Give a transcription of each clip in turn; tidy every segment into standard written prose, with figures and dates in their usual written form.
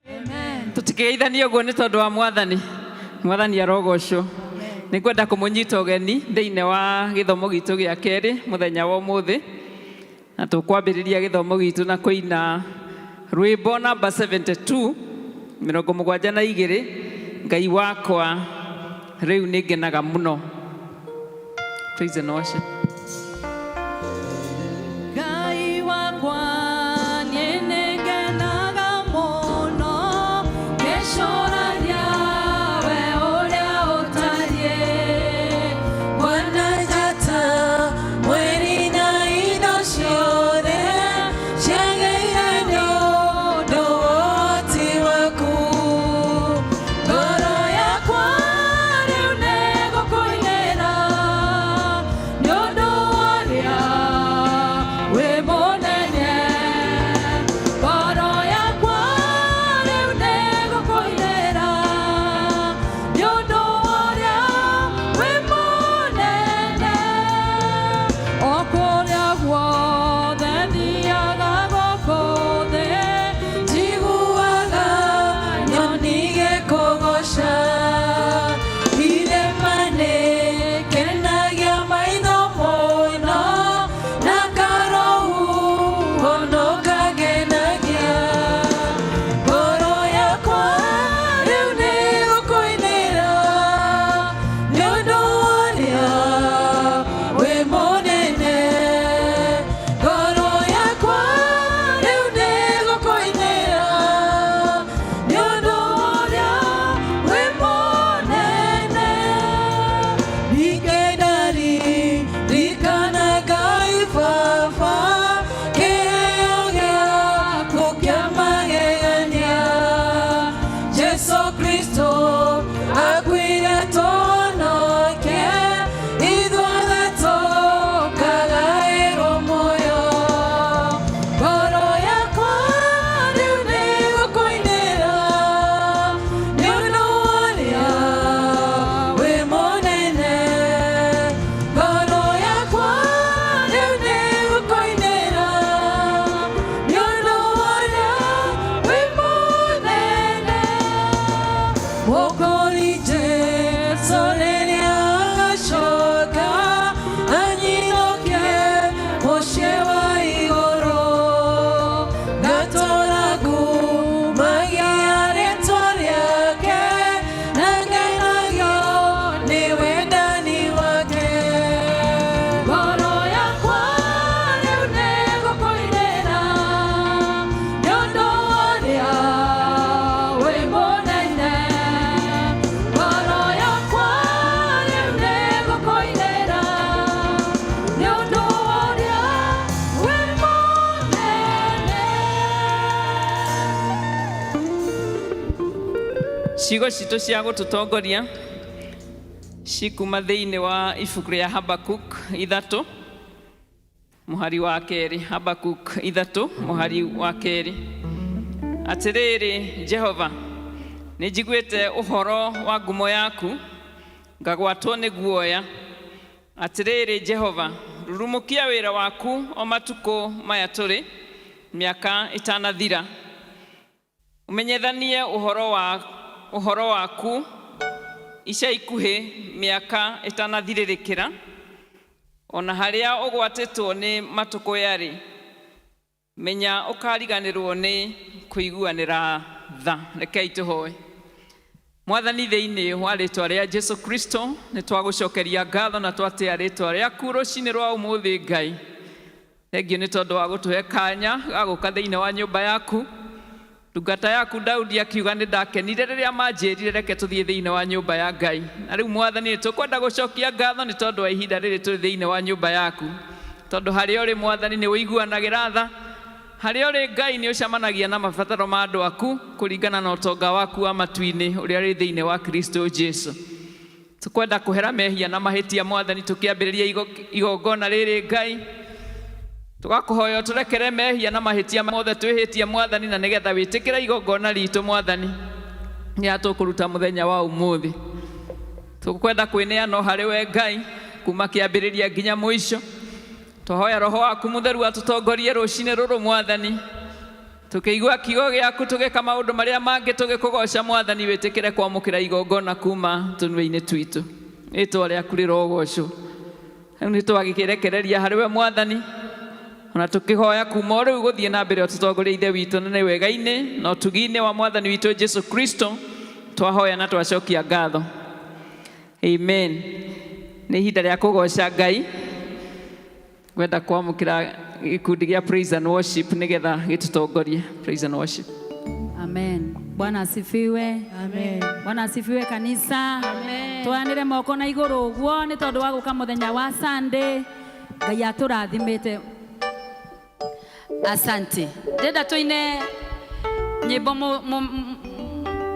Amen. Tutigeithanie uguo ni tondu wa mwathani arogocwo. Ni kwenda kumunyita ugeni thiine wa githomo gitu gia keri muthenya wa umuthi, na tukwambiriria githomo gitu na kuina rwimbo namba 72 72 Ngai wakwa riu ningenaga muno. Praise and worship. Ngai wakwa ningenaga muno, ngecoragia we uria utarie, Bwana njata mweri na indo ciothe ciagĩire nĩ ũndũ wa ũhoti waku. Ngoro yakwa rĩu nĩgũkũinĩra nĩ ũndũ wa ũrĩa wĩ mũnene. Ngoro yakwa rĩu nĩgũkũinĩra nĩ ũndũ wa ũrĩa wĩ mũnene. O kũrĩa guothe thiaga gũkũ thĩ, njiguaga nyoni igĩkũgoca. Irĩma nĩikenagia maitho mũno, na karohuho kagenagia. Ngoro yakwa rĩu nĩgũkũinĩra nĩ ũndũ wa ũrĩa wĩ mũnene. Ngoro yakwa rĩu nĩgũkũinĩra nĩ ũndũ wa ũrĩa wĩ mũnene. Ningĩ ndaririkana Ngai Baba, kĩheo gĩaku kĩa magegania. Jesu Kristo akuire tũhonoke, ithuothe tũkagaĩrwo muoyo. Ngoro yakwa rĩu nĩgũkũinĩra nĩ ũndũ wa ũrĩa wĩ mũnene. Ngoro yakwa rĩu nĩgũkũinĩra nĩ ũndũ wa ũrĩa wĩ mũnene. Mũkũri Jesũ rĩrĩa agacoka anyinũke mũciĩ wa igũrũ, ngatũũra ngumagia rĩĩtwa rĩake, na ngenagio nĩ wendani wake. Ngoro yakwa rĩu nĩgũkũinĩra nĩ ũndũ wa ũrĩa wĩ mũnene. Ngoro yakwa rĩu nĩgũkũinĩra nĩ ũndũ wa ũrĩa wĩ mũnene. Ciugo citũ cia gũtũtongoria cikuma thĩinĩ wa ibuku rĩa Habakuk 3 mũhari wa kerĩ. Habakuk 3 mũhari wa kerĩ. Atĩrĩrĩ Jehova, nĩ njiguĩte ũhoro wa ngumo yaku, ngagwatwo nĩ guoya. Atĩrĩrĩ Jehova, rurumukia wĩra waku o matukũ maya tũrĩ, mĩaka ĩtanathira. Ũmenyethanie ũhoro waku ica ikuhĩ, mĩaka ĩtanathirĩrĩkĩra, ona harĩa ũgwatĩtwo nĩ matukũ yarĩ. Menya ũkariganĩrwo nĩ kũiguanĩra tha. Rekei tũhoe. Mwathani, thĩinĩ wa rĩĩtwa rĩa Jesu Kristo, nĩ twagũcokeria ngatho na twatĩa rĩĩtwa rĩaku rũcinĩ rwa ũmũthĩ. Ngai, thengio nĩ tondũ wa gũtũhe kanya ga gũka thĩinĩ wa nyũmba yaku. Ndungata yaku Daudi akiuga nĩ ndakenire rĩrĩa manjĩrire reke tũthiĩ thĩinĩ wa nyũmba ya Ngai. Na rĩu Mwathani, nĩ tũkwenda gũcokia ngatho nĩ tondũ wa ihinda rĩrĩ tũrĩ thĩinĩ wa nyũmba yaku, tondũ harĩa ũrĩ Mwathani nĩ ũiguanagĩra tha. Harĩa ũrĩ Ngai nĩ ũcemanagia na mabataro ma andũ aku kũringana na ũtonga waku wa matu-inĩ ũrĩa ũrĩ thĩinĩ wa Kristo Jesu. Tũkwenda kũhera mehia na mahĩtia Mwathani, tũkĩambĩrĩria igongona rĩrĩ Ngai. Tũgakũhoya tũrekere mehia na mahĩtia mothe twĩhĩtie Mwathani, na nĩgetha wĩtĩkĩre igongona ritũ Mwathani rĩrĩa tũkũruta mũthenya wa ũmũthĩ. Tũkwenda kwĩneana harĩ we Ngai kuma kĩambĩrĩria nginya mũico. Twahoya Roho waku Mũtheru atutongorie rũcinĩ rũrũ Mwathani, Tukigua kiugo giaku tugeka maundu maria mangi tugikugoca Mwathani witikire kwamukira igongona kuma tunua-ini twitu itwa riaku rirogocwo ni twagikirekereria hariwe Mwathani ona tukihoya kuma riu guthie na mbere tutongorie ithe witu nene wega-ini na utugi-ini wa Mwathani witu Jesu Kristo twahoya na twacokia ngatho. Amen. Ni ihinda ria kugoca Ngai gwenda kwamukira gikundi gia praise and worship nigetha gitutongorie praise and worship. Amen. Bwana asifiwe. Amen. Bwana asifiwe kanisa. Amen. Twanire moko na iguru guo ni tondu wa guka muthenya wa Sunday. Ngai aturathimite. Asante. Ndenda tuine nyimbo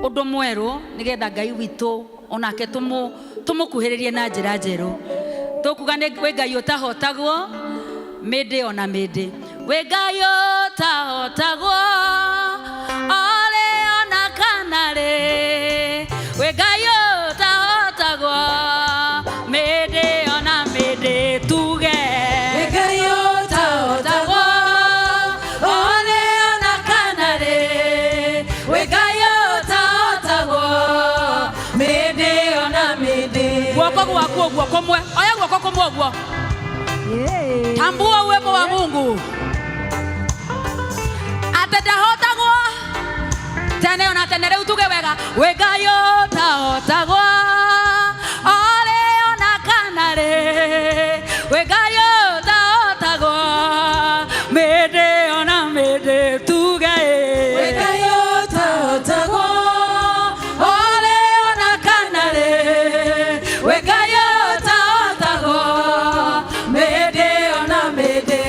undu mweru nigetha Ngai witu onake tumukuhiririe na njira njeru. Tukuga ni we Ngai utahotagwo mede ona mede. We Ngai utahotagwo ole ona kanare. We Ngai utahotagwo mede ona mede tuge. We Ngai utahotagwo ole ona kanare. We Ngai utahotagwo mede ona mede. Guoko gwaku guo kumwe oya guoko kumwe guo. Tambua uwepo wa Mungu. Atendahotagwo tene ona tene riu tuge wega. We Ngai utahotagwo ole ona kanare. We Ngai utahotagwo mede ona mede tuge. We Ngai utahotagwo ole ona kanare. We Ngai utahotagwo mede ona mede.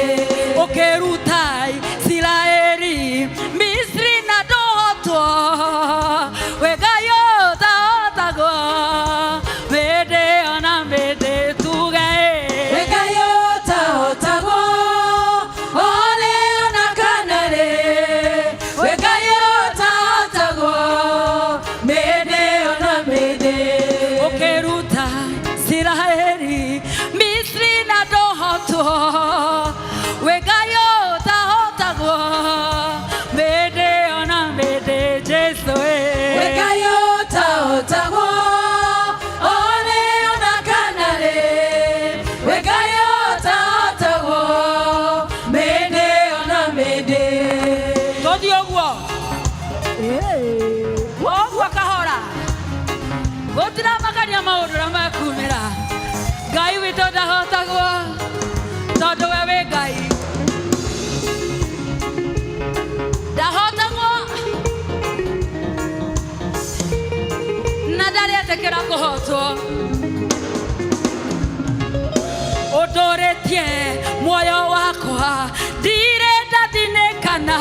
Ukerutai Israeli Misri na ndohotwo. We Ngai utahotagwo mede ona mede tuge. We Ngai utahotagwo ole ona kanare. We Ngai utahotagwo mede ona mede. Ukeruta Israeli Misri na ndohotwo. We Ngai utahotagwo mede ona mede Jesu. We Ngai utahotagwo ole ona kanare. We Ngai utahotagwo mede ona mede. Tothi oguo oguo kahora gutira makania maundu ra makumira. Ngai witu ndahotagwo tondu we wi Ngai. Ndahotagwo na ndaretekera kuhotwo. Udoretie moyo wakwa ndirenda thinikana.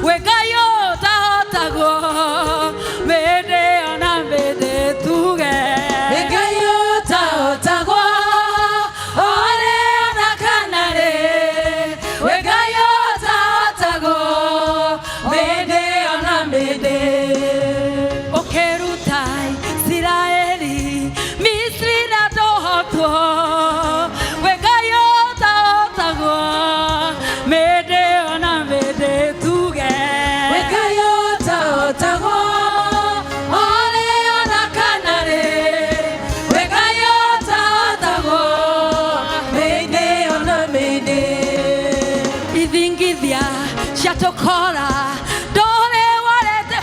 We Ngai utahotagwo mede ona mede tuge. We Ngai utahotagwo ole ona kanare. We Ngai utahotagwo mede ona mede. Ukerutai Israeli Misri na ndohotwo. We Ngai utahotagwo mede ona mede tuge. We Ngai utahotagwo ole ona kanare. We Ngai utahotagwo mede ona mede. Ithingithia ciatukora ndore warete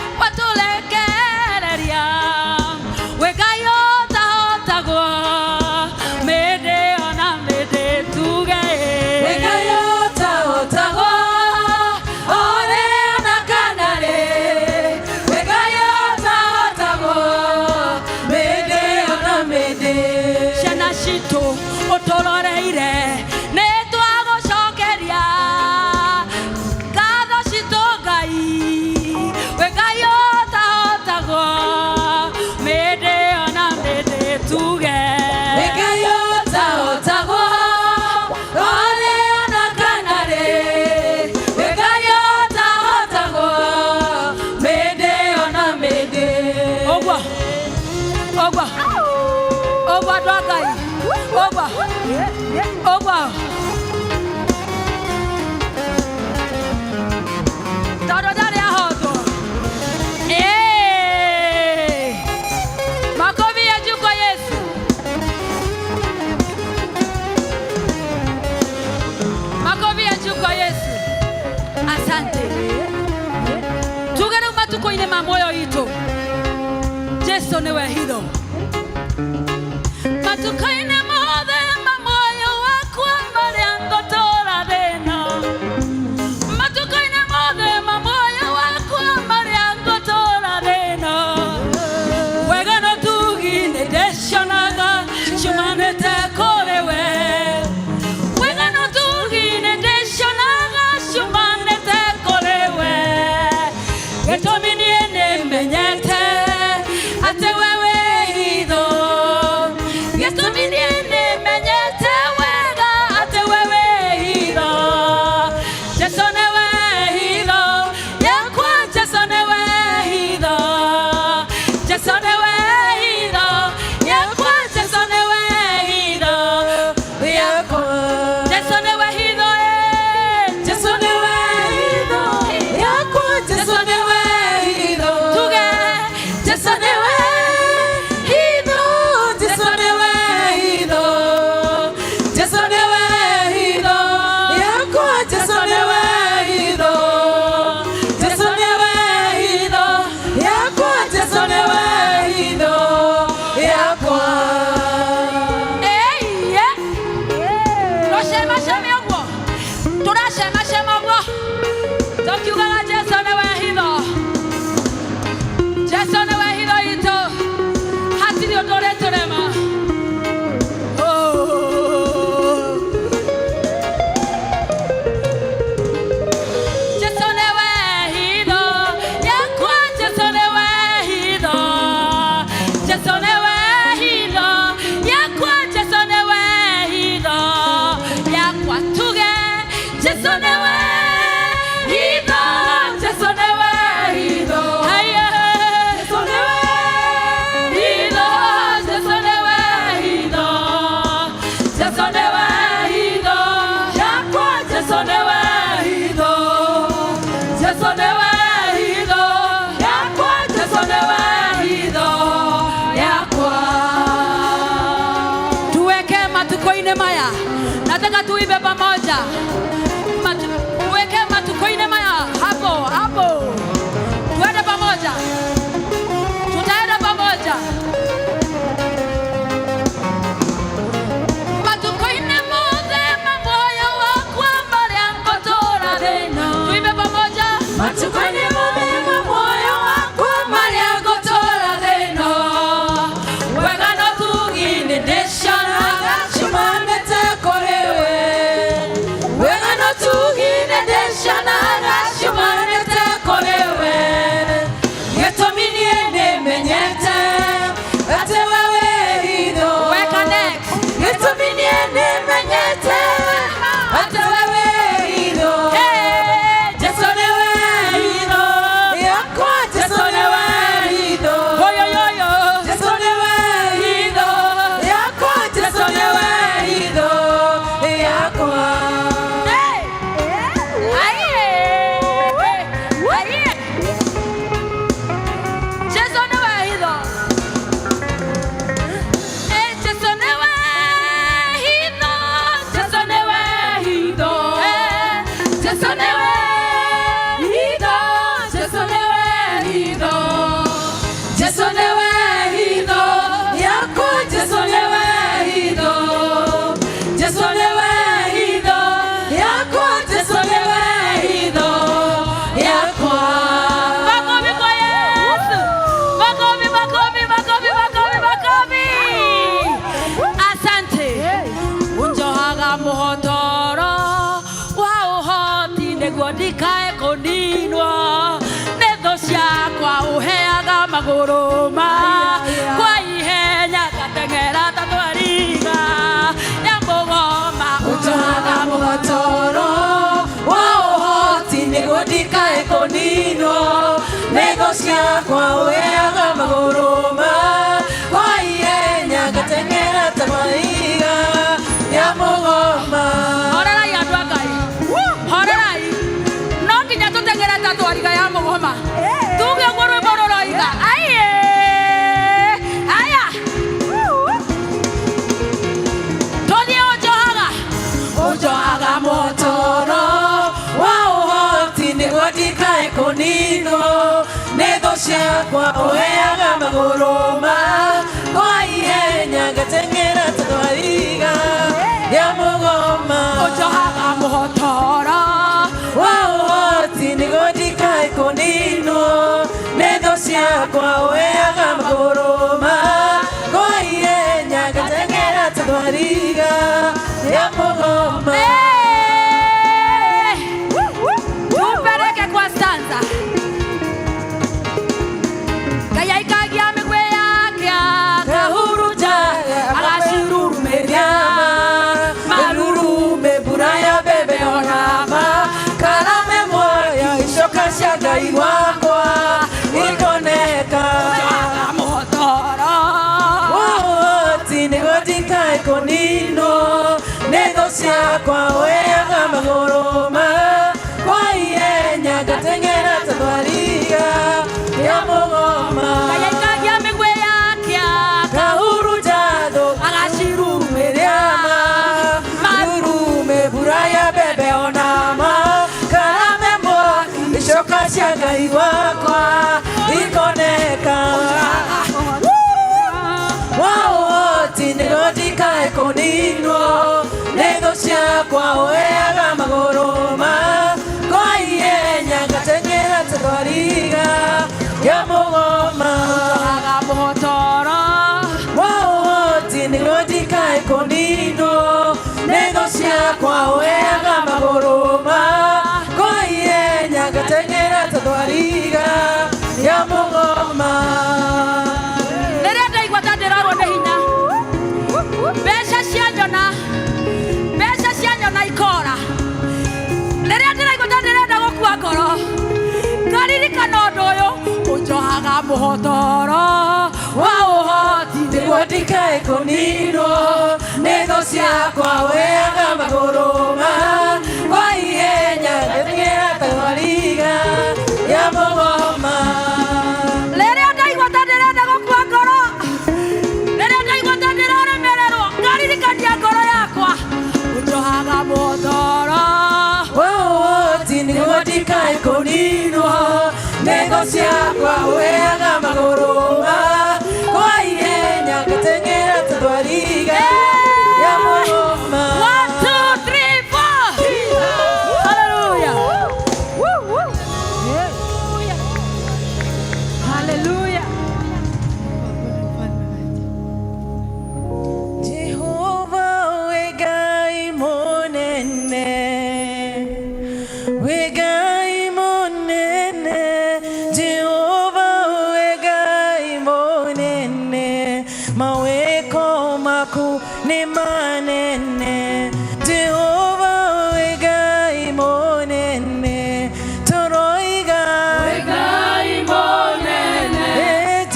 matuko-inĩ ma muoyo witũ Jesu nĩwe hitho matuko-inĩ mothe ma muoyo wakwa marĩa ngũtũũra thĩĩna matuko-inĩ mothe ma muoyo wakwa marĩa ngũtũũra thĩĩna wega na tugi nĩ ndĩcionaga ciumanĩte kũrĩ we wega na tugi nĩ ndĩcionaga ciumanĩte kũrĩ we gĩtũmi niĩ nĩmenyete atĩ we wĩ hitho gĩtũmi niĩ nĩmenyete wega atĩ we wĩ hitho Jesu nĩwe hitho yakwa Jesu nĩwe hitho Jesu nĩwe hitho yakwa Jesu nĩwe hitho yakwa Jesu nĩwe hitho Jesu nĩwe hitho yakwa Jesu nĩwe hitho tuge Jesu nĩwe hitho Jesu nĩwe hitho Jesu nĩwe hitho yakwa Jesu nĩwe hitho Jesu nĩwe hitho yakwa Jesu nĩwe hitho yakwa Tũcemaceme ũguo tũracemacema ũguo tũkiugaga Jesu nĩwe hitho Jesu nĩwe hitho itũ hatirĩ ũndũ ũrĩtũrema Jesu nĩwe hitho yakwa Jesu nĩwe hitho Jesu nĩwe hitho yakwa Jesu nĩwe hitho yakwa tuge Jesu nĩwe hitho Jesu nĩwe hitho haya Jesu nĩwe hitho Jesu nĩwe hitho Jesu nĩwe hitho yakwa Jesu nĩwe hitho Jesu nĩwe hitho yakwa Jesu nĩwe hitho yakwa tuweke matuko-inĩ maya nataka tuimbe pamoja tuweke matuko-inĩ maya hapo tuende pamoja tutaenda pamoja matuko-inĩ mothe ma muoyo wakwa marĩa ngũtũũra thĩĩna tuimbe pamoja matuko-inĩ mothe ma muoyo wakwa marĩa ngũtũũra thĩĩna wega na tugi nĩ ndĩcionaga ciumanĩte kũrĩ we wega na tugi nĩ ndĩcionaga ciumanĩte kũrĩ we gĩtũmi niĩ nĩmenyete atĩ we wĩ hitho gĩtũmi niĩ nĩmenyete atĩ we wĩ hitho Jesu nĩwe hitho yakwa Jesu nĩwe hitho Jesu nĩwe hitho yakwa Jesu nĩwe hitho yakwa Jesu nĩwe hitho Jesu nĩwe hitho Jesu nĩwe hitho Jesu nĩwe hitho Jesu nĩwe hitho Jesu nĩwe hitho yakwa Jesu nĩwe hitho Jesu nĩwe hitho yakwa Jesu nĩwe hitho yakwa makofi kwa Yesu makofi asante unjohaga mũhotoro wa ũhoti nĩguo ndikae kũninwo nĩ thũ ciakwa ũheaga magũrũ ma kwa ihenya ngateng'era ta twariga ya mũgoma unjohaga mũhotoro wa ũhoti nĩguo ndikae kũninwo nĩ thũ ciakwa ũheaga magũrũ ma kwa ihenya ngateng'era ta twariga ya mũgoma horerai andũ a Ngai horerai no nginya tũteng'ere ta twariga ya mũgoma tuge ũguo rwĩmbo rũroiga aya tũthiĩ ũnjohaga mũhotoro wa ũhoti nĩguo ndikae kũninwo nino Netho ciakwa ũheaga magũrũ makwa ihenya ngateng'era ta thwariga ya mũgoma ũnjohaga mũhotoro wa ũhoti nĩguo ndikae kũninwo Netho ciakwa ũheaga magũrũ makwa ihenya ngateng'era ta thwariga ya mũgoma. Tupeleke kwa stanza. Kaya ikagia migwe yake akahuruja agashurumĩria marurume mbura ya mbembe onama karame moya icoka cia Ngai wakwa ikoneka mũhotoro ũhoti nĩguo ndikae kũninwo Netho ciakwa ũheaga magũrũ makwa ihenya ngateng'era ta thwariga ya mũgoma Kaya ikagia migwe yake akahuruja thũ agashurumĩria marurume mbura ya mbembe onama karame moya icoka cia Ngai wakwa ikoneka wa ũhoti nĩguo ndikae kũninwo Netho ciakwa ũheaga magũrũ makwa ihenya ngateng'era ta thwariga ya mũgoma mũhotoro wa ũhoti nĩguo ndikae kũninwo Netho ciakwa ũheaga magũrũ makwa ihenya ngateng'era ta thwariga ya mũgoma. rĩrĩa ndaigua ta ndĩrorwo nĩ hinya mbeca cianyona ikora rĩrĩa ndĩraigua ta ndĩrenda gũkua ngoro ngaririkana ũndũ ũyũ ũnjohaga mũhotoro wa ũhoti nĩguo ndikae kũninwo Netho ciakwa ũheaga magũrũ makwa ihenya ngateng'era ta thwariga ya mũgoma. rĩrĩa ndaigua ta ndĩrenda gũkua ngoro rĩrĩa ndaigua ta ndĩraremererwo ngaririkania ngoro yakwa ũnjohaga mũhotoro wa ũhoti nĩguo ndikae kũninwo Netho ciakwa ũheaga magũrũ makwa ihenya ngateng'era ta thwariga ya mũgoma. 1, 2, 3, 4 Hallelujah. Hallelujah. Jehova we Ngai mũnene we Ngai mũnene Jehova we Ngai mũnene mawĩko maku nĩ manene Jehova we Ngai mũnene tũroiga we Ngai mũnene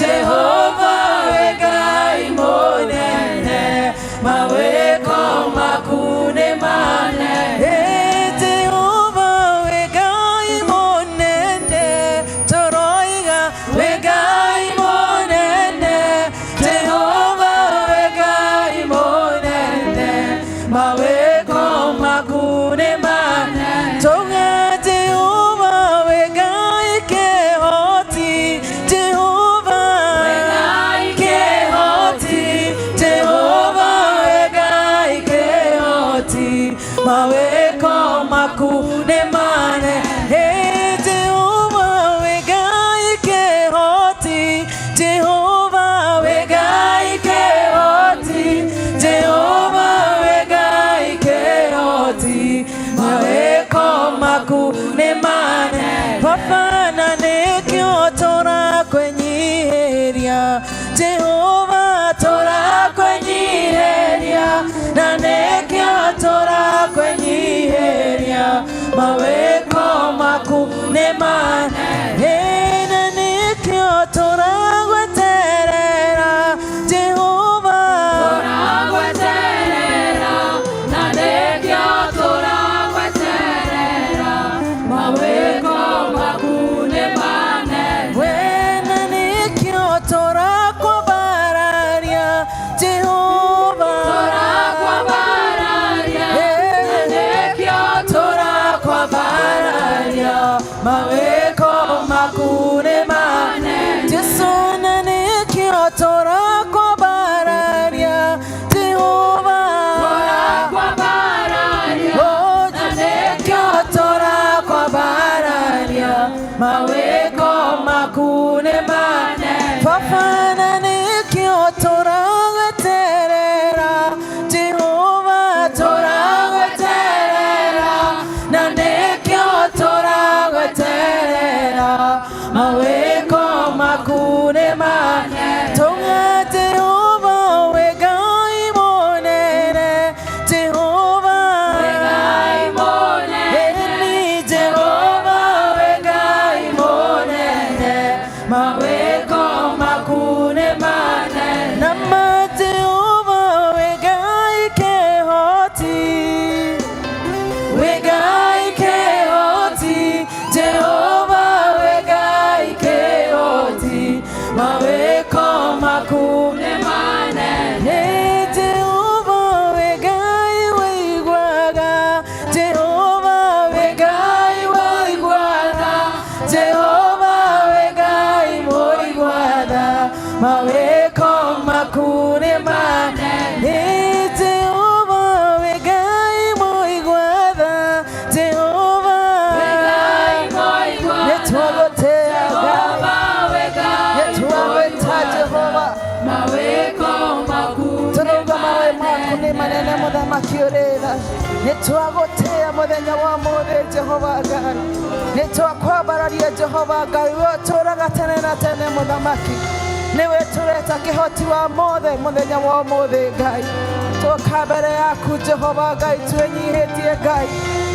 Jehova we Ngai mũnene mawĩko maku nĩ manene Jehova we Ngai mũnene tũroiga we Ngai mũnene Jehova we Ngai mũnene mawĩko maku nĩ manene tũge Jehova we Ngai kĩhoti Jehova we Ngai kĩhoti Jehova we Ngai kĩhoti mawĩko maku nĩ manene Jehova we Ngai kĩhoti Jehova we Ngai kĩhoti Jehova we Ngai kĩhoti mawĩko maku nĩ manene Baba na nĩkĩo tũrakũnyihĩria Jehova tũrakũnyihĩria na nĩkĩo tũrakũnyihĩria mawĩko maku nĩ manene na nĩkĩo tũragweterera Jehova tũragweterera na nĩkĩo tũragweterera mawĩko maku nĩ manene we na nĩkĩo tũrakwambararia Jehova tũrakwambararia na nĩkĩo tũrakwambararia mawĩko maku makune manene Fafana nikio toragweterera Jehova toragweterera Na nikio toragweterera Maweko makune manene Tonga Jehova wegai monene Jehova wegai monene Jehova wegai monene Maweko makune manene Nama Jehova wegai kehoti Wegai kehoti Jehova wegai kehoti Maweko makune manene Jehova wegai weigwaga Jehova wegai weigwaga Jehova wegai weigwaga Maweko makune manene Jehova wegai weigwaga Jehova wegai weigwaga Netwagotea Jehova wegai Netwagota Jehova Maweko makune Turuga mawe makune manene muthamaki urera Netwagotea muthenya wa mothe Jehova Ngai Netwakwambararia Jehova Ngai we turaga tene na tene muthamaki Niwe tureta kihoti wa mothe muthenya wa mothe Ngai Tuoka mbere yaku Jehova Ngai twenyihitie Ngai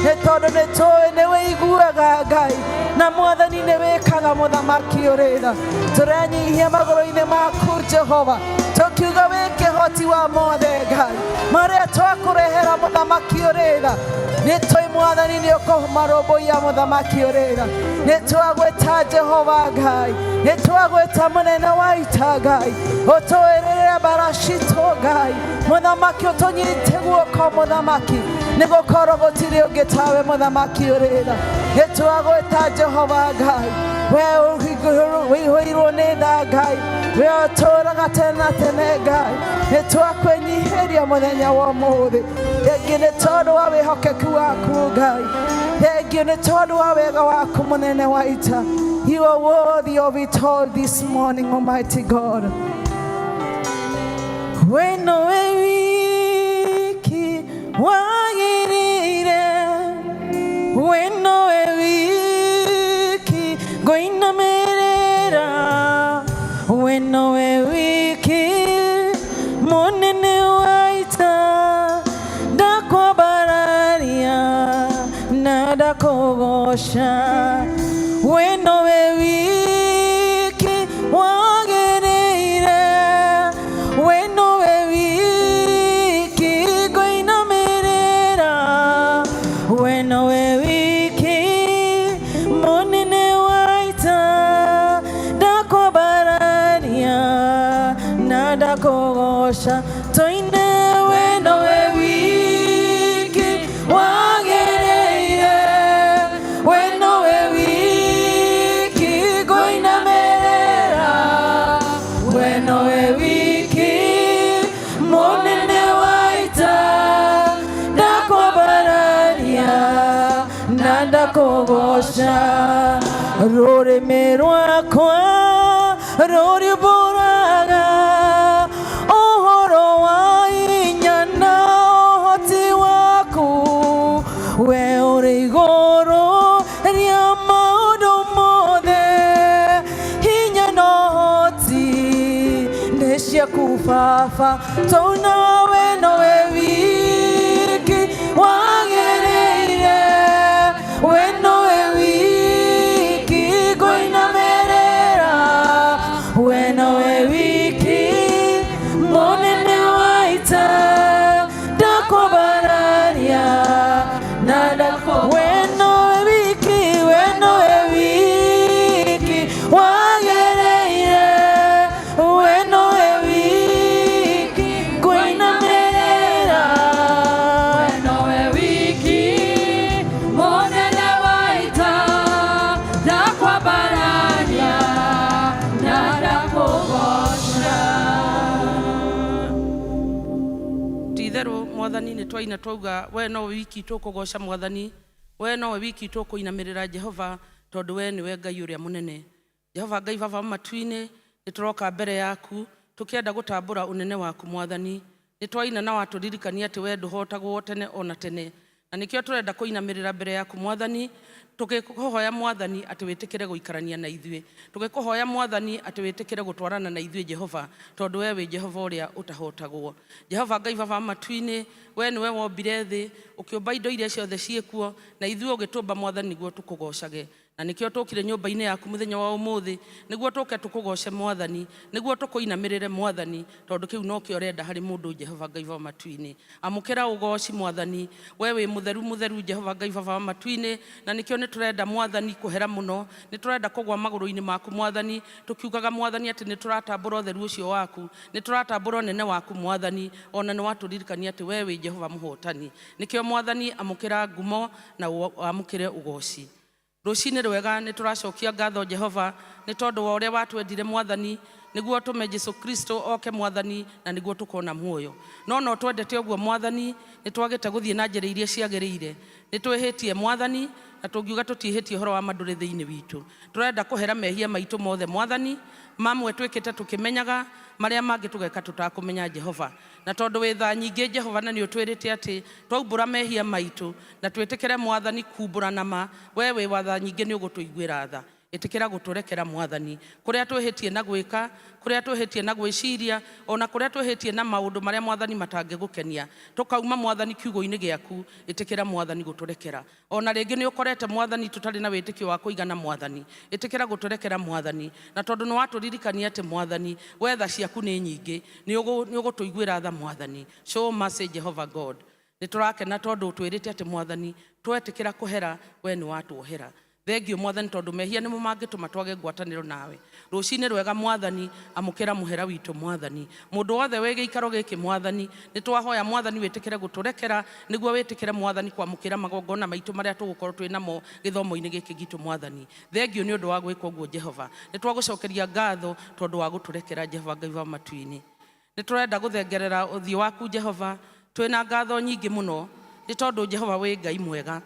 Nĩ tondũ nĩ tũĩ nĩwe iguaga Ngai na Mwathani nĩ wĩkaga mũthamaki ũrĩtha tũrenyihia magũrũ-inĩ maku Jehova tũkiuga wĩ kĩhoti wa mothe Ngai marĩa twakũrehera mũthamaki ũrĩtha nĩ tũĩ Mwathani nĩ ũkũmarũmbũiya mũthamaki ũrĩtha nĩ twagwĩta Jehova Ngai nĩ twagwĩta mũnene wa ita Ngai ũtũĩrĩre mbara citũ Ngai mũthamaki ũtũnyite guoko mũthamaki nĩgũkorwo gũtirĩ ũngĩ tawe mũthamaki ũrĩtha nĩ twagwĩta Jehova Ngai we ũihũirwo nĩ tha Ngai we ũtũũraga tene na tene Ngai nĩ twakwĩnyihĩria mũthenya wa ũmũthĩ rĩngĩ nĩ tondũ wa wĩhokeku waku Ngai rĩngĩ nĩ tondũ wa wega waku mũnene wa ita You are worthy of it all this morning, Almighty God. Weno wiki wagirire Weno wiki goina merera Weno wiki monene waita dakwabararia na dakogosha Weno wiki wagirire Weno wiki goina merera Weno wiki monene waita dakwabararia na dakogosha toine Weno wiki wagirire Weno wiki goina merera Weno wiki monene waita dakwabararia na dakogosha rurimi rwakwa ruriburaga uhoro wa inya na ũhoti waku we ũrĩ igũrũ rĩa maũndũ mothe hinya na ũhoti nĩ ciaku Baba tondũ we nowe wiki wagĩrĩire we nowe wiki ngũinamĩrĩra we nowe wiki mũnene wa ita ndakwambararia na we nowe wiki wagĩrĩire we nowe wiki ngũinamĩrĩra we nowe wiki mũnene wa ita ndakwambararia na ndakũgoca ti-itherũ Mwathani nĩ twaina twauga we no wiki tũkũgoca Mwathani we no wiki tũkũinamĩrĩra Jehova tondũ we nĩwe Ngai ũrĩa mũnene Jehova Ngai baba matu-inĩ nĩ tũroka mbere yaku tũkĩenda gũtambũra ũnene waku Mwathani. Nĩ twaina na watũririkania atĩ we ndũhotagwo tene ona tene, na nĩkĩo tũrenda kũinamĩrĩra mbere yaku Mwathani, tũgĩkũhoya Mwathani atĩ wĩtĩkĩre gũikarania na ithuĩ, tũgĩkũhoya Mwathani atĩ wĩtĩkĩre gũtwarana na ithuĩ Jehova, tondũ we wĩ Jehova ũrĩa ũtahotagwo. Jehova Ngai baba matu-inĩ, we nĩwe wombire thĩ, ũkĩũmba indo iria ciothe ciĩkuo, na ithuĩ ũgĩtũmba Mwathani nĩguo tũkũgocage. Na nĩkĩo tũkire nyũmba-inĩ yaku mũthenya wa ũmũthĩ nĩguo tũke tũkũgoce Mwathani, nĩguo tũkũinamĩrĩre Mwathani, tondũ kĩu no kĩo ũrenda harĩ mũndũ Jehova Ngai baba matu-inĩ. Amũkĩra ũgoci Mwathani, we wĩ mũtheru mũtheru Jehova Ngai baba matu-inĩ, na nĩkĩo nĩ tũrenda Mwathani kũhera mũno, nĩ tũrenda kũgwa magũrũ-inĩ maku Mwathani, tũkiugaga Mwathani atĩ nĩ tũratambũra ũtheru ũcio waku, nĩ tũratambũra ũnene waku Mwathani, ona nĩ watũririkania atĩ we wĩ Jehova mũhotani. Nĩkĩo Mwathani amũkĩra ngumo na amũkĩre ũgoci. Rũcinĩ rwega nĩ tũracokia ngatho Jehova nĩ tondũ wa ũrĩa watwendire Mwathani, nĩguo tũme Jesũ Kristo oke Mwathani, na nĩguo tũkona muoyo. No twendete ũguo Mwathani, nĩ twagĩte gũthiĩ na njĩra iria ciagĩrĩire, nĩ twĩhĩtie Mwathani, na tũngiuga tũtiĩhĩtie ũhoro wa mandũrĩ thĩinĩ witũ. Tũrenda kũhera mehia maitũ mothe Mwathani, mamwe twĩkĩte tũkĩmenyaga, marĩa mangĩ tũgeka tũtakũmenya Jehova. Na tondũ wĩ tha nyingĩ Jehova, na nĩ ũtwĩrĩte atĩ twaumbũra mehia maitũ na twĩtĩkĩre Mwathani kumbũra nama, we wĩ wa tha nyingĩ nĩ ũgũtũiguĩra tha. Ĩtĩkĩra gũtũrekera Mwathani kũrĩa twĩhĩtie na gwĩka, kũrĩa twĩhĩtie na gwĩciria, ona kũrĩa twĩhĩtie na maũndũ marĩa Mwathani matangĩgũkenia, tũkauma Mwathani kiugo-inĩ gĩaku. Ĩtĩkĩra Mwathani gũtũrekera. Ona rĩngĩ nĩ ũkorete Mwathani tũtarĩ na wĩtĩkio wa kũigana Mwathani, ĩtĩkĩra gũtũrekera Mwathani, na tondũ nĩ watũririkania atĩ Mwathani we tha ciaku nĩ nyingĩ, nĩ ũgũtũiguĩra tha Mwathani. Show mercy Jehovah God. Nĩ tũrakena tondũ twĩrĩte atĩ Mwathani twetĩkĩra kũhera, we nĩ watuohera. Thengio Mwathani tondũ mehia nĩmo mangĩtũma twage ngwatanĩro nawe. Rũcinĩ rwega Mwathani, amũkĩra mũhera witũ Mwathani. Mũndũ wothe wĩ gĩikaro gĩkĩ Mwathani, nĩ twahoya Mwathani wĩtĩkĩre gũtũrekera, nĩguo wĩtĩkĩre Mwathani kwamũkĩra magongona maitũ marĩa tũgũkorwo twĩ namo gĩthomo-inĩ gĩkĩ gitũ Mwathani. Thengio nĩ ũndũ wa gwĩka ũguo Jehova. Nĩ twagũcokeria ngatho tondũ wa gũtũrekera Jehova Ngai wa matu-inĩ. Nĩ tũrenda gũthengerera ũthiũ waku Jehova, twĩna ngatho nyingĩ mũno, nĩ tondũ Jehova wĩ Ngai mwega,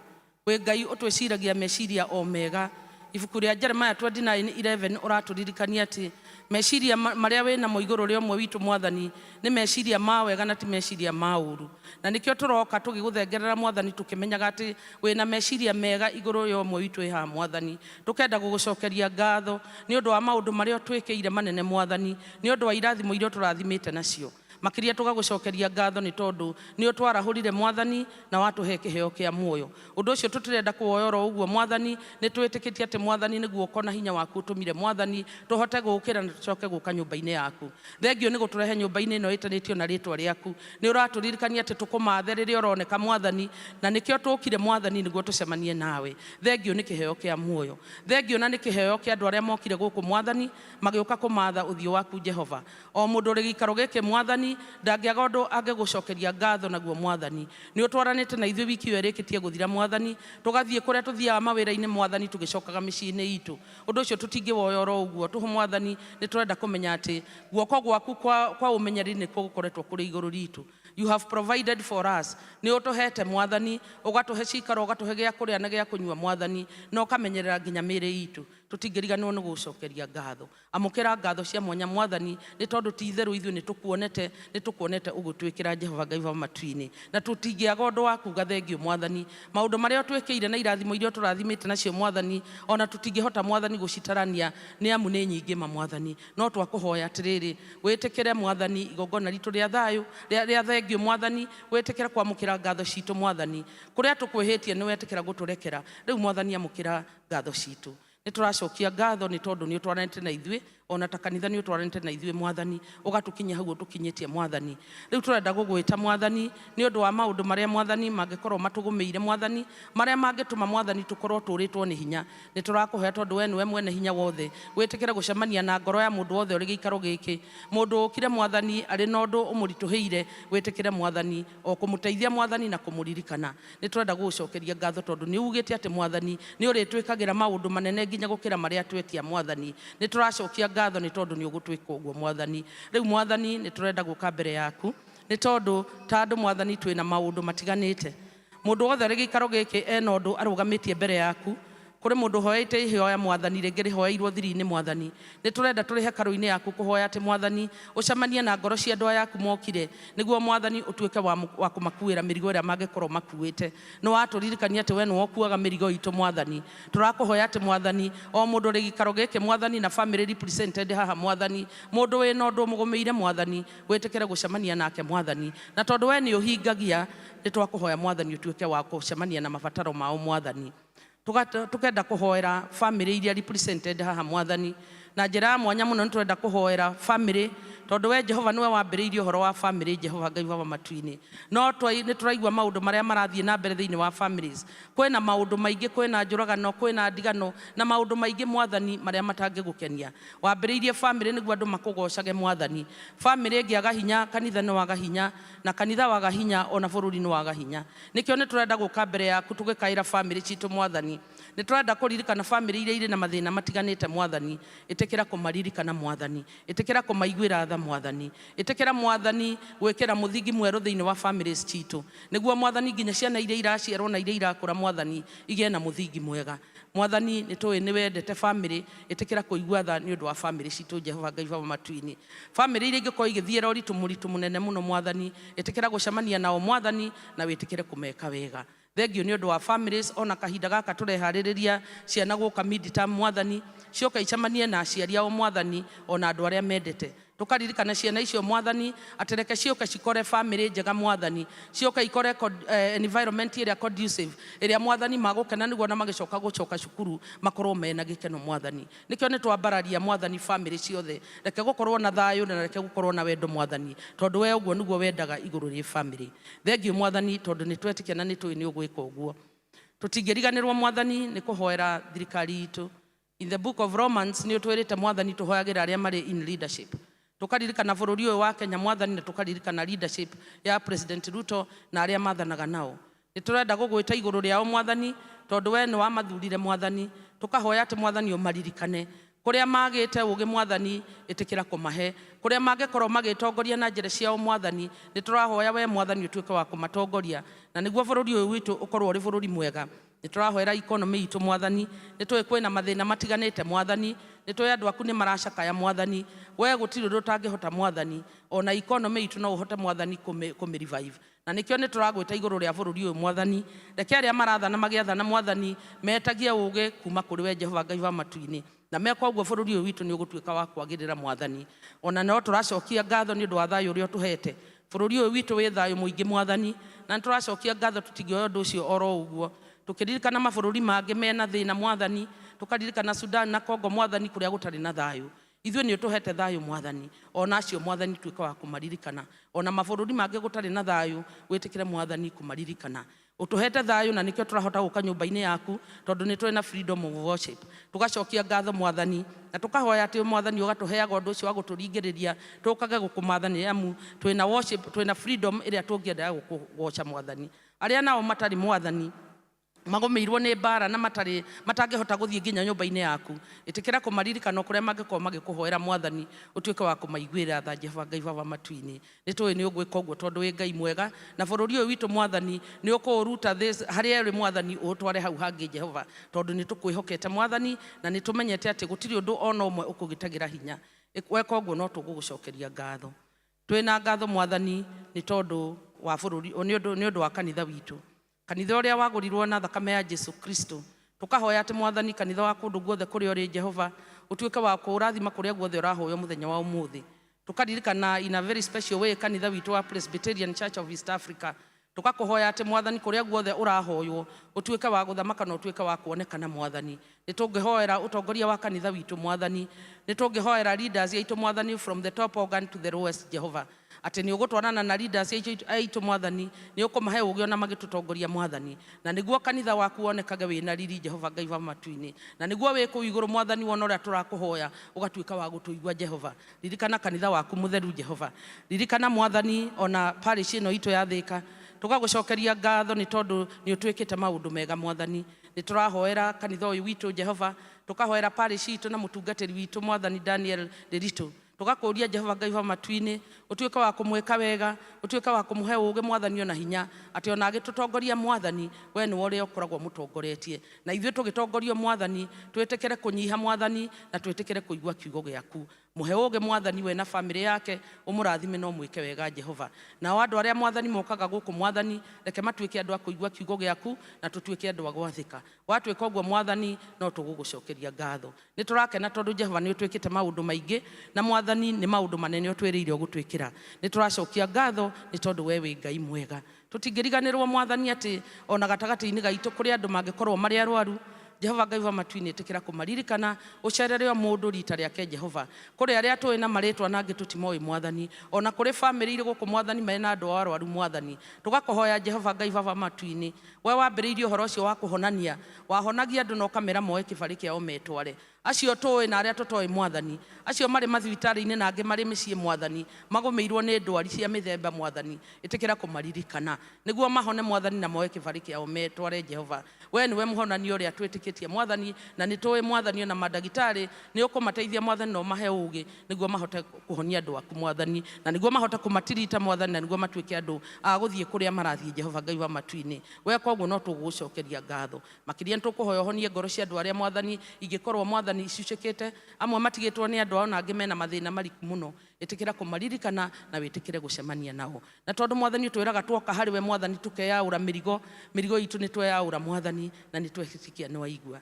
we Ngai ũtwĩciragia meciria o mega. Ibuku rĩa Jeremiah 29:11 ũratũririkania atĩ meciria marĩa wĩ namo igũrũ rĩa ũmwe witũ Mwathani nĩ meciria ma wega na ti meciria ma ũru. Na nĩkĩo tũroka tũgĩgũthengerera Mwathani, tũkĩmenyaga atĩ wĩna meciria mega igũrũ rĩa ũmwe witũ haha Mwathani. Tũkenda gũgũcokeria ngatho nĩ ũndũ wa maũndũ marĩa twĩkĩire manene Mwathani, nĩ ũndũ wa irathimo iria tũrathimĩte nacio. Makĩria tũgagũcokeria ngatho nĩ tondũ nĩ ũtwarahũrire Mwathani na watũhe kĩheo kĩa muoyo. Ũndũ ũcio tũtirenda kuoya oro ũguo Mwathani, nĩ twĩtĩkĩtie atĩ Mwathani nĩguo ũkona hinya waku ũtũmire Mwathani tũhote gũũkĩra na tũcoke gũka nyũmba-inĩ yaku. Thengio nĩ gũtũrehe nyũmba-inĩ ĩno ĩtanĩtio na rĩĩtwa rĩaku. Nĩ ũratũririkania atĩ tũkũmathe rĩrĩa ũroneka Mwathani, na nĩkĩo tũũkire Mwathani nĩguo tũcemanie nawe. Thengio nĩ kĩheo kĩa muoyo. Thengio na nĩ kĩheo kĩa andũ arĩa mokire gũkũ Mwathani magĩũka kũmatha ũthiũ waku Jehova. O mũndũ ũrĩ gĩikaro gĩkĩ Mwathani ndangĩaga ũndũ angĩgũcokeria ngatho naguo Mwathani. Nĩ ũtwaranĩte na ithuĩ wiki ĩyo ĩrĩkĩtie gũthira Mwathani, tũgathiĩ kũrĩa tũthiaga mawĩra-inĩ Mwathani, tũgĩcokaga mĩciĩ-inĩ itũ. Ũndũ ũcio tũtingĩwoya oro ũguo. Tũhe Mwathani, nĩ tũrenda kũmenya atĩ guoko gwaku kwa ũmenyeri nĩ gũkoretwo kũrĩ igũrũ ritũ. You have provided for us. Nĩ ũtũhete Mwathani, ũgatũhe cikaro, ũgatũhe gĩa kũrĩa na gĩa kũnyua Mwathani, na ũkamenyerera nginya mĩĩrĩ itũ. Tũtingĩriganĩrwo nĩ gũcokeria ngatho. Amũkĩra ngatho cia mwanya Mwathani, nĩ tondũ ti itherũ ithuĩ nĩ tũkuonete ũgũtwĩkĩra Jehova Ngai wa matu-inĩ, na tũtingĩaga ũndũ wa kuuga thengio Mwathani. Maũndũ marĩa ũtwĩkĩire na irathimo iria tũrathimĩte nacio Mwathani, ona tũtingĩhota Mwathani gũcitarania, nĩ amu nĩ nyingĩ ma Mwathani. No twakũhoya atĩrĩrĩ, wĩtĩkĩre Mwathani igongona ritũ rĩa thayũ rĩa thengio Mwathani, wĩtĩkĩre kwamũkĩra ngatho citũ Mwathani. Kũrĩa tũkwĩhĩtie nĩ wetĩkĩra gũtũrekera. Rĩu Mwathani amũkĩra ngatho citũ. Nĩ tũracokia ngatho nĩ tondũ nĩ ũtwaranĩte na ithuĩ, ona ta kanitha nĩ ũtwaranĩte na ithuĩ Mwathani, ũgatũkinyia hau ũtũkinyĩtie Mwathani. Rĩu tũrenda gũgwĩta Mwathani nĩ ũndũ wa maũndũ marĩa Mwathani mangĩkorwo matũgũmĩire Mwathani, marĩa mangĩtũma Mwathani tũkorwo tũrĩtwo nĩ hinya. Nĩ tũrakũhoya tondũ we nĩwe mwene hinya wothe, wĩtĩkĩre gũcemania na ngoro ya mũndũ wothe ũrĩ gĩikaro gĩkĩ. Mũndũ ũkire Mwathani arĩ na ũndũ ũmũritũhĩire, wĩtĩkĩre Mwathani o kũmũteithia Mwathani na kũmũririkana. Nĩ tũrenda gũgũcokeria ngatho tondũ nĩ ugĩte atĩ Mwathani nĩ ũrĩtwĩkagĩra maũndũ manene nginya gũkĩra marĩa twetia Mwathani. Nĩ tũracokia ngatho nĩ tondũ nĩ ũgũtwĩka ũguo Mwathani. Rĩu Mwathani nĩ tũrenda gũka mbere yaku, nĩ tondũ ta andũ Mwathani twĩna maũndũ matiganĩte. Mũndũ wothe arĩ gĩikaro gĩkĩ ena ũndũ arũgamĩtie mbere yaku, kuri mundu hoete ihoya mwathani ringi rihoeirwo thiri-ini mwathani ni turenda turi hekaru-ini yaku kuhoya ati mwathani ucemanie na ngoro cia andu aya yaku mokire niguo mwathani utuike wa kumakuira mirigo iria mangikorwo makuite ni waturirikania ati we ni wokuaga mirigo itu mwathani turakuhoya ati mwathani o mundu ri gikaro giki mwathani na family represented haha mwathani mundu we no ndu mugumeire mwathani witikire gucemania nake mwathani na tondu we ni uhingagia ni twakuhoya mwathani utuike wa kucemania na mabataro mao mwathani tukenda kuhoera family iria represented haha mwathani na njira mwanya muno nitwenda kuhoera family tondu we Jehova niwe wambiriirie uhoro wa family Jehova Ngai wa matu-ini no ni turaigua maundu maria marathie na mbere thiini wa families kwina maundu maingi kwina njuragano kwina ndigano na maundu maingi mwathani maria matangigukenia wambiriirie family niguo andu makugocage mwathani family ingiaga hinya kanitha ni waga hinya na kanitha waga hinya ona bururi ni waga hinya nikio ni turenda guka mbere yaku tugikaira family citu mwathani ni turenda kuririkana family iria iri na mathina matiganite mwathani itikira kumaririkana mwathani itikira kumaiguira tha mwathani itikira mwathani gwikira muthingi mweru thiini wa families citu niguo mwathani nginya ciana iria iraciarwo na iria irakura mwathani igie na muthingi mwega mwathani ni tuwe ni wendete family itikira kuigua tha ni undu wa family citu Jehova Ngai wa matu-ini family iria ingiko igithiera uritu muritu munene muno mwathani itikira gucemania nao mwathani na witikire kumeka wega thengio ni undu wa families ona kahinda gaka turehaririria ciana guka mid-term mwathani cioka icemanie na aciari ao mwathani ona andu aria mendete tukaririkana ciana icio mwathani atereke cioka cikore family njega mwathani cioka ikore environment iria conducive iria mwathani magukena niguo na magicoka gucoka cukuru makorwo mena gikeno mwathani nikio ni twambararia mwathani family ciothe reke gukorwo na thayu na reke gukorwo na wendo mwathani tondu we uguo niguo wendaga iguru ri family thengio mwathani tondu ni twetikia na ni twi ni ugwika uguo tutingiriganirwo mwathani ni kuhoera thirikari itu in the book of Romans ni utwirite mwathani tuhoyagira aria mari in leadership tukaririkana bururi uyu wa Kenya mwathani na tukaririkana leadership ya President Ruto na aria mathanaga nao ni turenda gugwita iguru riao mwathani tondu we ni wamathurire mwathani tukahoya ati mwathani umaririkane kuria magite ugi mwathani itikira kumahe kuria mangikorwo magitongoria na njira ciao mwathani ni turahoya we mwathani utuike wa kumatongoria na niguo bururi uyu witu ukorwo uri bururi mwega ni turahoera economy itu mwathani ni tuwe kwina mathina matiganite mwathani ni tuwe andu aku ni maracakaya mwathani we gutiri undu utangihota mwathani ona economy itu no uhote mwathani kumirevive na nikio ni turagwita iguru ria bururi uyu mwathani reke aria marathana magiathana mwathani metagie uge kuma kuri we Jehova Ngai wa matu-ini na mekwa uguo bururi uyu witu ni ugutuika wa kwagirira mwathani ona no turacokia ngatho ni undu wa thayu uria tuhete bururi uyu witu wi thayu muingi mwathani na turacokia ngatho tutingioya undu ucio oro uguo tukiririkana mabururi mangi mena thina mwathani tukaririkana Sudan na Congo mwathani kuria gutari na thayu ithuĩ ni utuhete thayu mwathani ona acio mwathani tuika wa kumaririkana ona mabururi mangi gutari na thayu witikire mwathani kumaririkana utuhete thayu na nikio turahota guka nyumba-ini yaku tondu ni twina freedom of worship tugacokia ngatho mwathani na tukahoya ati mwathani ugatuheaga undu ucio wa guturingiriria tukage gukumathani amu twina worship twina freedom iria tungienda gukugoca mwathani aria nao matari mwathani magomeirwo ni bara na matangihota guthie nginya nyumba-ini yaku itikira kumaririkana kuria mangikorwo magikuhoera mwathani utuike wa kumaiguira tha Jehova Ngai wa matu-ini ni tuwe ni ugwika uguo tondu wi Ngai mwega na bururi uyu witu mwathani ni ukuruta this haria ri mwathani utware hau hangi Jehova tondu ni tukwihokete mwathani na ni tumenyete ati gutiri undu ona umwe ukugitagira hinya weka uguo no tugugucokeria ngatho twina ngatho mwathani ni tondu wa bururi ni undu wa kanitha witu kanitha uria wagurirwo na thakame ya Jesu Kristo tukahoya ati mwathani kanitha wa kundu guothe kuria uri Jehova utuike wa kurathima kuria guothe urahoyo muthenya wa umuthi tukaririkana in a very special way kanitha witu wa Presbyterian Church of East Africa tukakuhoya ati mwathani kuria guothe urahoyo utuike wa guthamaka na utuike wa kuonekana mwathani nitungihoera utongoria wa kanitha witu mwathani nitungihoera leaders yaitu mwathani from the top organ to the lowest Jehova ati ni ugutwarana na leaders aitu mwathani ni ukumahe ugi ona magitutongoria mwathani na niguo kanitha waku wonekage wina riri Jehova Ngai wa matu-ini na niguo wi ku iguru mwathani wona uria turakuhoya ugatuika wa gutuigua Jehova ririkana kanitha waku mutheru Jehova ririkana mwathani ona parish ino itu ya Thika tugagucokeria ngatho ni tondu ni utuikite maundu mega mwathani ni turahoera kanitha uyu witu Jehova tukahoera parish itu na mutungatiri witu mwathani Daniel Derito tugakuria Jehova Ngai wa matu-ini utuike wa kumwika wega utuike wa kumuhe uge mwathani ona hinya ati ona agitutongoria mwathani we ni wore ukoragwo mutongoretie na ithuĩ tũgĩtongorio mwathani twĩtĩkĩre kũnyiha mwathani na twĩtĩkĩre kũigua kiugo gĩaku muhe uge mwathani we na family yake umurathime no mwike wega Jehova na andũ arĩa mwathani mokaga gũkũ mwathani reke matuĩke andũ a kũigua kiugo gĩaku na tũtuĩke andũ a gwathĩka watuĩka ũguo mwathani no tũgũgũcokeria ngatho nĩ tũrakena tondũ Jehova nĩ ũtwĩkĩte maũndũ maingĩ na mwathani nĩ maũndũ manene ũtwĩrĩire ũgũtwĩkĩra nĩ tũracokia ngatho nĩ tondũ we wĩ Ngai mwega tũtingĩriganĩrwo mwathani atĩ ona gatagatĩ-inĩ gaitũ kũrĩ andũ mangĩkorwo marĩ arwaru Jehova Ngai wa matu-ini ĩtĩkĩra kũmaririkana ũcerere o mũndũ rita rĩake Jehova kũrĩ arĩa tũĩ na marĩtwa na angĩ tũtimoĩ mwathani ona kũrĩ bamĩrĩ irĩ gũkũ mwathani marĩ na andũ arwaru mwathani tũgakũhoya Jehova Ngai wa matu-ini we wambĩrĩirie ũhoro ũcio wa kũhonania wahonagia andũ na ũkamera moe kĩbarĩ kĩao metware acio tũĩ na arĩa tũtoĩ mwathani acio marĩ mathibitarĩ-inĩ na angĩ marĩ mĩciĩ mwathani magũmĩirwo nĩ ndwari cia mĩthemba mwathani ĩtĩkĩra kũmaririkana nĩguo mahone mwathani na moe kĩbarĩ kĩao metware Jehova we nĩwe mũhonani ũrĩa twĩtĩkĩtie mwathani na nĩ tũĩ mwathani ona mandagĩtarĩ nĩ ũkũmateithia mwathani na ũmahe ũgĩ nĩguo mahote kũhonia andũ aku mwathani na nĩguo mahote kũmatirita mwathani na nĩguo matuĩke andũ a gũthiĩ kũrĩa marathiĩ Jehova Ngai wa matu-ini we koguo no tũgũgũcokeria ngatho makĩria nĩtũkũhoya ũhonie ngoro cia andũ arĩa mwathani ingĩkorwo mwathani icicĩkĩte amwe matigĩtwo nĩ andũ ao na angĩ mena mathĩna mariku mũno ĩtĩkĩra kũmaririkana na wĩtĩkĩre gũcemania nao na tondũ mwathani twĩraga tuoka harĩ we mwathani tũkeyaũra mĩrigo itũ nĩ tweyaũra mwathani na nĩ twĩtĩkia nĩ waigua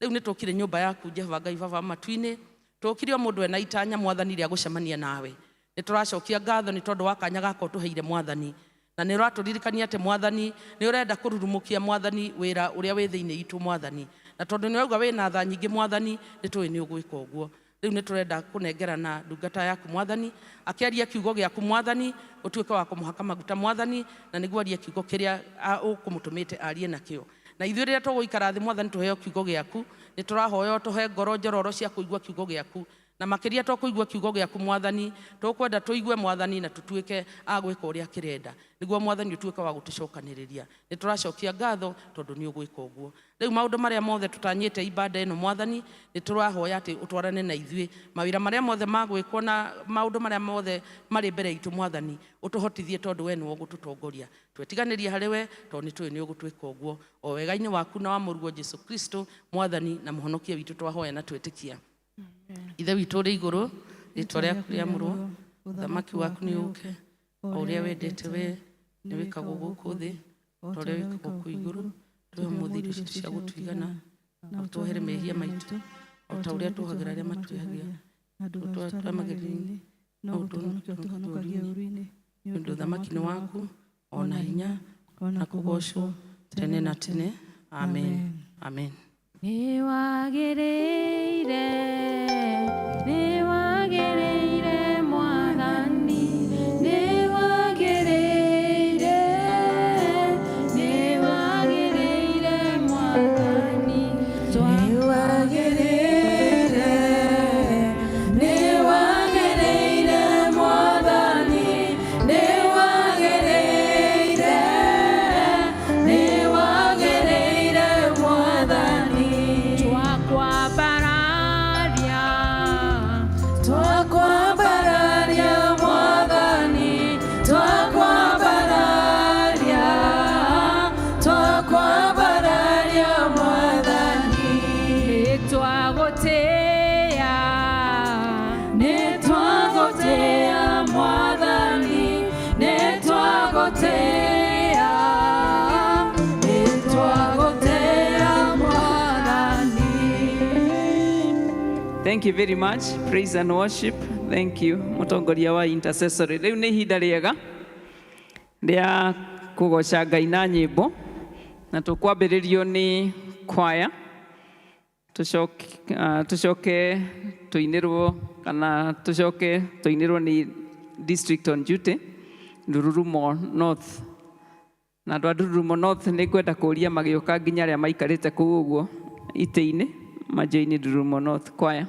rĩu nĩ tũkire nyũmba yaku Jehova Ngai wa matu-ini tũkire o mũndũ ena itanya mwathani rĩa gũcemania nawe nĩ tũracokia ngatho nĩ tondũ wa kanya gaka ũtũheire mwathani na nĩ ũratũririkania atĩ mwathani nĩ ũrenda kũrurumũkia mwathani wĩra ũrĩa wĩ thĩinĩ itũ mwathani na tondũ nĩ wauga wĩna tha nyingĩ mwathani nĩ tũĩ nĩ ũgwĩka ũguo rĩu nĩ tũrenda kũnengerana ndungata yaku mwathani akĩaria kiugo gĩaku mwathani ũtuĩke wa kũmũhaka maguta mwathani na nĩguo arie kiugo kĩrĩa ũkũmũtũmĩte arie nakĩo na ithuĩ rĩrĩa tũgũikara thĩ mwathani tũheo kiugo gĩaku nĩ tũrahoya tũhe ngoro njororo cia kũigua kiugo gĩaku na makĩria tũkũigua kiugo gĩaku mwathani tũkwenda tũigue mwathani na tũtuĩke a gwĩka ũrĩa kĩrenda nĩguo mwathani ũtuĩke wa gũtũcokanĩrĩria nĩ tũracokia ngatho tondũ nĩ ũgwĩka ũguo rĩu maũndũ marĩa mothe tũtanyĩte ibada ĩno mwathani nĩ tũrahoya atĩ ũtwarane na ithuĩ mawĩra marĩa mothe magwĩkwo na maũndũ marĩa mothe marĩ mbere itũ mwathani ũtũhotithie tondũ we nĩwe ũgũtũtongoria twetiganĩrie harĩ we tondũ nĩ tũĩ nĩ ũgũtwĩka ũguo o wega-inĩ waku na wa mũruo Jesũ Kristo mwathani na mũhonokia witũ twahoya na twĩtĩkia ithe witũ ũrĩ igũrũ rĩtwa rĩaku rĩamũrwo ũthamaki waku nĩ ũke o ũrĩa wendete we nĩ wĩkagwo gũkũ thĩ ta ũrĩa wĩkagwo kũu igũrũ tũhe ũmũthĩ irio citũ cia gũtũigana na ũtũhere mehia maitũ o ta ũrĩa tũhagĩra arĩa matwĩhagia tũtwara magerio-inĩ no ũtũhonokie ũũru-inĩ nĩ ũndũ ũthamaki nĩ waku ona hinya na kũgocwo tene na tene amen amen Nĩ wagĩrĩire, nĩ wagĩrĩire mwathani, nĩ wagĩrĩire, nĩ wagĩrĩire mwathani, nĩ wagĩrĩire, nĩ wagĩrĩire mwathani, nĩ wagĩrĩire, nĩ wagĩrĩire mwathani. Twakwambararia mwathani, twakwambararia mwathani, nĩtwagũtĩĩa mwathani, nĩtwagũtĩĩa mwathani. Thank you very much. Praise and worship. Thank you. Mũtongoria wa intercessory. Rĩu nĩ ihinda rĩega rĩa kũgoca Ngai na nyĩmbo na tũkwambĩrĩrio nĩ kwaya tũcoke tũinĩrwo kana tũcoke tũinĩrwo nĩ district on duty Ndururumo North na andũ a Ndururumo North nĩ ngwenda kũria magĩũka nginya arĩa maikarĩte kũu ũguo itĩ-inĩ majoini Ndururumo North kwaya.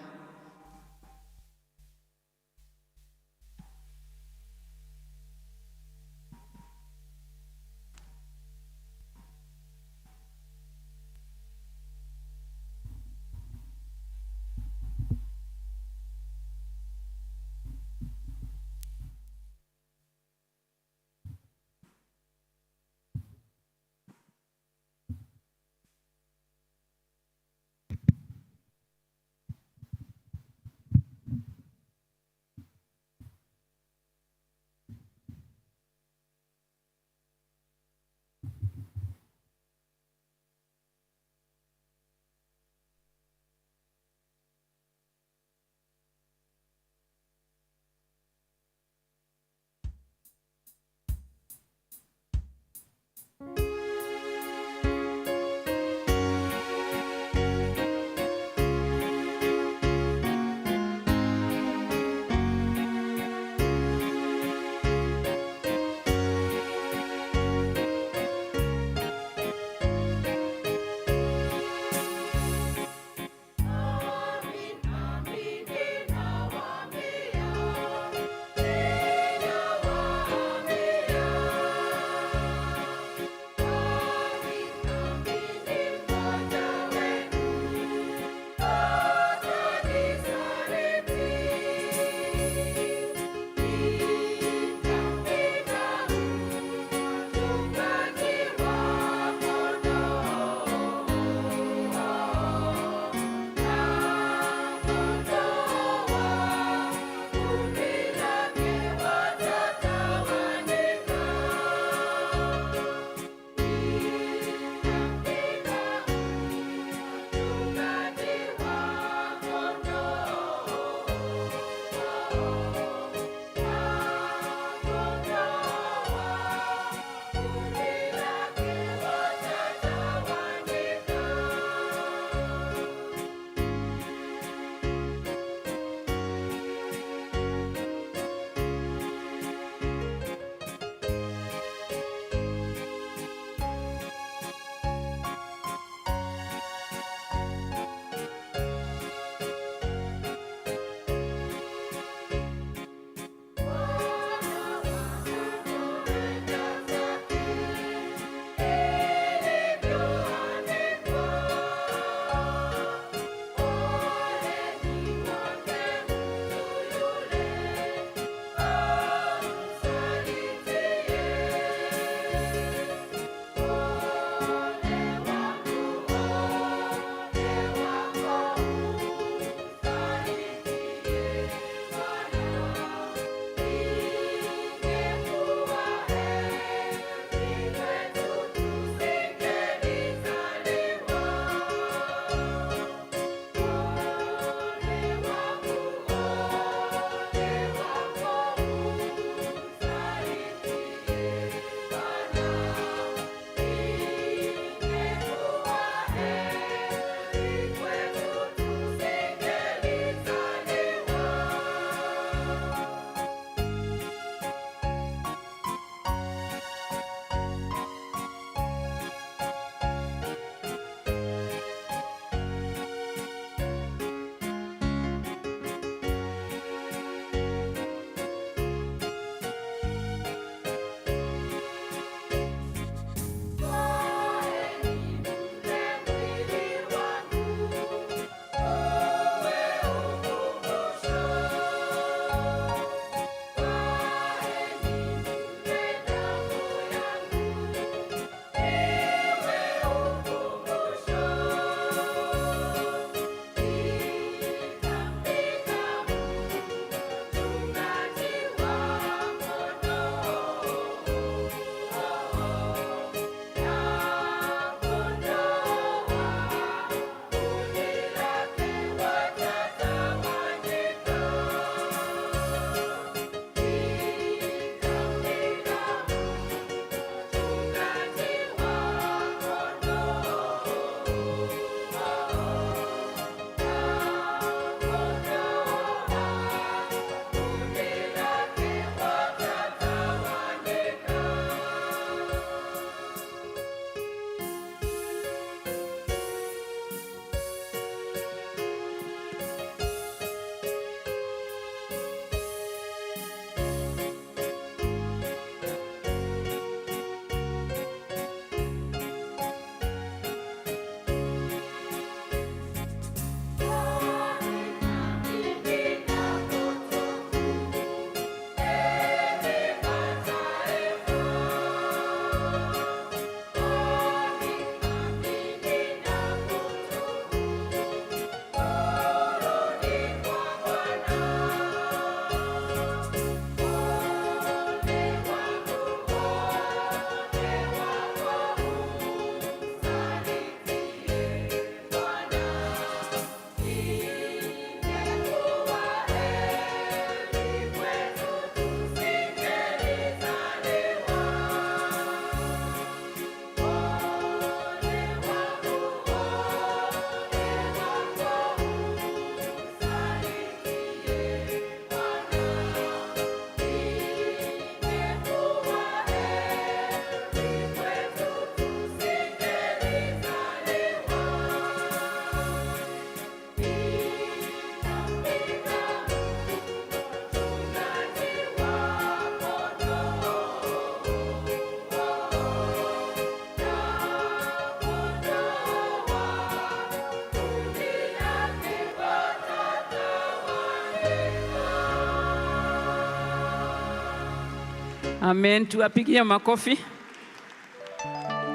Amen. Tuwapigie makofi.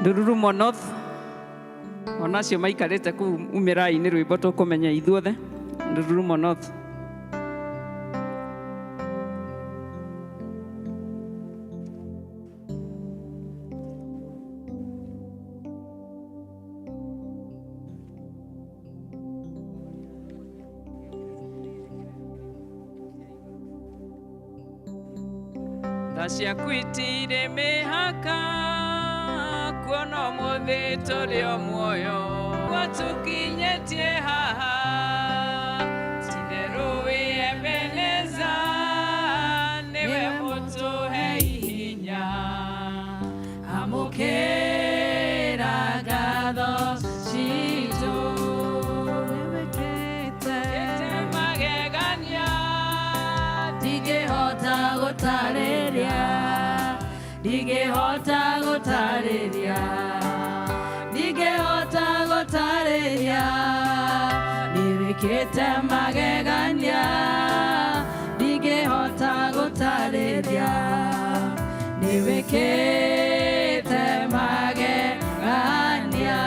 Ndururumo North. Onacio maikarĩte kũu umĩrai-inĩ rwĩmbo tũkũmenya ithuothe. Ndururumo North. Ciaku itirĩ mĩhaka kuona ũmũthĩ tũrĩ o muoyo watukinyĩtie haha titherũ wĩ Ebeneza nĩwe mũtũhe hinya amũkĩra ngatho citũ wĩkĩte magegania ndingĩhota gũtarĩria ndingĩhota gũtarĩria nĩwĩkĩte magegania ndingĩhota gũtarĩria nĩwĩkĩte magegania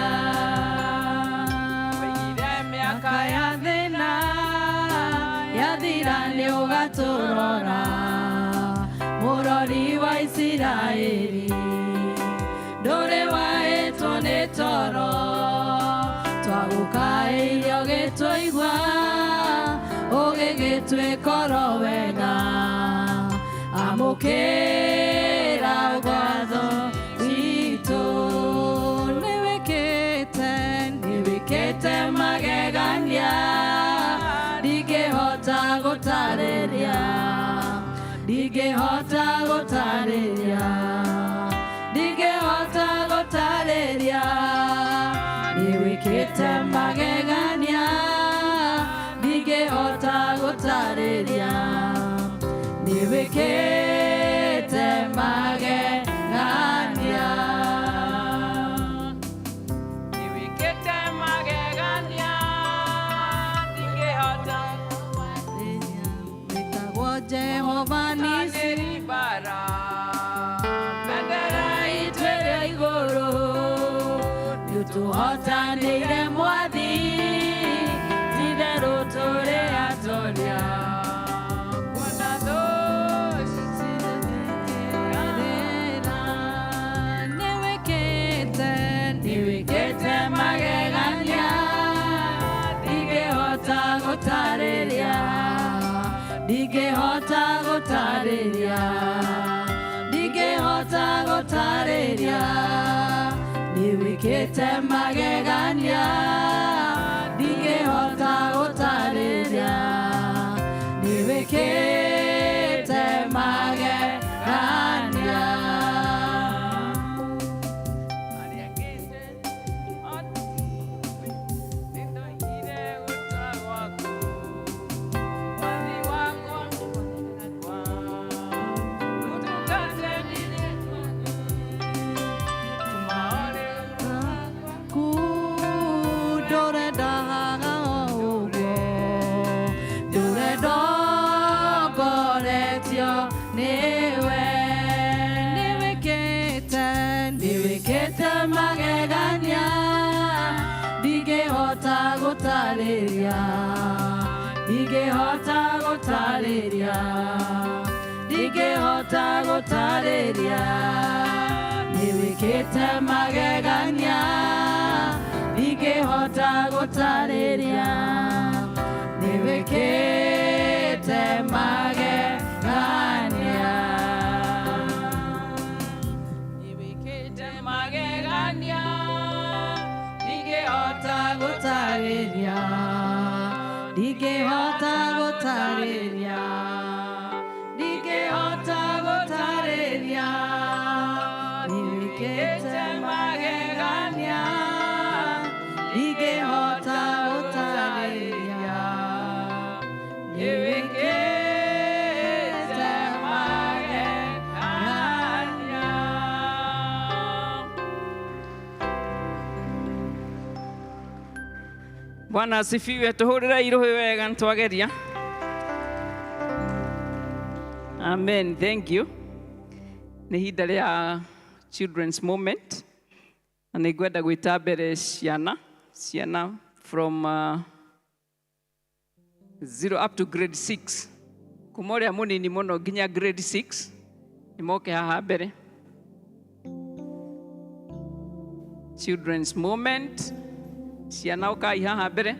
wĩire mĩaka ya thĩna yathira nĩũgatũrora mũrori wa Isiraeli ndũrĩ wahĩtwo nĩ toro twagũkaĩire ũgĩtũigua ũgĩgĩtwĩkora wega amũkĩra ngatho citũ nĩwĩkĩte magegania ndingĩhota gũtarĩria ndingĩhota gũtarĩria nĩwĩkĩte magegania ndingĩhota gũtarĩria nĩwĩkĩte magegania nĩwĩkĩte magegania ndingĩhota wĩtagwo Jehova Nisi bara bendera itwĩrĩ igũrũ nĩũtũhotanĩire Mwathi titherũ tũrĩ atoria nĩwĩkĩte magegania ndingĩhota gũtarĩria nĩwĩkĩte magegania ndingĩhota gũtarĩria nĩwĩkĩte magegania nĩwĩkĩte magegania ndingĩhota gũtarĩria nĩwĩkĩte magegania ndingĩhota gũtarĩria nĩwĩkĩte magegania ndingĩhota gũtarĩria nĩwĩkĩte magegania ndingĩhota gũtarĩria nĩwĩkĩte magegania. Bwana asifiwe. Tuhurira irohe wega ntwageria. Amen. Thank you. nĩ ihinda rĩa children's moment, na nĩ ngwenda gwĩta mbere ciana from 0 up to grade 6, kuma ũrĩa mũnini mũno nginya grade 6, nĩ moke haha mbere. Children's moment, ciana ũkai haha mbere.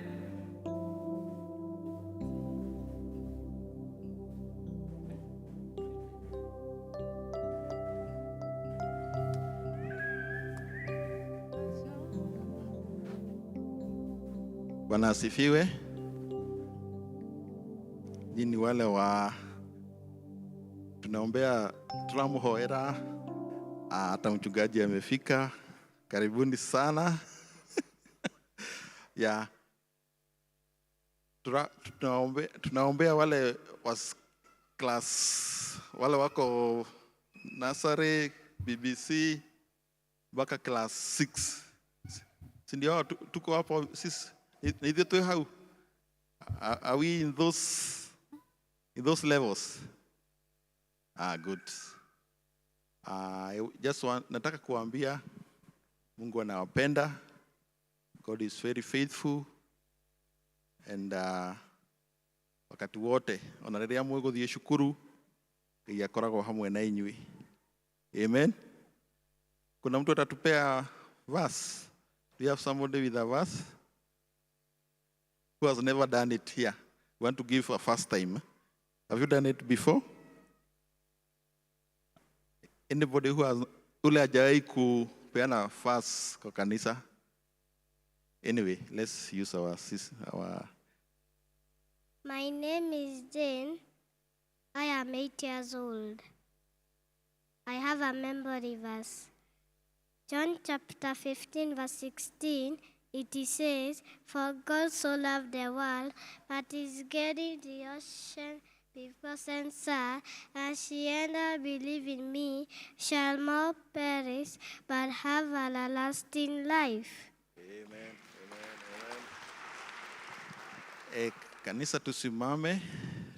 Bwana asifiwe. Nyinyi wale wa tunamhoera, hata mchungaji amefika. Karibuni sana. Ya tunaombea wale wa class, wale wako nursery, BBC mpaka class 6. Si ndio tuko hapo sisi? Neither to how are we in those levels? Good. I just nataka kuambia Mungu anawapenda. God is very faithful, and wakati wote onarĩrĩa mwĩgũthiĩ cukuru Ngai akoragwo hamwe na inyuĩ. Amen. Kuna mtu atatupea verse? Do you have somebody with a verse who has never done it here? We want to give a first time. Have you done it before? Anybody who has ule hajawahi kupeana verse kwa kanisa? Anyway, let's use our. My name is Jane. I am 8 years old. I have a memory verse. John chapter 15 verse 16. It says, "For God so loved the world, that He gave the ocean before sent Son, and whoever believe in me shall not perish, but have everlasting life." Amen. Kanisa tusimame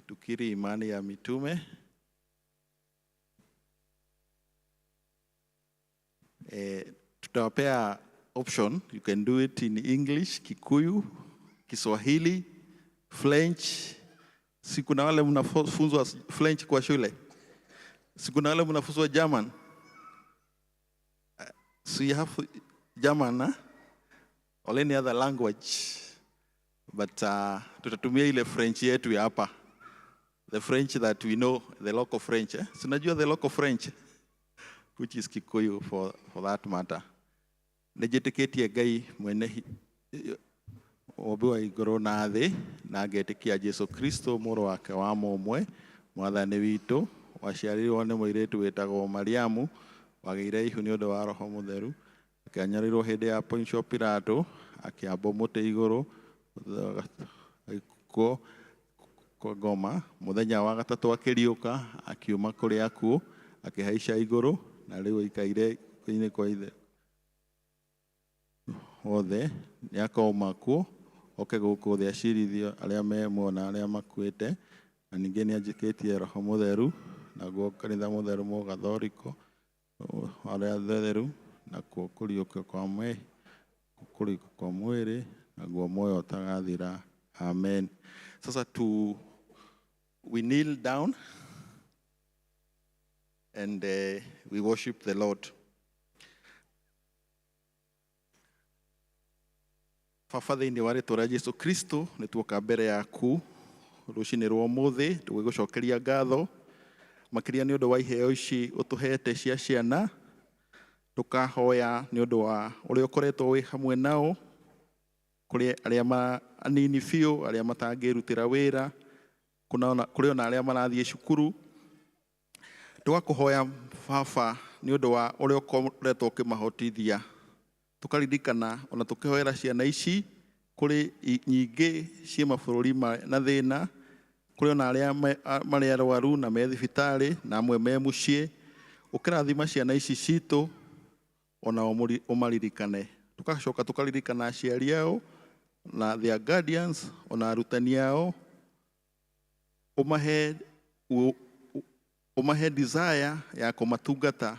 tukiri imani ya mitume. Tutawapea option. You can do it in English, Kikuyu, Kiswahili, French. Si kuna wale mnafunzwa French kwa shule? Si kuna wale mnafunzwa German? So you have German, or any other language. But tutatumia ile French yetu ya hapa. The French that we know, the local French. So najua the local French, which is Kikuyu for that matter. Nejetiketie Ngai mwene obiwa igoro na thĩ, na ngetikia Jesu Kristo mũrũ wake wa mũmwe, mwathani witũ, waciarirwo nĩ mũirĩtu wĩtagwo Mariamu, wagĩire ihu nĩ ũndũ wa Roho Mũtheru, akĩanyarirwo hĩndĩ ya Poncio Pilato, akĩambwo mũtĩ igũrũ, kwa ngoma, mũthenya wa gatatũ akĩriũka, akiuma kũrĩ akuũ, akĩhaica igũrũ, na rĩu aikaire thĩinĩ kwa Ithe wothe, nĩakauma kuo, oke gũkũ thĩ acirithio arĩa me muoyo na arĩa makuĩte, na ningĩ nĩanjĩkĩtie Roho Mũtheru, naguo kanitha mũtheru mũgathoriko, arĩa atheru, na kũriũka kwa mwĩrĩ, naguo muoyo ũtagathira. Amen. Sasa we kneel down and we worship the Lord. Baba thĩinĩ wa rĩĩtwa rĩa Jesu Kristo, nĩtuoka mbere yaku rũcinĩ rwa ũmũthĩ, tũgĩgũcokeria ngatho makĩria nĩ ũndũ wa iheo ici ũtũhete cia ciana, tũkahoya nĩ ũndũ wa ũrĩa ũkoretwo wĩ hamwe nao, kũrĩ arĩa anini biũ, arĩa matangĩrutĩra wĩra, kũrĩ ona arĩa marathiĩ cukuru. Tũgakũhoya Baba nĩ ũndũ wa ũrĩa ũkoretwo ũkĩmahotithia, tukaririkana ona tukihoera ciana ici kuri nyingĩ cia mabũrũri na thĩna, kuri ona arĩa marĩ arwaru na me thibitarĩ na amwe me mũciĩ, ũkĩrathima ciana ici citũ ona ũmaririkane. Tukacoka tukaririkana aciari ao na their guardians, ona arutani ao, ũmahe umahe desire ya kũmatungata.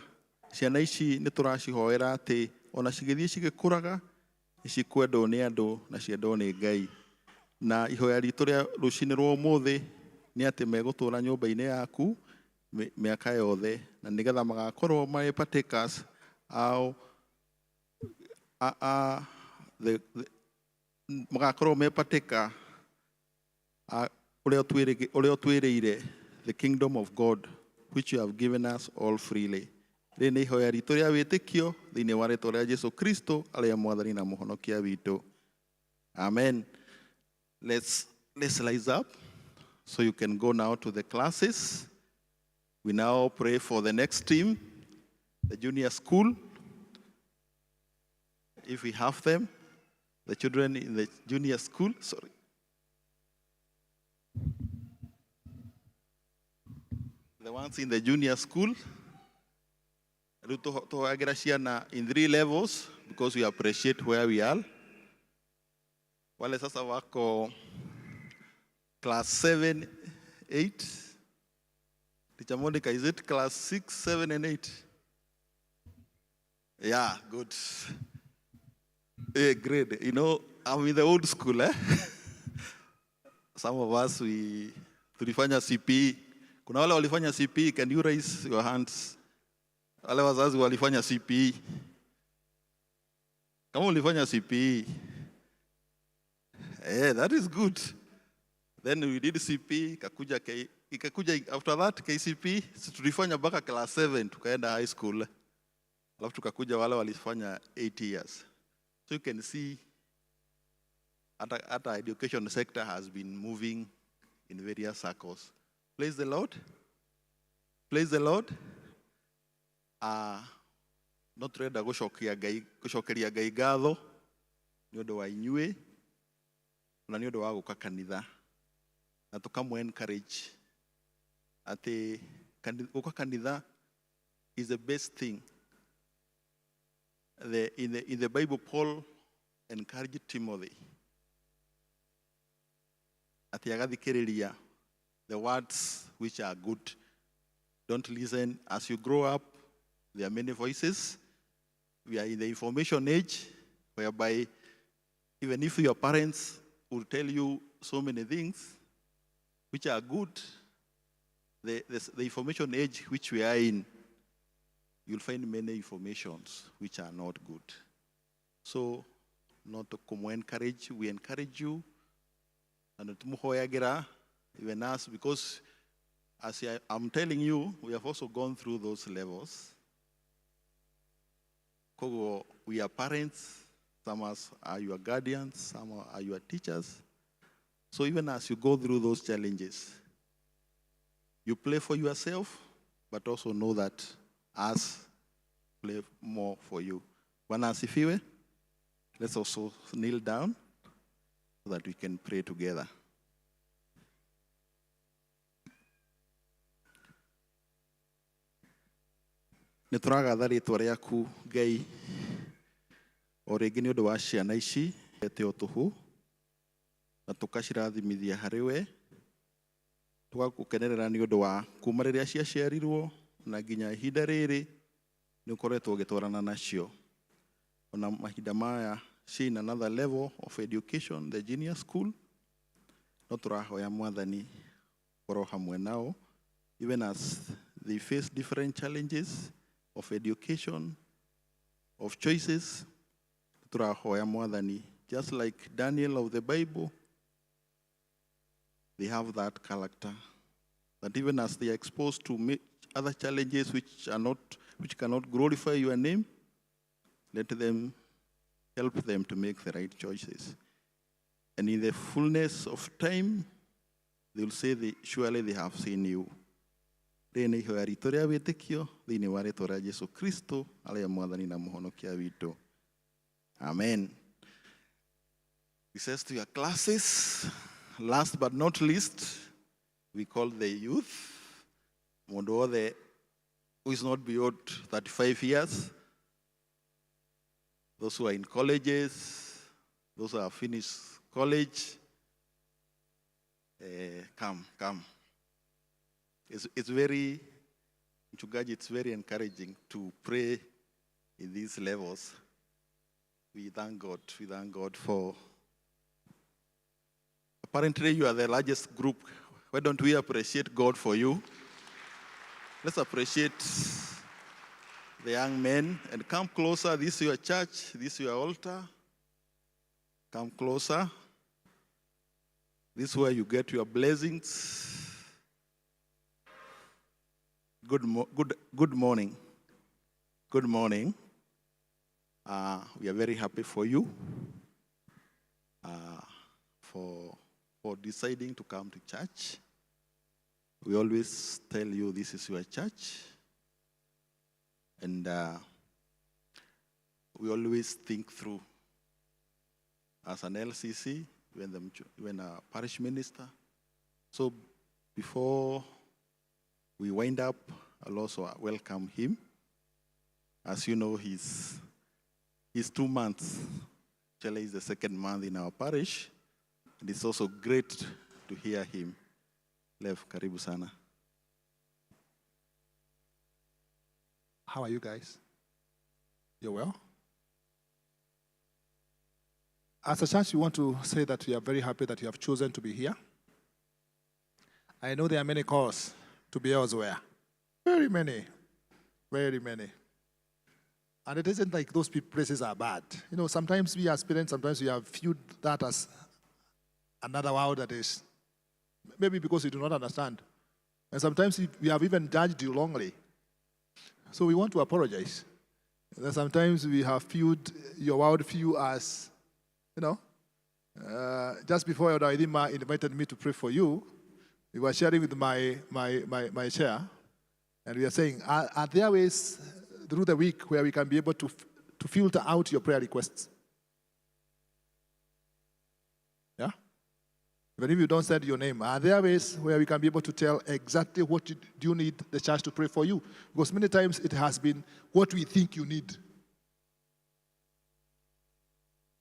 Ciana ici nĩ tũracihoera atĩ ona cigĩthiĩ cigĩkũraga cikwendwo nĩ andũ na ciendwo nĩ Ngai. Na ihoya ritũ rĩa rũcinĩ rwa ũmũthĩ nĩ atĩ megũtũũra nyũmba-inĩ yaku mĩaka yothe, na nĩgetha magakorwo marĩ partakers magakorwo me partaker ũrĩa ũtwĩrĩire, the kingdom of God which you have given us all freely. Rĩrĩ nĩ ihoya ritũ rĩa wĩtĩkio thĩinĩ wa rĩĩtwa rĩa Jesũ Kristo arĩa mwathani na mũhonokia witũ. Amen. Let's rise up so you can go now to the classes. We now pray for the next team, the junior school. If we have them, the children in the junior school, sorry. The ones in the junior school. In 3 levels because we appreciate where we are. Wale sasa wako class 7, 8. Teacher Monica, is it class 6, 7, and 8? Yeah, good. Great. You know, I'm in the old school, eh? Some of us, tulifanya CPE. Kuna wale walifanya CPE, can you raise your hands? Wale wazazi walifanya CPE. Kama ulifanya CPE, that is good. Then we did CPE, ikakuja after that KCP, tulifanya mpaka class 7 tukaenda high school. Alafu tukakuja wale walifanya 8 years. So you can see at education sector has been moving in various circles. Praise the Lord. Praise the Lord. No turenda gucokeria Ngai ngatho nĩ ũndũ wa inyuĩ na nĩ ũndũ wa gũka kanitha, na tũkamũ encourage atĩ gũka kanitha is the best thing. In the Bible, Paul encouraged Timothy atĩ agathikĩrĩria the words which are good. Don't listen. As you grow up, there are many voices. We are in the information age, whereby even if your parents will tell you so many things which are good, the information age which we are in, you'll find many informations which are not good. So, not to come encourage, we encourage you, and to even us, because as I'm telling you, we have also gone through those levels. We are parents, some are your guardians, some are your teachers. So even as you go through those challenges, you play for yourself, but also know that us play more for you. Bwana asifiwe. Let's also kneel down so that we can pray together. Nĩtũragatha rĩĩtwa rĩaku Ngai o rĩngĩ nĩ ũndũ wa ciana ici ete o tũhũ na tũkacirathimithia harĩ we, tũgagũkenerera nĩ ũndũ wa kuma rĩrĩa ciaciarirwo na nginya ihinda rĩrĩ nĩ ũkoretwo ũgĩtwarana nacio. Ona mahinda maya ciĩ in another level of education, the junior school, no tũrahoya Mwathani korwo hamwe nao, even as they face different challenges of education, of choices. Turahoya Mwathani, just like Daniel of the Bible, they have that character, that even as they are exposed to other challenges which cannot glorify your name, let them help them to make the right choices. And in the fullness of time, they will say, surely they have seen you. Rĩnĩ ihoya ritũ rĩa wĩtĩkio thĩinĩ wa rĩĩtwa rĩa Jesũ Kristo arĩa mwathani na mũhonokia witũ. Amen. He says to your classes, last but not least, we call the youth. Mũndũ wothe who is not beyond 35 years, those who are in colleges, those who have finished college, come. It's very Mchungaji, it's very encouraging to pray in these levels. We thank God. We thank God for. Apparently, you are the largest group. Why don't we appreciate God for you? Let's appreciate the young men and come closer. This is your church. This is your altar. Come closer. This is where you get your blessings. Good morning. Good morning. We are very happy for you, for deciding to come to church. We always tell you this is your church, and we always think through as an LCC, when a parish minister. So before we wind up, I'll also welcome him. As you know, he's 2 months. Actually, he's the second month in our parish. And it's also great to hear him. Lev, karibu sana. How are you guys? You're well? As a church, we want to say that we are very happy that you have chosen to be here. I know there are many calls to be elsewhere. Very many. Very many. And it isn't like those places are bad. You know, sometimes we as parents, sometimes we have viewed that as another world that is, maybe because we do not understand. And sometimes we have even judged you wrongly. So we want to apologize. That sometimes we have viewed your world view as, you know, just before Elder Idima invited me to pray for you, we were sharing with my chair, and we are saying, are there ways through the week where we can be able to filter out your prayer requests? Yeah? Even if you don't say your name, are there ways where we can be able to tell exactly what do you need the church to pray for you? Because many times it has been what we think you need.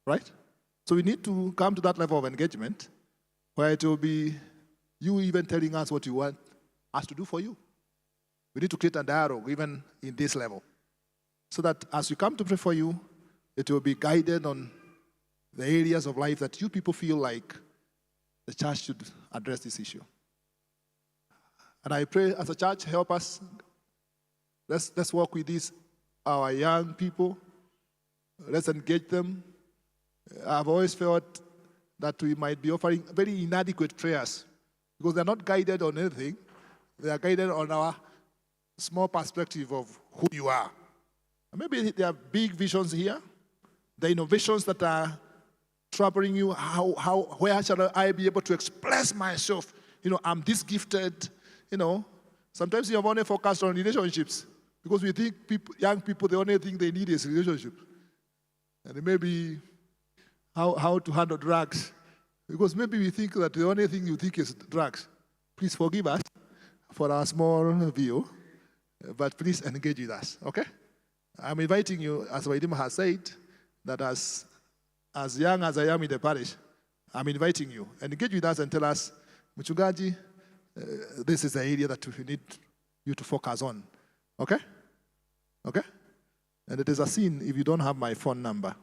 Right? So we need to come to that level of engagement where it will be you even telling us what you want us to do for you. We need to create a dialogue even in this level so that as we come to pray for you, it will be guided on the areas of life that you people feel like the church should address this issue. And I pray as a church, help us. Let's work with these, our young people. Let's engage them. I've always felt that we might be offering very inadequate prayers because they're not guided on anything. They are guided on our small perspective of who you are. And maybe there are big visions here, the innovations that are troubling you. Where shall I be able to express myself? You know, I'm this gifted. You know, sometimes you have only focused on relationships because we think young people, the only thing they need is relationship. And maybe how to handle drugs. Because maybe we think that the only thing you think is drugs. Please forgive us for our small view, but please engage with us, okay? I'm inviting you, as Waidima has said, that as young as I am in the parish, I'm inviting you. Engage with us and tell us, Mchungaji, this is the area that we need you to focus on, okay? Okay? And it is a sin if you don't have my phone number.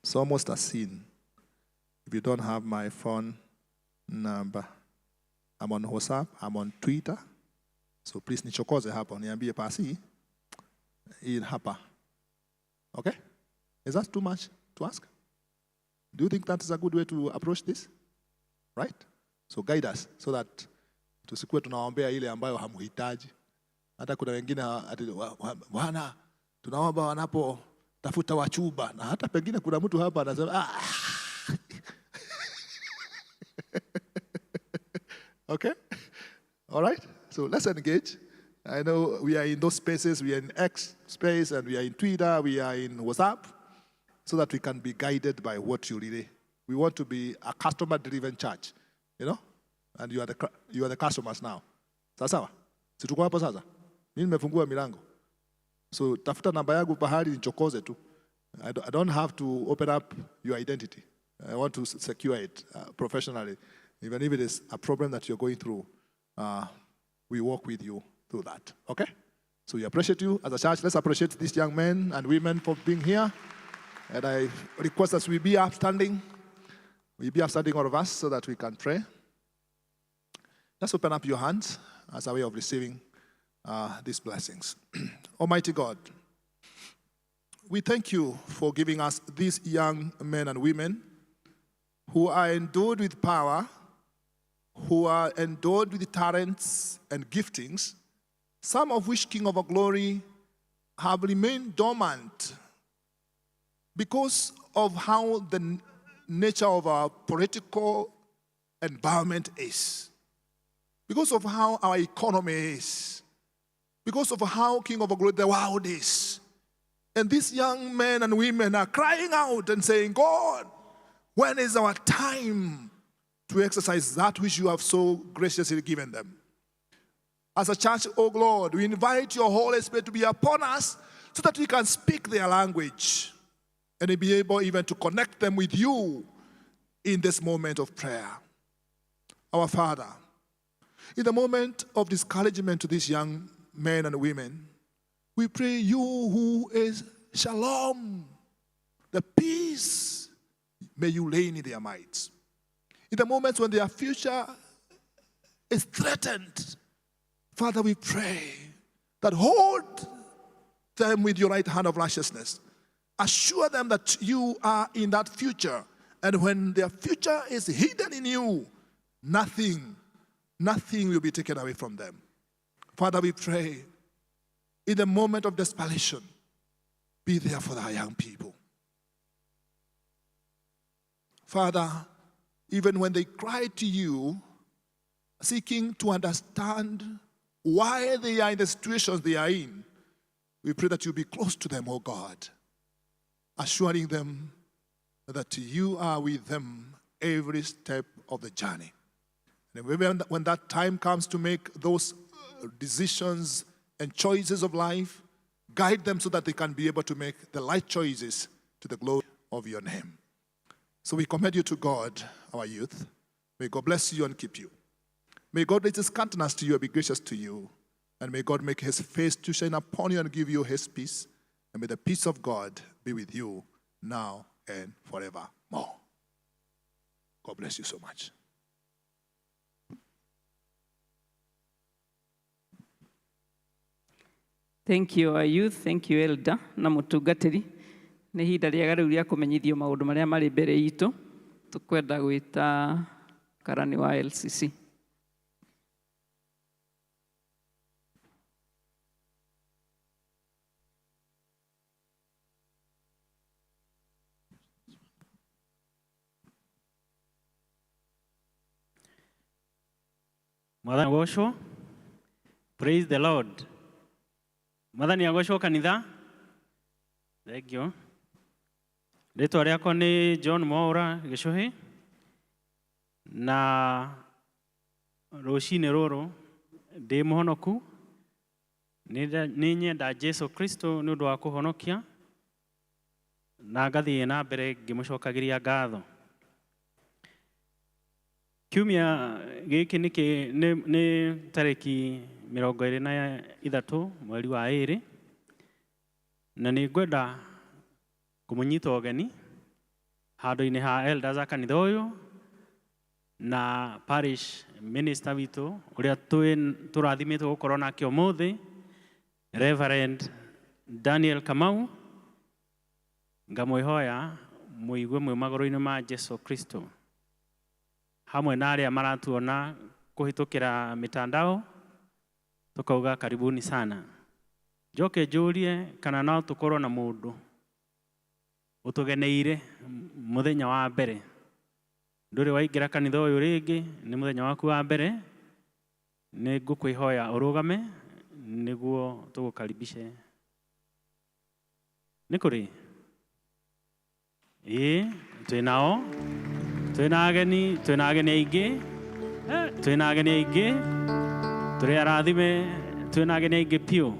It's almost a sin if you don't have my phone number. I'm on WhatsApp, I'm on Twitter. So please nichokoze hapo, niambie pasi, in hapa. Okay? Is that too much to ask? Do you think that is a good way to approach this? Right? So guide us so that tusikuwe tunawaombea ile ambayo hamuhitaji. Hata kuna wengine wana tunaomba wanapo tafuta wachuba na hata pengine kuna mtu hapa anasema Okay? All right? So let's engage. I know we are in those spaces. We are in X space and we are in Twitter. We are in WhatsApp so that we can be guided by what you really. We want to be a customer-driven church, you know? And you are the customers now. Sawa? Si tuko hapo sasa? Mimi nimefungua milango. So tafuta namba yangu pahali nichokoze tu. I don't have to open up your identity. I want to secure it professionally. Even if it is a problem that you're going through, we walk with you through that. Okay? So we appreciate you as a church. Let's appreciate these young men and women for being here. And I request that we be upstanding. We be upstanding, all of us, so that we can pray. Let's open up your hands as a way of receiving these blessings. Almighty God, we thank you for giving us these young men and women who are endowed with power, who are endowed with talents and giftings, some of which, King of our glory, have remained dormant because of how the nature of our political environment is, because of how our economy is, because of how, King of our glory, the world is. And these young men and women are crying out and saying, God, when is our time to exercise that which you have so graciously given them? As a church, oh Lord, we invite your Holy Spirit to be upon us so that we can speak their language and be able even to connect them with you in this moment of prayer. Our Father, in the moment of discouragement to these young men and women, we pray you who is Shalom, the peace, may you reign in their minds. In the moments when their future is threatened, Father, we pray that hold them with your right hand of righteousness. Assure them that you are in that future. And when their future is hidden in you, nothing will be taken away from them. Father, we pray in the moment of desperation, be there for our young people. Father, even when they cry to you, seeking to understand why they are in the situations they are in, we pray that you be close to them, oh God, assuring them that you are with them every step of the journey. And when that time comes to make those decisions and choices of life, guide them so that they can be able to make the right choices to the glory of your name. So we commend you to God, our youth. May God bless you and keep you. May God raise his countenance to you and be gracious to you. And may God make his face to shine upon you and give you his peace. And may the peace of God be with you now and forevermore. God bless you so much. Thank you, our youth. Thank you, Elder na mutungatiri. Nĩ ihinda rĩega rĩu rĩa kũmenyithio maũndũ marĩa marĩ mbere itũ. Tũkwenda gwĩta karani wa LCC. Mwathani agocwo. Praise the Lord. Mwathani agocwo kanitha. Thank you. Rĩtwa rĩakwa nĩ John Mwaura Gĩcũhĩ. Na rũcinĩ rũrũ ndĩ mũhonoku. Nĩ nyenda Jesu Kristo nĩ ũndũ wa kũhonokia. Na ngathiĩ na mbere ngĩmũcokagĩria ngatho. Kiumia gĩkĩ nĩ tarĩki 23 mweri wa 2. Na nĩ ngwenda kũmũnyita ũgeni handũ-inĩ ha elders a kanitha ũyũ na parish minister witũ ũrĩa tũrathimĩtwo gũkorwo nake ũmũthĩ, Reverend Daniel Kamau. Ngamwĩhoya mũigue mwĩ magũrũ-inĩ ma Jesu Kristo. Hamwe na arĩa maratuona kũhĩtũkĩra mitandao, tukauga karibuni sana. Njoke njũrie kana no tũkorwo na mũndũ ũtũgeneire mũthenya wa mbere. Ndũrĩ waingĩra kanitha ũyũ rĩngĩ, nĩ mũthenya waku wa mbere. Nĩ ngũkwĩhoya ũrũgame nĩguo tũgũkaribishe. Nĩ kũrĩ? Twĩnao. Twĩna ageni aingĩ. Twĩna ageni aingĩ. Tũrĩ arathime, twĩna ageni aingĩ piũ.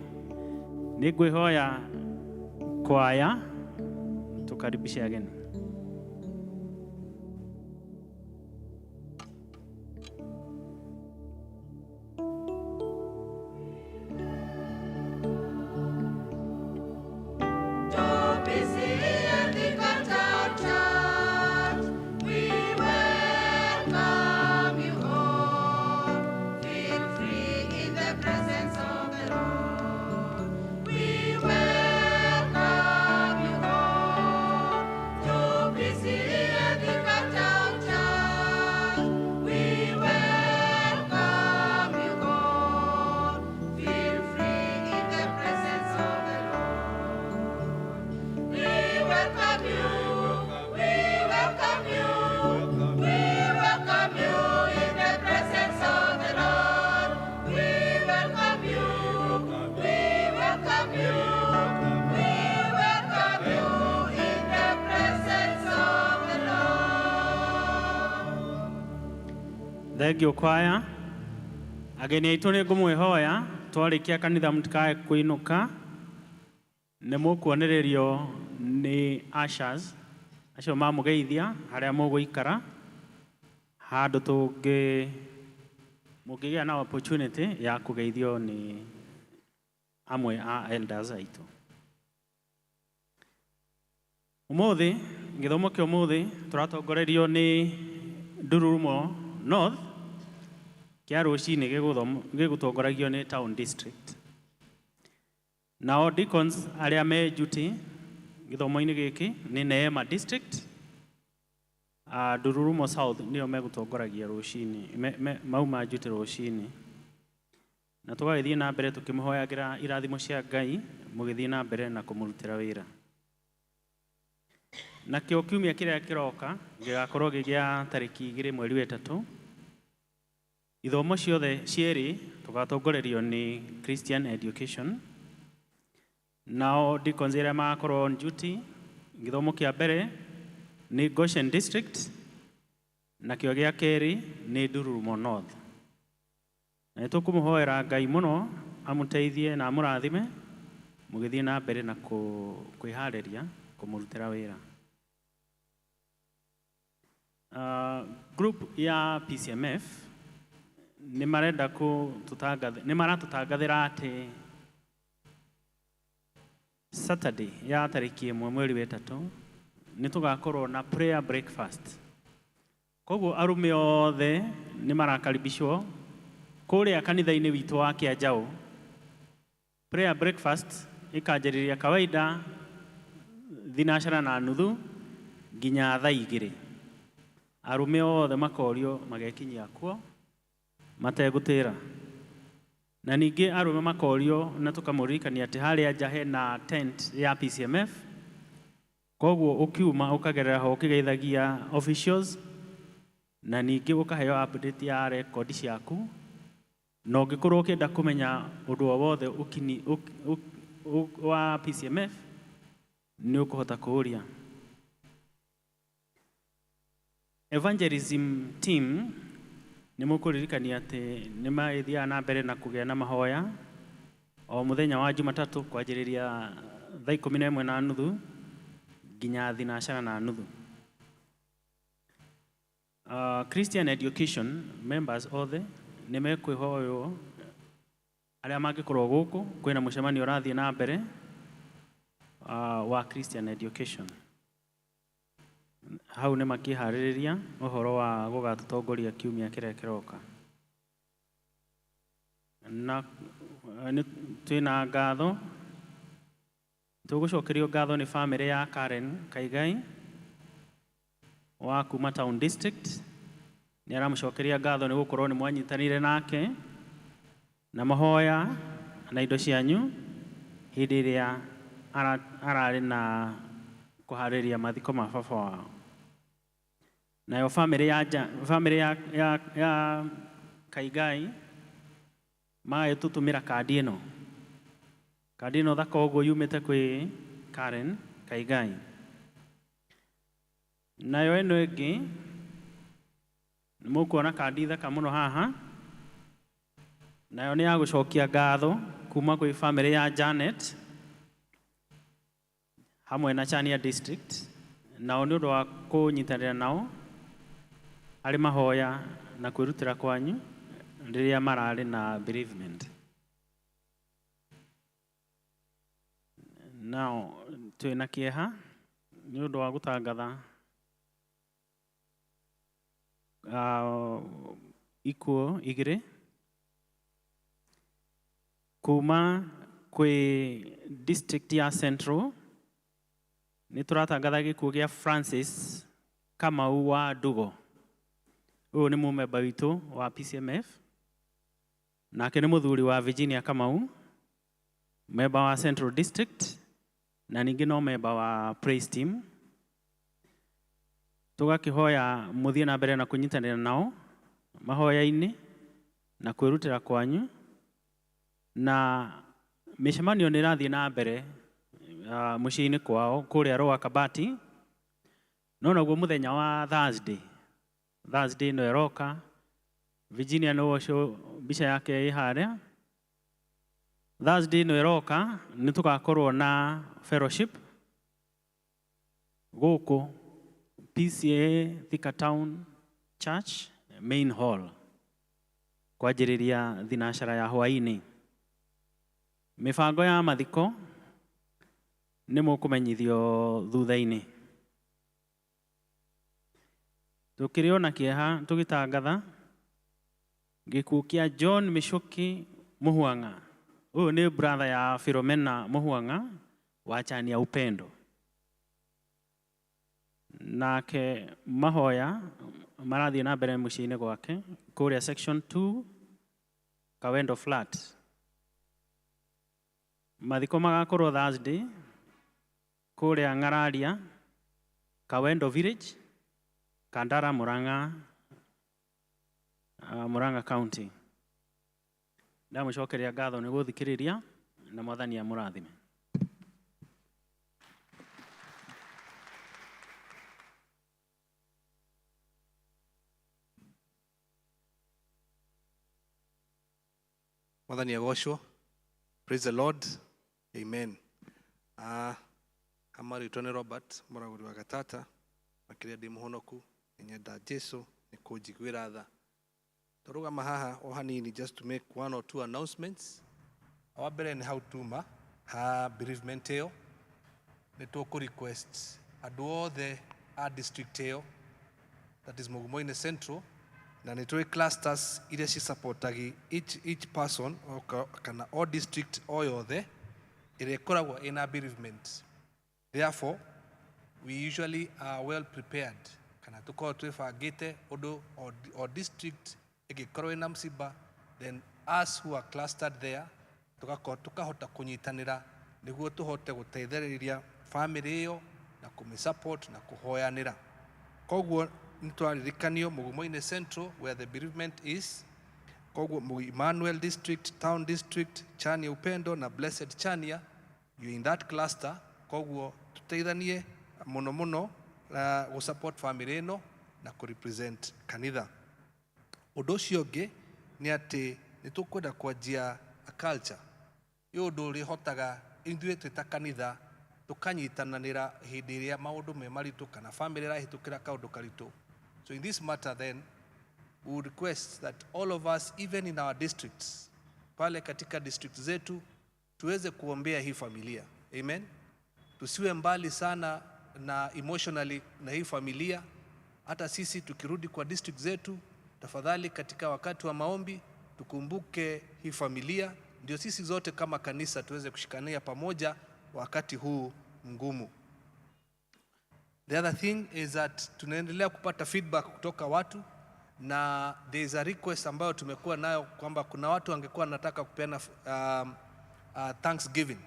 Nĩ ngwĩhoya kwaya tukaribishe ageni. Thengio kwaya. Ageni aitũ nĩ ngũmwĩhoya twarĩkia kanitha mũtikae kũinũka. Nĩ mũkuonererio nĩ ushers acio mamũgeithia harĩa mũgũikara. Handũ mũngĩgĩa na opportunity ya kũgeithio nĩ amwe a elders aitũ. Ũmũthĩ, gĩthomo kĩa ũmũthĩ tũratongorerio nĩ Ndururumo North, kĩa rũcinĩ gĩgũtongoragio nĩ Town District. Nao deacons arĩa me duty gĩthomo-inĩ gĩkĩ nĩ Neema District. Ndururumo South nĩo megũtongoragia rũcinĩ, mauma duty rũcinĩ. Na tũgagĩthiĩ na mbere tũkĩmũhoyagĩra irathimo cia Ngai, mũgĩthiĩ na mbere na kũmũrutĩra wĩra. Nakĩo kiumia kĩrĩa kĩroka gĩgakorwo gĩgĩa tarĩki 2 mweri wa 3. Ithomo ciothe cierĩ tũgatongorerio nĩ Christian Education. Nao deacons arĩa magakorwo on duty gĩthomo kĩa mbere nĩ Goshen District, nakĩo gĩa kerĩ nĩ Ndururumo North. Na tũkũmũhoera Ngai mũno amũteithie na amũrathime mũgĩthiĩ na mbere na kwĩharĩria kũmũrutĩra wĩra. Group ya PCMF nĩ maratũtangathĩra atĩ Saturday ya tarĩki 1 mweri wa 3 nĩ tũgakorwo na prayer breakfast. Koguo arũme othe nĩ marakaribishwo kũrĩa kanitha-inĩ witũ wa Kĩanjaũ. Prayer breakfast ĩkanjĩrĩria kawaida thinacara na nuthu nginya thaa 2. Arũme othe makorio magekinyia kuo mategũtĩra. Na ningĩ arũme makorio na tũkamũririkania atĩ harĩa nja hena tent ya PCMF. Koguo ũkiuma ũkagerera ho ũkĩgeithagia officials na ningĩ ũkaheo update ya record ciaku. Na ũngĩkorwo ũkĩenda kũmenya ũndũ o wothe wa PCMF nĩ ũkũhota kũũria. Evangelism team nĩ mũkũririkania atĩ nĩ magĩthiaga na mbere na kũgĩa na mahoya o mũthenya wa Jumatatũ kwanjĩrĩria thaa 11:30 nginya thinacara na nuthu. Christian Education members othe nĩ mekwĩhoywo arĩa mangĩkorwo gũkũ kwĩna mũcemanio ũrathiĩ na mbere wa Christian Education. Hau nĩ makĩharĩrĩria ũhoro wa gũgatũtongoria kiumia kĩrĩa kĩroka. Na twĩna ngatho, tũgũcokerio ngatho nĩ family ya Karen Kaigai wa kuma Town District. Nĩ aramũcokeria ngatho nĩ gũkorwo nĩ mwanyitanĩire nake na mahoya na indo cianyu hĩndĩ ĩrĩa ararĩ na kũharĩria mathiko ma baba wao. Nayo family ya Kaigai magĩtũtũmĩra kandi ĩno. Kandi ĩno thaka ũguo yumĩte kwĩ Karen Kaigai. Nayo ĩno ĩngĩ nĩ mũkuona kandi thaka mũno haha. Nayo nĩ ya gũcokia ngatho kuma kwĩ family ya Janet hamwe na Chania District. Nao nĩ ũndũ wa kũnyitanĩra nao harĩ mahoya na kwĩrutĩra kwanyu rĩrĩa mararĩ na bereavement. Now twĩna kĩeha nĩ ũndũ wa gũtangatha ikuũ 2 kuma kwĩ district ya Central. Nĩ tũratangatha gĩkuũ gĩa Francis Kamau wa Ndugo. Ũyũ nĩ mũmemba witũ wa PCMF. Nake nĩ mũthuri wa Virginia Kamau, member wa Central District, na ningĩ no member wa Praise Team. Tũgakĩhoya mũthiĩ na mbere na kũnyitanĩra nao mahoya-inĩ na kwĩrutĩra kwanyu. Na mĩcemanio nĩ ĩrathiĩ na mbere mũciĩ-inĩ kwao kũrĩa Rũa Kabati. No naguo mũthenya wa Thursday ĩno ĩroka Virginia no show bisha yake haria. Thursday no iroka nitugakorwo na fellowship goko PCA Thika Town Church main hall kwanjĩrĩria thinashara ya hwaini. Mifango ya mathiko nĩ mũkũmenyithio thutha-inĩ. Tukĩrĩona kĩeha tũgĩtangatha gĩkuũ kĩa John Michoki Muhwang'a. Huyu ni brother ya Philomena Muhwang'a wa chani ya Upendo. Nake mahoya marathiĩ na mbere mũciĩ-inĩ gwake kũrĩa section 2 Kawendo flat. Mathiko magakorwo Thursday kũrĩa Ng'araria Kawendo village Kandara Murang'a Murang'a county. Ndamũcokeria ngatho nĩ gũthikĩrĩria na Mwathani amũrathime. Mwathani agoshwo. Praise the Lord. Amen. Amari Tony Robert Moraguri wa Gatata makiria ndi muhonoku nyenda Jesu ni kujigwira tha. Torugama haha o hanini just to make one or two announcements. Our mbere ni how to ha bereavement eo ni to request adu othe a district eo that is Mugumo-inĩ Central na ni to clusters iria ci supportagi each person kana all district o yothe ire koragwo ina bereavement. Therefore we usually are well prepared kana tuko twifangite undu or district igikorwo ina msiba, then us who are clustered there tukahota kunyitanira niguo tuhote guteithĩrĩria family iyo na kumisupport na kuhoyanira. Koguo nitwaririkanio Mugumo-inĩ Central where the bereavement is. Koguo Emmanuel district, Town district, Chania Upendo na Blessed Chania, you in that cluster. Koguo tuteithanie muno gu support family ino na ku represent kanitha. Undu ucio ungi ni ati nitukwenda kwanjia a culture yo undu rihotaga ithuĩ twĩ ta kanitha tukanyitananira hindi iria maundu me maritu kana family rahitukira kaundu karitu. So in this matter then we would request that all of us even in our districts pale katika district zetu tuweze kuombea hii familia. Amen. Tusiwe mbali sana na emotionally na hii familia. Hata sisi tukirudi kwa district zetu, tafadhali katika wakati wa maombi tukumbuke hii familia, ndio sisi zote kama kanisa tuweze kushikania pamoja wakati huu mgumu. The other thing is that tunaendelea kupata feedback kutoka watu na there is a request ambayo tumekuwa nayo kwamba kuna watu wangekuwa nataka kupeana Thanksgiving.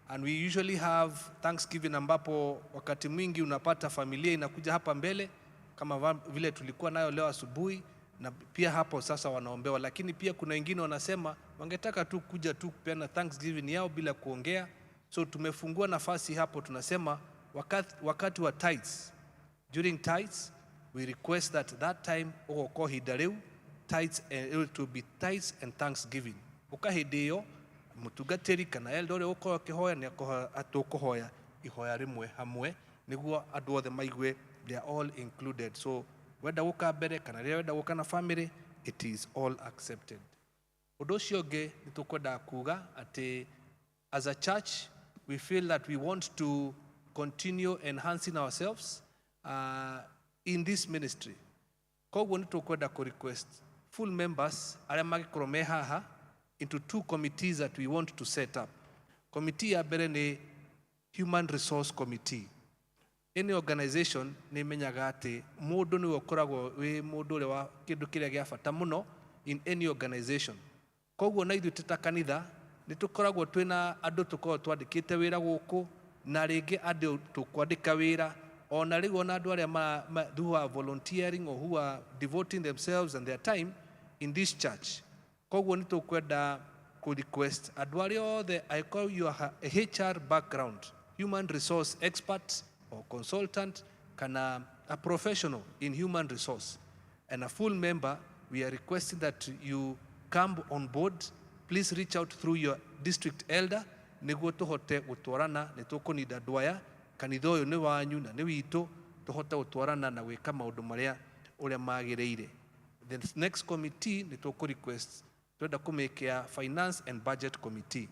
And we usually have Thanksgiving ambapo wakati mwingi unapata familia inakuja hapa mbele kama vile tulikuwa nayo leo asubuhi, na pia hapo sasa wanaombewa. Lakini pia kuna wengine wanasema wangetaka tu kuja tu kupeana Thanksgiving yao bila kuongea. So tumefungua nafasi hapo, tunasema wakati wa tithes, during tithes we request that time oko hidareu tithes to be tithes and Thanksgiving. Ukahidio mutugateri kana eldore uko kihoya ni atukuhoya ihoya rimwe hamwe niguo andu othe maigwe they are all included. So wenda guka mbere kana wenda guka na family, it is all accepted. Undu ucio ungi nitukwenda kuga ati as a church we feel that we want to continue enhancing ourselves in this ministry. Koguo nitukwenda ku request full members aria magikorwo me haha into two committees that we want to set up. Committee ya mbere ni Human Resource Committee. Any organization ni menyaga ati mundu ni ukoragwo wi mundu uri wa kindu kiria gia bata muno in any organization. Koguo na ithu teta kanitha ni tukoragwo twina andu tukoragwo twandikite wira guku na ringi andu tukwandika wira ona rigo na andu aria who are volunteering or who are devoting themselves and their time in this church. Koguo nitukwenda ku request andu aria othe I call you a HR background, human resource expert or consultant, kana a professional in human resource and a full member we are requesting that you come on board. Please reach out through your district elder niguo tuhote gutwarana nitukunida ndwaya kanitha uyu ni wanyu na ni witu tuhote gutwarana na gwika maundu maria uria magireire. The next committee nituku request twenda kumekea finance and budget committee.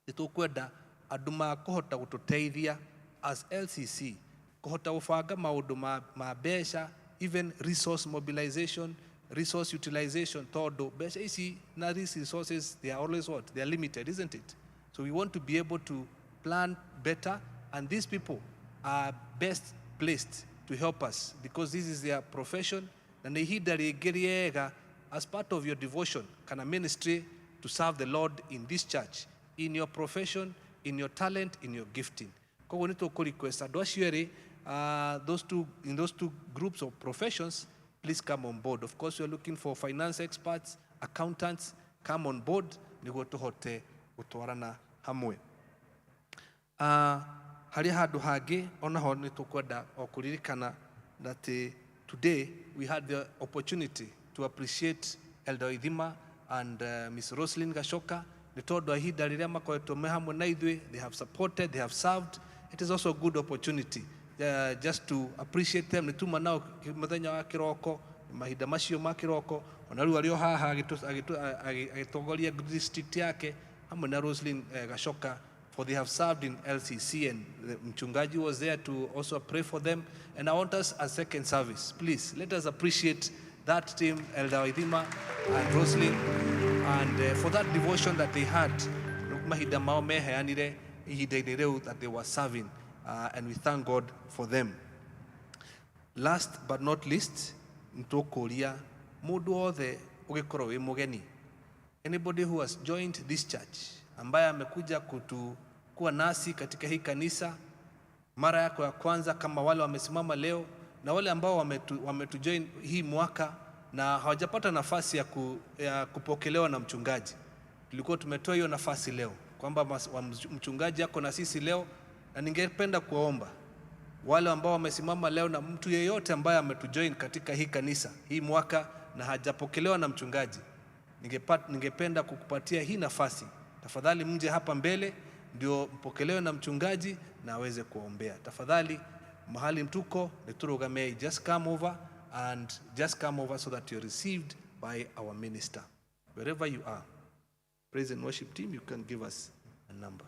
Nitukwenda andu makuhota gututeithia as LCC kuhota gubanga maundu ma mbeca, even resource mobilization, resource utilization, todo mbeca ici na these resources, they are always what? They are limited, isn't it? So we want to be able to plan better, and these people are best placed to help us because this is their profession. Na nihida as part of your devotion, kana ministry to serve the Lord in this church, in your profession, in your talent, in your gifting. Kogo nito ko request adwashiere in those two groups of professions, please come on board. Of course, we are looking for finance experts, accountants. Come on board. Nigo tuhote gutwarana hamwe. Hari handu hangi onaho nitukwenda okuririkana that today we had the opportunity to appreciate Elder Idhima and Miss Roslyn Gashoka. Ni tondu ihinda riria makoretwo me hamwe na ithui, they have supported, they have served. It is also a good opportunity just to appreciate them. Nituma nao muthenya wa kiroko, mahinda macio ma kiroko, ona riu ario haha agitongoria district yake hamwe na Roslyn Gashoka, for they have served in LCC, and Mchungaji was there to also pray for them. And I want us as second service, please let us appreciate that team, Elder Idhima and Roslyn, and for that devotion that they had that they were serving, and we thank God for them. Last but not least, anybody who has joined this church, ambaye amekuja kuwa nasi katika hii kanisa mara yako ya kwanza, kama wale wamesimama leo na wale ambao wametujoin hii mwaka na hawajapata nafasi ya kupokelewa na mchungaji. Tulikuwa tumetoa hiyo nafasi leo kwamba mchungaji yako na sisi leo, na ningependa kuwaomba wale ambao wamesimama leo na mtu yeyote ambaye ametujoin katika hii kanisa hii mwaka na hajapokelewa na mchungaji, ningependa kukupatia hii nafasi. Tafadhali mje hapa mbele ndio mpokelewe na mchungaji na aweze kuombea. Tafadhali mahali mtuko niturugame, just come over so that you're received by our minister. Wherever you are, praise and worship team, you can give us a number.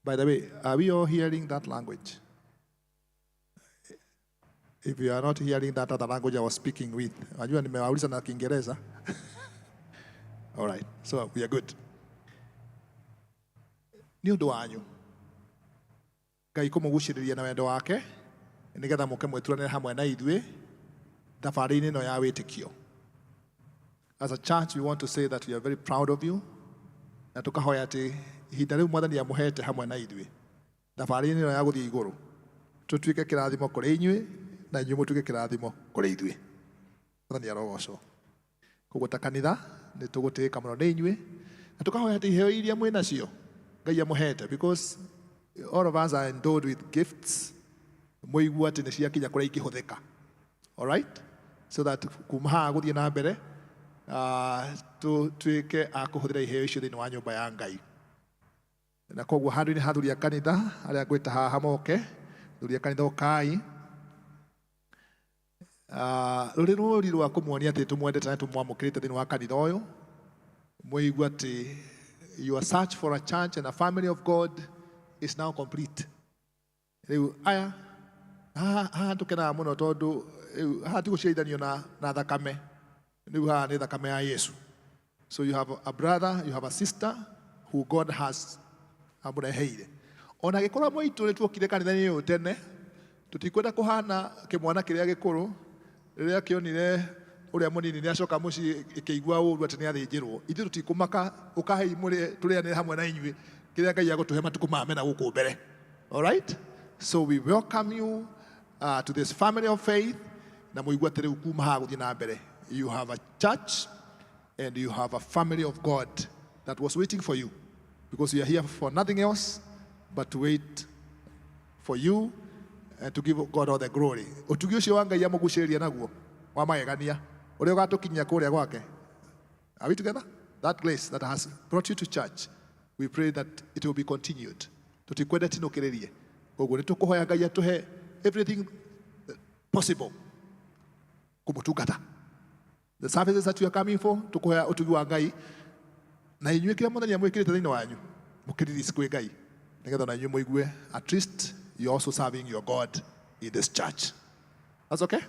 By the way, are we all hearing that language? If you are not hearing that other language I was speaking with, najua nimewauliza na Kiingereza. All right, so we are good. Ni undu wanyu. Ngai kumuguciriria na wendo wake nigetha muke mweturanire hamwe na ithuĩ thabarĩ-inĩ ĩno ya wĩtĩkio. As a church, we want to say that we are very proud of you. Na tukahoya ati ihinda rĩu Mwathani amũhete hamwe na ithuĩ thabarĩ-inĩ ĩno ya gũthiĩ igũrũ, tũtuĩke kĩrathimo kũrĩ inyuĩ na inyuĩ mũtuĩke kĩrathimo kũrĩ ithuĩ. Mwathani arogocwo. Koguo ta kanitha nĩ tũgũtĩĩka mũno nĩ inyuĩ na tukahoya ati iheo iria mwĩ nacio Ngai amũhete, because all of us are endowed with gifts, mũigua ati nĩ ciakinya kũrĩa ingĩhũthĩka. All right? So that kuma haha gũthiĩ na mbere tuĩke a kũhũthĩra iheo icio thĩinĩ wa nyũmba ya Ngai. Na koguo handũ-inĩ ha athuri a kanitha arĩa ngwĩta haha moke Ruria kanitha ukai. Ruri ruri rwa kumuonia ati tumwendete na tumwamukirite thini wa kanitha uyu. Muigua ati your search for a church and a family of God is now complete. Riu aya tukena muno tondu tiguciaithanio na thakame. Riu haha ni thakame ya Yesu. So you have a brother, you have a sister who God has amũreheire. Ona gĩkorwo mwitu nĩ tuokire kanitha-inĩ ũyũ tene, tutikwenda kuhana kĩmwana kĩrĩa gĩkũrũ rĩrĩa kĩonire ũrĩa mũnini nĩ acoka mũciĩ ĩkĩigua ũru atĩ nĩ athĩnjĩrwo. Ithuĩ tutikumaka ũkahe imũrĩ tũrĩanĩre hamwe na inyuĩ kĩrĩa Ngai agũtũhe matukũ ma mena gũkũ mbere. All right? So we welcome you to this family of faith. Na mũigua atĩ rĩu kuma haha gũthiĩ na mbere. You have a church and you have a family of God that was waiting for you, because you are here for nothing else but to wait for you and to give God all the glory. Utugi ucio wa Ngai amugucĩrĩria naguo wa magegania ũrĩa ũgatũkinyia kũrĩa gwake. Are we together? That grace that has brought you to church, we pray that it will be continued. Tutikwenda tinũkĩrĩrie. Koguo nĩ tũkũhoya Ngai atũhe everything possible kumũtungata. The services that you are coming for, tukuhoya utugi wa Ngai na inyuĩ kĩrĩa mũthenya mwĩkĩrĩte thĩinĩ wanyu mũkĩririce kwĩ Ngai nĩgetha na inyuĩ mũigue at least you're also serving your God in this church. That's okay?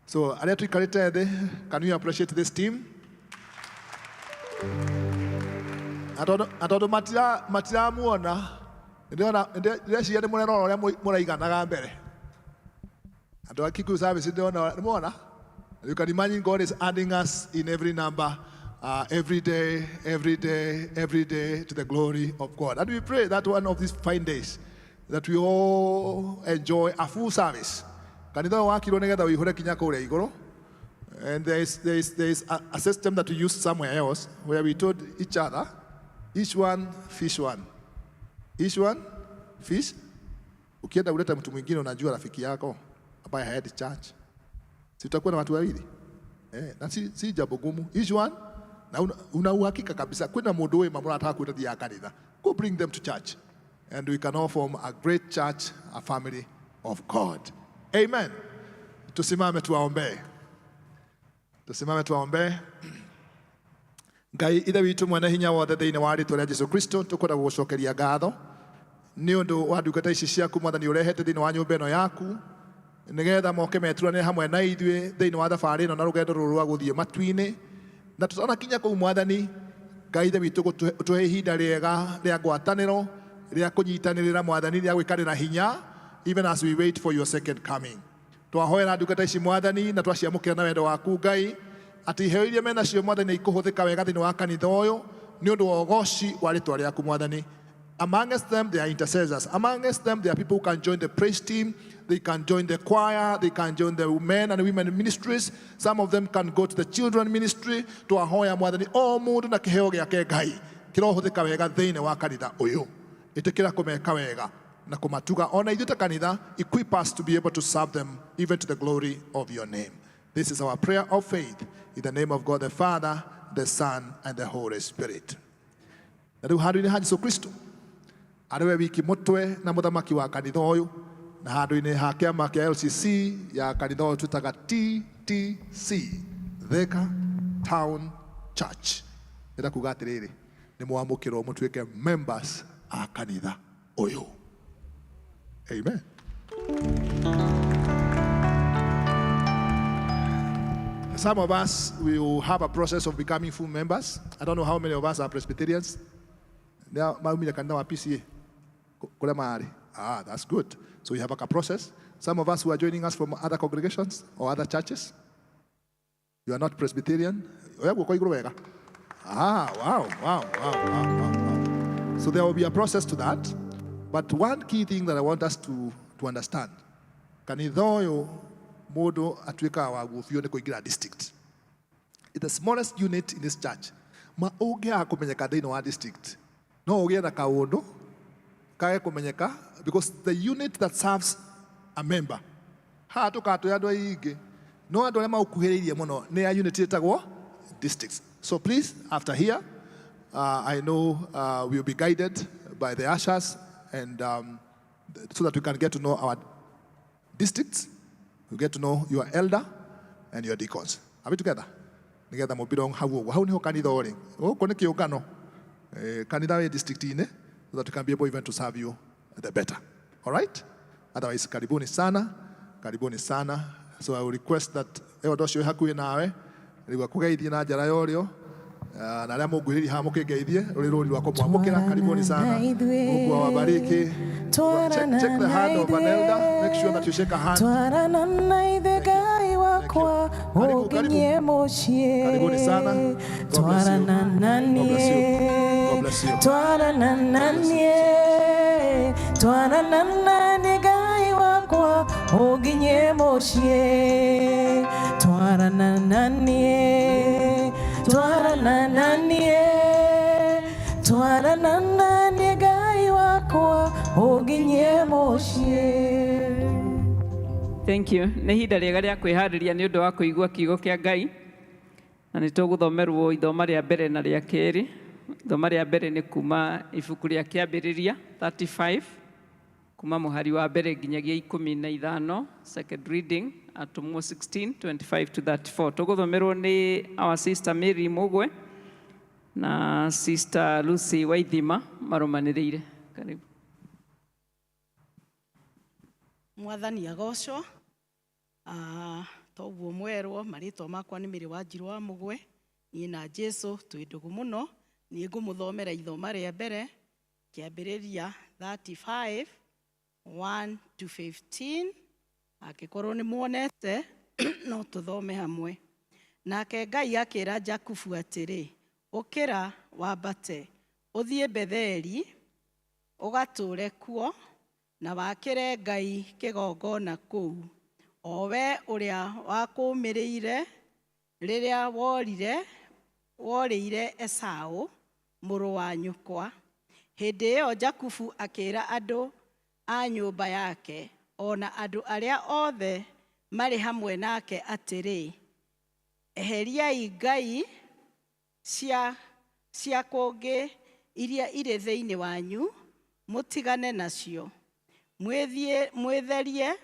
So arĩa tũikarĩte thĩ, can you appreciate this team? Na tondũ matiramuona ndĩreciria nĩ mũrerora ũrĩa mũraiganaga mbere. Andũ a Kikuyu service nĩ muona. You can imagine God is adding us in every number, every day, to the glory of God. And we pray that one of these fine days, that we all enjoy a full service. And there is a system that we use somewhere else, where we told each other, each one, fish one. Each one, fish. Ukienda uleta mtu mwingine unajua rafiki yako ambaye haendi church. Sitakuwa na watu wawili. Na si jambo gumu. Each one, na una uhakika kabisa kwenda mundu we mambo anataka kuitathia kanitha. Go bring them to church. And we can all form a great church, a family of God. Amen. Tusimame tuwaombee. Ngai ithe witũ mwene hinya wothe thĩinĩ wa rĩĩtwa rĩa Jesũ Kristo tũkwenda gũgũcokeria ngatho nĩ ũndũ wa ndungata ici ciaku Mwathani ũrehete thĩinĩ wa nyũmba ĩno yaku nĩgetha moke meturanĩre hamwe na ithuĩ thĩinĩ wa thabarĩ ĩno na rũgendo rũrũ rwa gũthiĩ matu-inĩ na tũtanakinya kũu Mwathani Ngai ithe witũ ũtũhe ihinda rĩega rĩa ngwatanĩro rĩa kũnyitanĩrĩra Mwathani rĩa gwĩkanĩra hinya even as we wait for your second coming. Twahoera ndungata ici Mwathani na twaciamũkĩra na wendo waku Ngai ati iheo iria mena cio Mwathani ikũhũthĩka wega thĩinĩ wa kanitha ũyũ nĩ ũndũ wa ũgoci wa rĩĩtwa rĩaku Mwathani. Amongst them, there are intercessors. Amongst them, there are people who can join the praise team. They can join the choir. They can join the men and women ministries. Some of them can go to the children ministry. Twahoya Mwathani o mũndũ na kĩheo gĩake Ngai kĩrohũthĩka wega thĩinĩ wa kanitha ũyũ. Ĩtĩkĩra kũmeka wega na kũmatuga ona ithuĩ ta kanitha. Equip us to be able to serve them even to the glory of your name. This is our prayer of faith in the name of God the Father, the Son, and the Holy Spirit. Na rĩu handũ-inĩ ha Jesũ Kristo arĩwe wiki mũtwe na mũthamaki wa kanitha ũyũ na handũ-inĩ ha kĩama kĩa LCC ya kanitha ũyũ twĩtaga TTC, Thika Town Church. Nĩnda kuga atĩrĩrĩ nĩ mwamũkĩrwo mũtuĩke members a kanitha ũyũ. Amen. Some of us will have a process of becoming full members. I don't know how many of us are Presbyterians. That's good. So you have a process. Some of us who are joining us from other congregations or other churches, you are not Presbyterian. Wow. So there will be a process to that. But one key thing that I want us to understand, kanitha modo atweka wa gufio ne kuingira district. It's the smallest unit in this church. Ma oge akumenyeka thĩinĩ wa district. No oge na kaundu kage kumenyeka because the unit that serves a member. Ha tukatoya andũ aingĩ. No andũ arĩa maukuhĩrĩirie mũno nĩ ya unit ĩtagwo districts. So please after here I know we'll be guided by the ushers and so that we can get to know our districts, we get to know your elder and your deacons. Are we together? Together mobirong how niho kanitha ori. Oh, kone kiungano. Kanitha we district ine, so that we can be able even to serve you the better. All right? Otherwise, karibuni sana. Karibuni sana. So I will request that eodosho hakuhi nawe niguo kugeithie na njara yorio na aria munguhiri ha mukigeithie ruri ruri rwa kumwamukira. Karibuni sana. Mungu awabariki. Check the hand of an elder. Make sure that you shake a hand. Karibuni sana. God bless you. God bless you. Thank you. Nĩ ihinda rĩega rĩa kwĩharĩria nĩ ũndũ wa kũigua kiugo kĩa Ngai. Na nĩ tũgũthomerwo ithoma rĩa mbere na rĩa kerĩ. Ithoma rĩa mbere nĩ kuma ibuku rĩa Kĩambĩrĩria 35 kuma mũhari wa mbere nginyagia 15. Second reading Atumwo 16:25 to 34. Tũgũthomerwo nĩ our sister Mary Mugwe na sister Lucy Waithima marũmanĩrĩire. Karibu. Mwathani agocwo. Toguo mwerwo marĩtwa makwa nĩ Mary Wanjiru wa Mugwe. Niĩ na Jesu twĩ ndugu mũno. Niĩ ngũmũthomera ithoma rĩa mbere Kĩambĩrĩria 35:1 to 15. Angĩkorwo nĩ muonete no tũthome hamwe. Nake Ngai akĩra Jakubu atĩrĩ, ũkĩra wambate ũthiĩ Betheli ũgatũũre kuo na wakĩre Ngai kĩgongona kũu, o we ũrĩa wakũũmĩrĩire rĩrĩa worĩire Esaũ mũrũ wa nyũkwa. Hĩndĩ ĩyo Jakubu akĩra andũ a nyũmba yake ona andũ arĩa othe marĩ hamwe nake atĩrĩ, eheriai ngai cia kũngĩ iria irĩ thĩinĩ wanyu, mũtigane nacio, mwĩtherie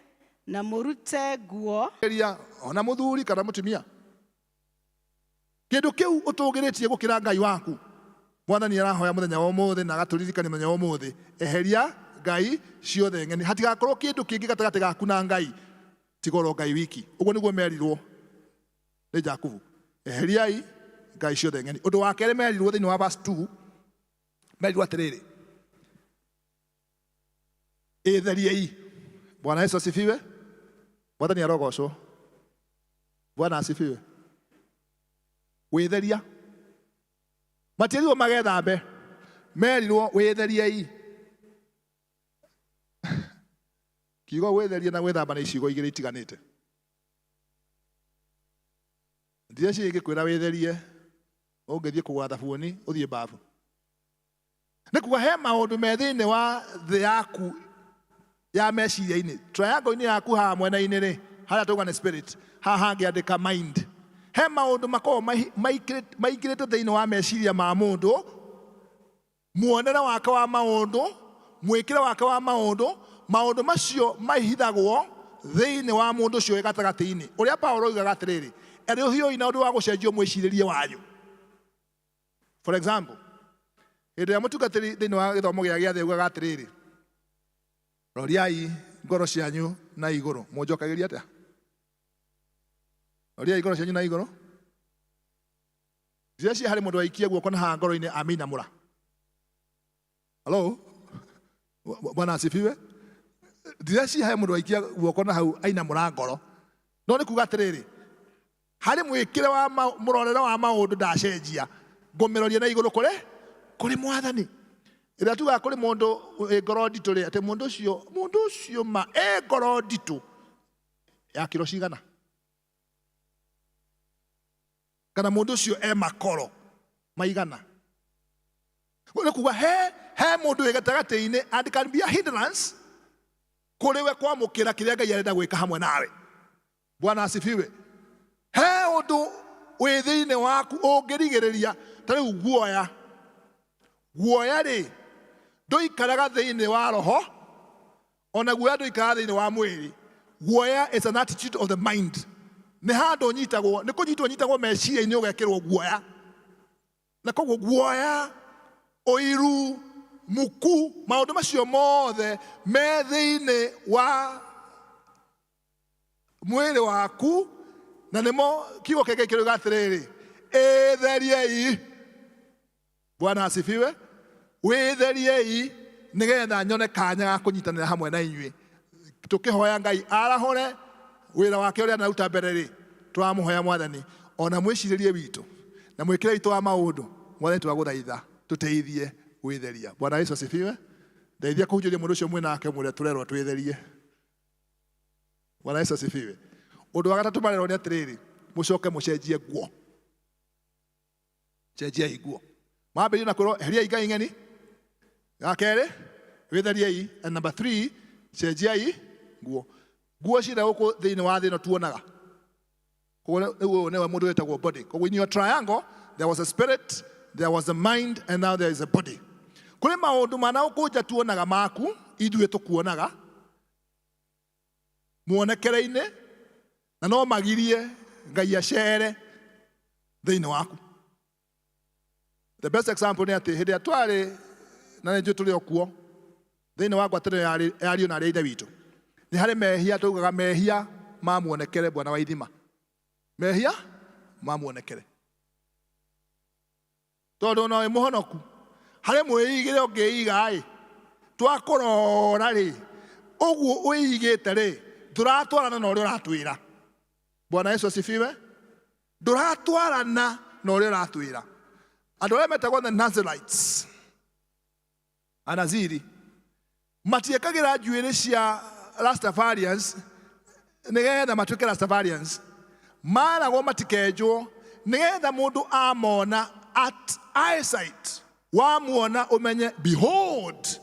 na mũrute nguo. Ona mũthuri kana mũtumia, kĩndũ kĩu ũtũgĩrĩtie gũkĩra Ngai waku. Mwathani arahoya mũthenya wa ũmũthĩ na agatũririkania mũthenya wa ũmũthĩ, eheria ngai ciothe ng'eni. Hatigakorwo kĩndũ kĩngĩ gatagatĩ gaku na Ngai tigoro Ngai wiki. Ũguo nĩguo merirwo nĩ Jakubu, eheriai ngai ciothe ng'eni. Ũndũ wa kerĩ merirwo thĩinĩ wa verse 2, merirwo atĩrĩrĩ, ĩtheriei. Bwana Yesu asifiwe. Mwathani arogocwo. Bwana asifiwe. Wĩtheria. Matiĩrirwo magethambe, merirwo wĩtheriei. Kiugo wĩtheria na gwĩthamba nĩ icigo igĩrĩ itiganĩte. Ndirĩ cigĩkwĩra wĩtherie ũngĩthiĩ kũgũra thabuni ũthiĩ bafu. Nĩ kuga he maũndũ me thĩinĩ wa thĩ yaku ya meciria-inĩ. Triangle-inĩ yaku haha mwena-inĩ rĩ, harĩa tauga nĩ spirit, haha hangĩandĩka mind. He maũndũ makoragwo maingĩrĩte thĩinĩ wa meciria ma mũndũ, muonere wake wa maũndũ, mwĩkĩre wake wa maũndũ. Maũndũ macio mahithagwo thĩinĩ wa mũndũ ũcio wĩ gatagatĩ-inĩ. Ũrĩa Paulo oigaga atĩrĩrĩ, erĩ ũhiũi na ũndũ wa gũcenjio mwĩcirĩrie wanyu. For example, hĩndĩ ĩrĩa mũtungatĩri thĩinĩ wa gĩthomo gĩa gĩathĩ augaga atĩrĩrĩ, roriai ngoro cianyu na igũrũ. Mũnjokagĩria atĩa? Roriai ngoro cianyu na igũrũ. Ndireci harĩ mũndũ waikia guoko na haha ngoro-inĩ amĩinamũra. Hello? Bwana asifiwe. Ndireci harĩ mũndũ waikia guoko na hau ainamũra ngoro. No nĩ kuga atĩrĩrĩ, harĩ mwĩkĩre wa mũrorere wa maũndũ ndacenjia, ngũmĩroria na igũrũ kũrĩ Mwathani. Ĩrĩa tugaga kũrĩ mũndũ ngoro nditũ rĩ, atĩ mũndũ ũcio ma ngoro nditũ ya kiro cigana, kana mũndũ ũcio makoro maigana. Nĩ kuga he mũndũ wĩ gatagatĩ-inĩ and can be a hindrance kũrĩ we kwamũkĩra kĩrĩa Ngai arenda gwĩka hamwe nawe. Bwana asifiwe. He ũndũ wĩ thĩinĩ waku ũngĩrigĩrĩria. Ta rĩu guoya rĩ, ndũikaraga thĩinĩ wa roho, ona guoya ndoikara thĩinĩ wa mwĩrĩ. Guoya is an attitude of the mind. Nĩ handũ nyitagwo, nĩ kũnyitwo nyitagwo meciria-inĩ ũgekĩrwo guoya. Na koguo guoya, ũiru, muku, maũndũ macio mothe me thĩinĩ wa mwĩrĩ waku, na nĩmo kiugo kĩngĩ kĩroiga atĩrĩrĩ, ĩtheriei. Bwana asifiwe. Wĩtheriei nĩgetha nyone kanya ga kũnyitanĩra hamwe na inyuĩ. Tũkĩhoya Ngai arahũre wĩra wake ũrĩa anaruta mbere rĩ, tũramũhoya Mwathani ona mwĩcirĩrie witũ na mwĩkĩre witũ wa maũndũ. Mwathani twagũthaitha tũteithie gwĩtheria. Bwana Yesu asifiwe. Ndeithia kũhunjĩria mũndũ ũcio mwĩ nake mũrĩa tũrerwo twĩtherie. Bwana Yesu asifiwe. Ũndũ wa gatatũ marerwo nĩ atĩrĩrĩ, mũcoke mũcenjie nguo. Cenjiai nguo. Mambĩrĩrie na kwĩrwo eheriai ngai ng'eni. Ya kerĩ, wĩtheriei. And number 3, cenjiai nguo. Nguo ciĩna gũkũ thĩinĩ wa thĩ ĩno tuonaga. Koguo nĩwe mũndũ wĩtagwo body. Koguo in your triangle, there was a spirit, there was a mind, and now there is a body. Kũrĩ maũndũ mana gũkũ nja tuonaga maku, ithuĩ tũkuonaga muonekere-inĩ, na no magirie Ngai acere thĩinĩ waku. The best example nĩ atĩ hĩndĩ ĩrĩa twarĩ na nĩnjũĩ tũrĩ o kuo thĩinĩ wa ngwatanĩro ya ariũ na arĩa a ithe witũ, nĩ harĩ mehia tũugaga mehia ma muonekere. Bwana wa ithima, mehia ma muonekere. Tondũ no wĩ mũhonoku, harĩ mwĩigĩre ũngĩiga-ĩ, twakũrora-rĩ, ũguo ũigĩte-rĩ, ndũratwarana na ũrĩa ũratwĩra. Bwana Yesu asifiwe. Ndũratwarana na ũrĩa ũratwĩra. Andũ arĩa metagwo the Nazarites, Anaziri, matiĩkagĩra njuĩrĩ cia Rastafarians nĩgetha matuĩke Rastafarians. Maragwo matikenjwo nĩgetha mũndũ amona at eyesight, wamuona ũmenye, behold,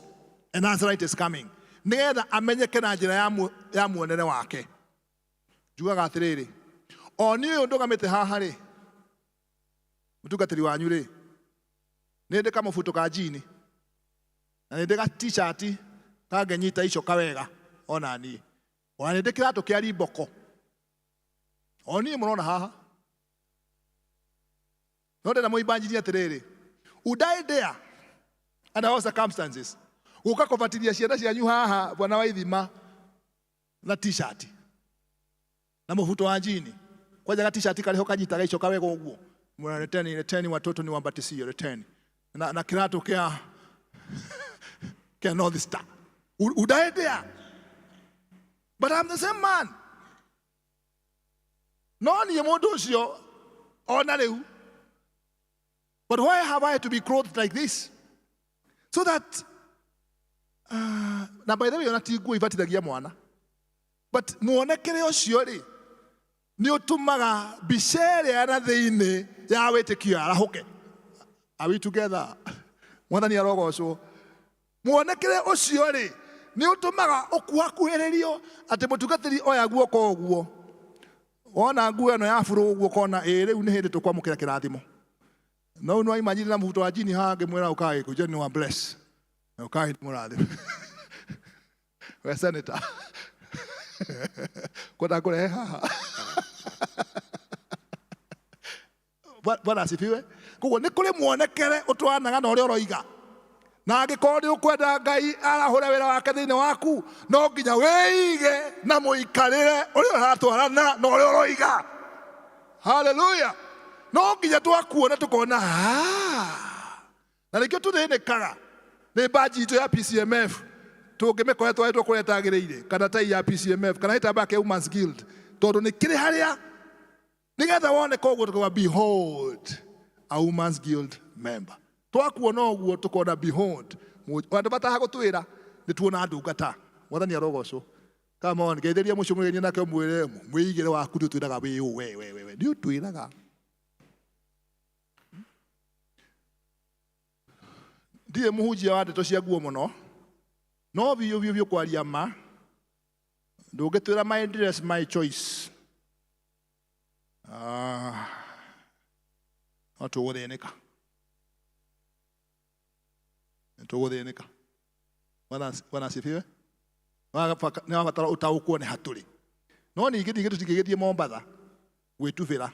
a Nazarite is coming. Nĩgetha amenyeke na njĩra ya muonere wake. Njugaga atĩrĩrĩ, o niĩ ũyũ ndũgamĩte haha-rĩ, mũtungatĩri wanyu-rĩ, nĩ ndĩ kamũbuto ka jini na nĩ ndĩ ga t-shirt kangenyita icoka wega ona niĩ, ona nĩ ndĩ kĩratũ kĩa rimboko, o niĩ mũrona haha. No ndĩna mũimbanjirie atĩrĩrĩ, would I dare under all circumstances gũka kũbatithia ciana cianyu haha, Bwana wa ithima, na t-shirt na mũbuto wa jini? Kwanja ga t-shirt kariho kanyitaga icoka wega ũguo, leteni watoto niwambatisie, leteni na kĩratũ kĩa North Star. Would I dare? But I'm the same man. No niĩ mũndũ ũcio ona rĩu. But why have I to be clothed like this? So that na by the way, ona ti nguo ibatithagia mwana, but muonekere ũcio-rĩ nĩ ũtũmaga mbica ĩrĩa na thĩinĩ ya wĩtĩkio arahũke. Are we together? Mwathani arogocwo. Muonekere ũcio-rĩ nĩ ũtũmaga ũkuhakuhĩrĩrio atĩ mũtungatĩri oya guoko ũguo, wona nguo ĩno ya bũrũ ũguo kona rĩu nĩ hĩndĩ tũkwamũkĩra kĩrathimo. No no imagine na mũbuto wa jini haha ngĩmwĩra ũkaĩ kũnjani wa bless. Ũkaĩ mũrathimo. We senator. Kwenda kũrehe haha. Bwana asifiwe. Koguo nĩ kũrĩ muonekere ũtwaranaga na ũrĩa ũroiga. Na angĩkorwo nĩ ũkwenda Ngai arahũre wĩra wake thĩinĩ waku, no nginya wĩige na mũikarĩre ũrĩa ũratwarana na ũrĩa ũroiga. Hallelujah. No nginya twakuona tũkona na nĩkĩo tũthĩnĩkaga nĩ mbanji itũ ya PCMF. Tũngĩmĩkoya twaĩtwo kũrĩa ĩtagĩrĩire, kana tai ya PCMF, kana gĩtambaya kĩa Women's Guild, tondũ nĩ kĩrĩ harĩa nĩgetha woneka ũguo tũkauga behold a Women's Guild member. Twakuona ũguo tũkona behold, andũ mataha gũtwĩra nĩ tuona ndungata. Mwathani arogocwo. Come on, geithĩria mũcio mũgeni nake mwĩre mwĩigĩre waku ndũtwĩraga wĩ ũũ we nĩ ũtwĩraga. Ndirĩ mũhunjia wa ndeto cia nguo mũno, no biũ kwaria ma, ndũngĩtwĩra my dress my choice. No tũgũthĩnĩka. Bwana asifiwe. Nĩ wabatara ũtaũkwo nĩ hatũrĩ. No ningĩ tũtingĩgĩthiĩ Mombatha gwĩtubĩra.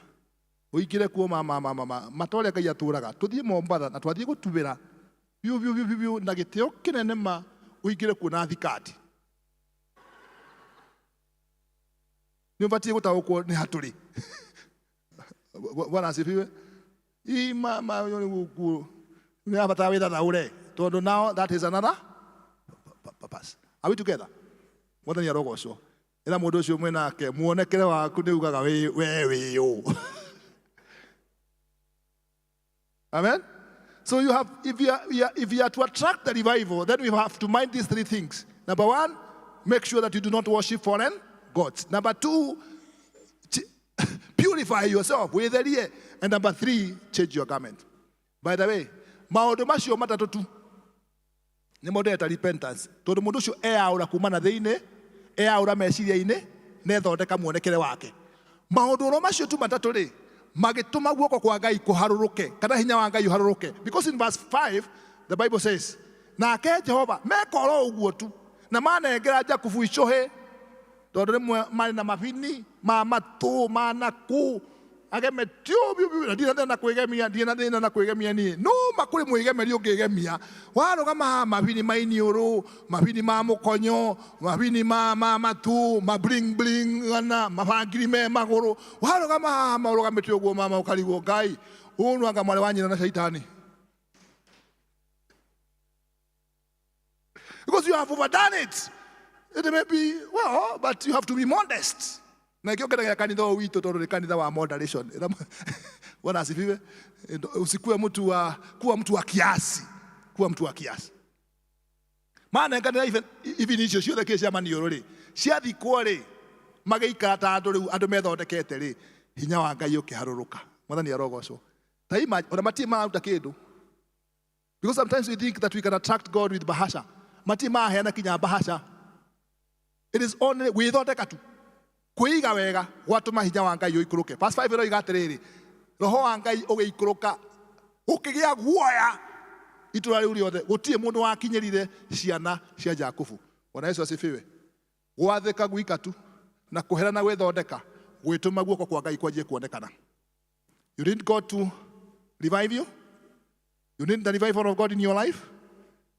Ũingĩre kuo matorĩa Ngai atũraga. Tũthiĩ Mombatha na twathiĩ gũtubĩra. Biu na gĩtĩo kĩnene ma ũingĩre kuo na thikati. Nĩ ũbatiĩ gũtaũkwo nĩ hatũrĩ. Bwana asifiwe. Nĩ abatara wĩthathaũre. Tondũ now that is another purpose. Are we together? Mwathani arogocwo. Ĩra mũndũ ũcio mwĩ nake muonekere waku nĩ ugaga we wĩyũ. Amen? So you have, if you are to attract the revival, then we have to mind these three things. Number one, make sure that you do not worship foreign gods. Number two, purify yourself. And number three, change your garment. By the way, maũndũ macio matatũ tu nĩ maũndũ eta repentance. Tondũ mũndũ ũcio eaũra kuma na thĩinĩ, eaũra meciria-inĩ, na ethondeka muonekere wake. Maũndũ macio tu matatũ rĩ, magĩtũma guoko kwa Ngai kũharũrũke, kana hinya wa Ngai ũharũrũke. Because in verse 5, the Bible says, nake Jehova meka oro ũguo tu, na manengera Jakubu icũhĩ, tondũ rĩmwe marĩ na mabini ma matũ ma nakũ agemetio na ndina na kwĩgemia niĩ no makũrĩ mwĩgemeri ũngĩgemia warũgama mabini ma iniũrũ mabini ma mũkonyo mabini ma matũ ma bling na mabangiri me magũrũ warũgama maũrũgamĩte ũguo mama ũkarigwo Ngai ũnũ anga mwarĩ wa nyina na shaitani. Because you have overdone it. It may be, well, but you have to be modest. Na kio kenda kanitha wito tondũ nĩ kanitha wa moderation. Bwana asifiwe. Usikuwe mtu wa kuwa mtu wa kiasi. Kuwa mtu wa kiasi. Maana kanitha even icio ciothe kĩcia maniũrũ rĩ ciathikwo rĩ magĩikara ta andũ methondekete rĩ hinya wa Ngai ũkĩharũrũka. Mwathani arogocwo. Ta ona matirĩ maruta kĩndũ. Because sometimes we think that we can attract God with bahasha. Matirĩ maheana kinya bahasha. It is only wĩthondeka tu. Kuiga wega gwatũma hinya wa Ngai ũikũrũke. Verse 5 ĩroiga atĩrĩrĩ roho wa Ngai ũgĩikũrũka ũkĩgĩa guoya itũra rĩu rĩothe gũtirĩ mũndũ wakinyĩrire ciana cia Jakubu. Bwana Yesu asifiwe. Gwathĩka gwika tu na kũherana gwĩthondeka gwĩtũma guoko kwa Ngai kwanjie kuonekana. You need God to revive you? You need the revival of God in your life?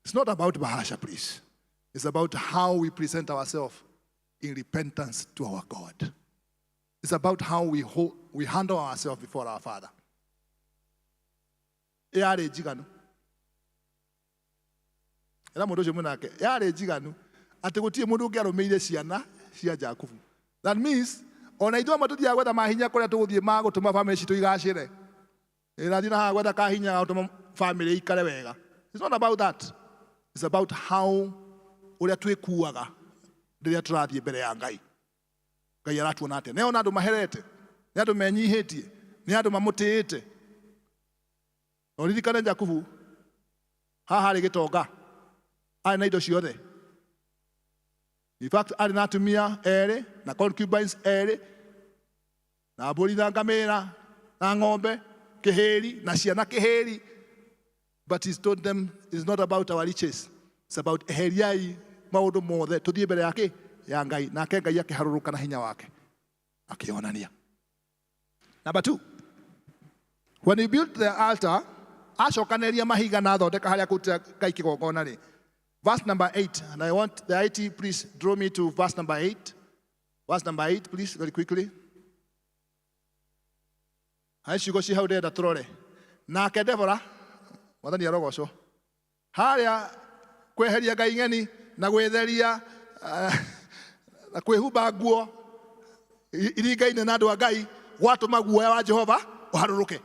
It's not about bahasha, please. It's about how we present ourselves in repentance to our God. It's about how we handle ourselves before our Father. Yare jiganu. Ela mũndũ ũcio mũnake yare jiganu atĩ gũtirĩ mũndũ ũngĩ arũmĩire ciana cia Jakubu. That means ona ithuĩ matũthiaga gwetha mahinya kũrĩa tũgũthiĩ ma gũtũma family citũ igacĩre. Ĩrathiĩ na gwetha kahinya ga gũtũma family ikare wega. It's not about that. It's about how ũrĩa twĩkuaga rĩrĩa tũrathiĩ mbere ya Ngai. Ngai aratuona atĩa. Nĩ ona andũ maherete, nĩ andũ menyihĩtie, nĩ andũ mamũtĩĩte. Na ũririkane Jakubu haha harĩ gĩtonga arĩ na indo ciothe. In fact, arĩ na atumia erĩ na concubines erĩ na mbũri na ngamĩra na ng'ombe kĩhĩri na ciana kĩhĩri. But he told them it's not about our riches. It's about eheriai maũndũ mothe tũthiĩ mbere yake ya Ngai nake Ngai akĩharũrũka na hinya wake akĩonania. Number 2, when he built the altar acokanĩria mahiga na thondeka harĩa kũrutĩra Ngai kĩgongona rĩ. Verse number 8, and I want the IT please draw me to verse number 8. Verse number 8 please very quickly. Hai ciugo ci hau ndĩrenda tũrore. Nake Debora Mwathani arogocwo harĩa kweheria Ngai ng'eni na gwĩtheria na kwĩhumba nguo iringaine na andũ a Ngai gwatũma guoya wa Jehova ũharũrũke.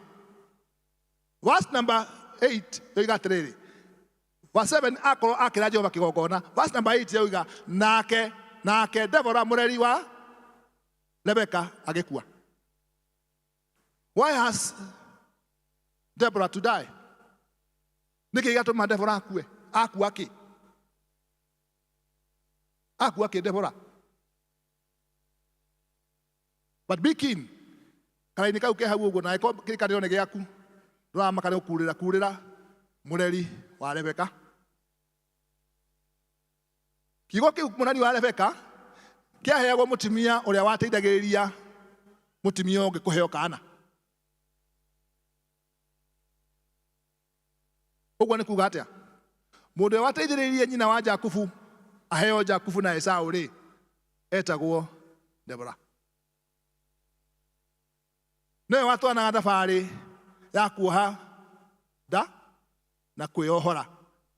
Verse number 8 yoiga atĩrĩrĩ. Verse 7 akorwo akĩra Jehova kĩgongona. Verse number 8 yoiga nake Debora mũreri wa Rebeka agĩkua. Why has Deborah to die? Nĩkĩ gĩatũma Debora akue? Akua kĩ? Akua kĩ Debora? But be keen. Karaini kau ke hau ũguo na ĩko kĩrĩkanĩro nĩ gĩaku. Ndũramaka nĩ kurĩra mũreri wa Rebeka. Kiugo kiu munani wa Rebeka kiaheagwo mutimia uria wateithagiriria mutimia ungi kuheo kana. Uguo ni kuga atia? Mundu uria wateithagiriria nyina wa Jakubu aheo Jakubu na Esau ri etagwo Debora. Niwe watwanaga thabari ya kuoha nda na kwiohora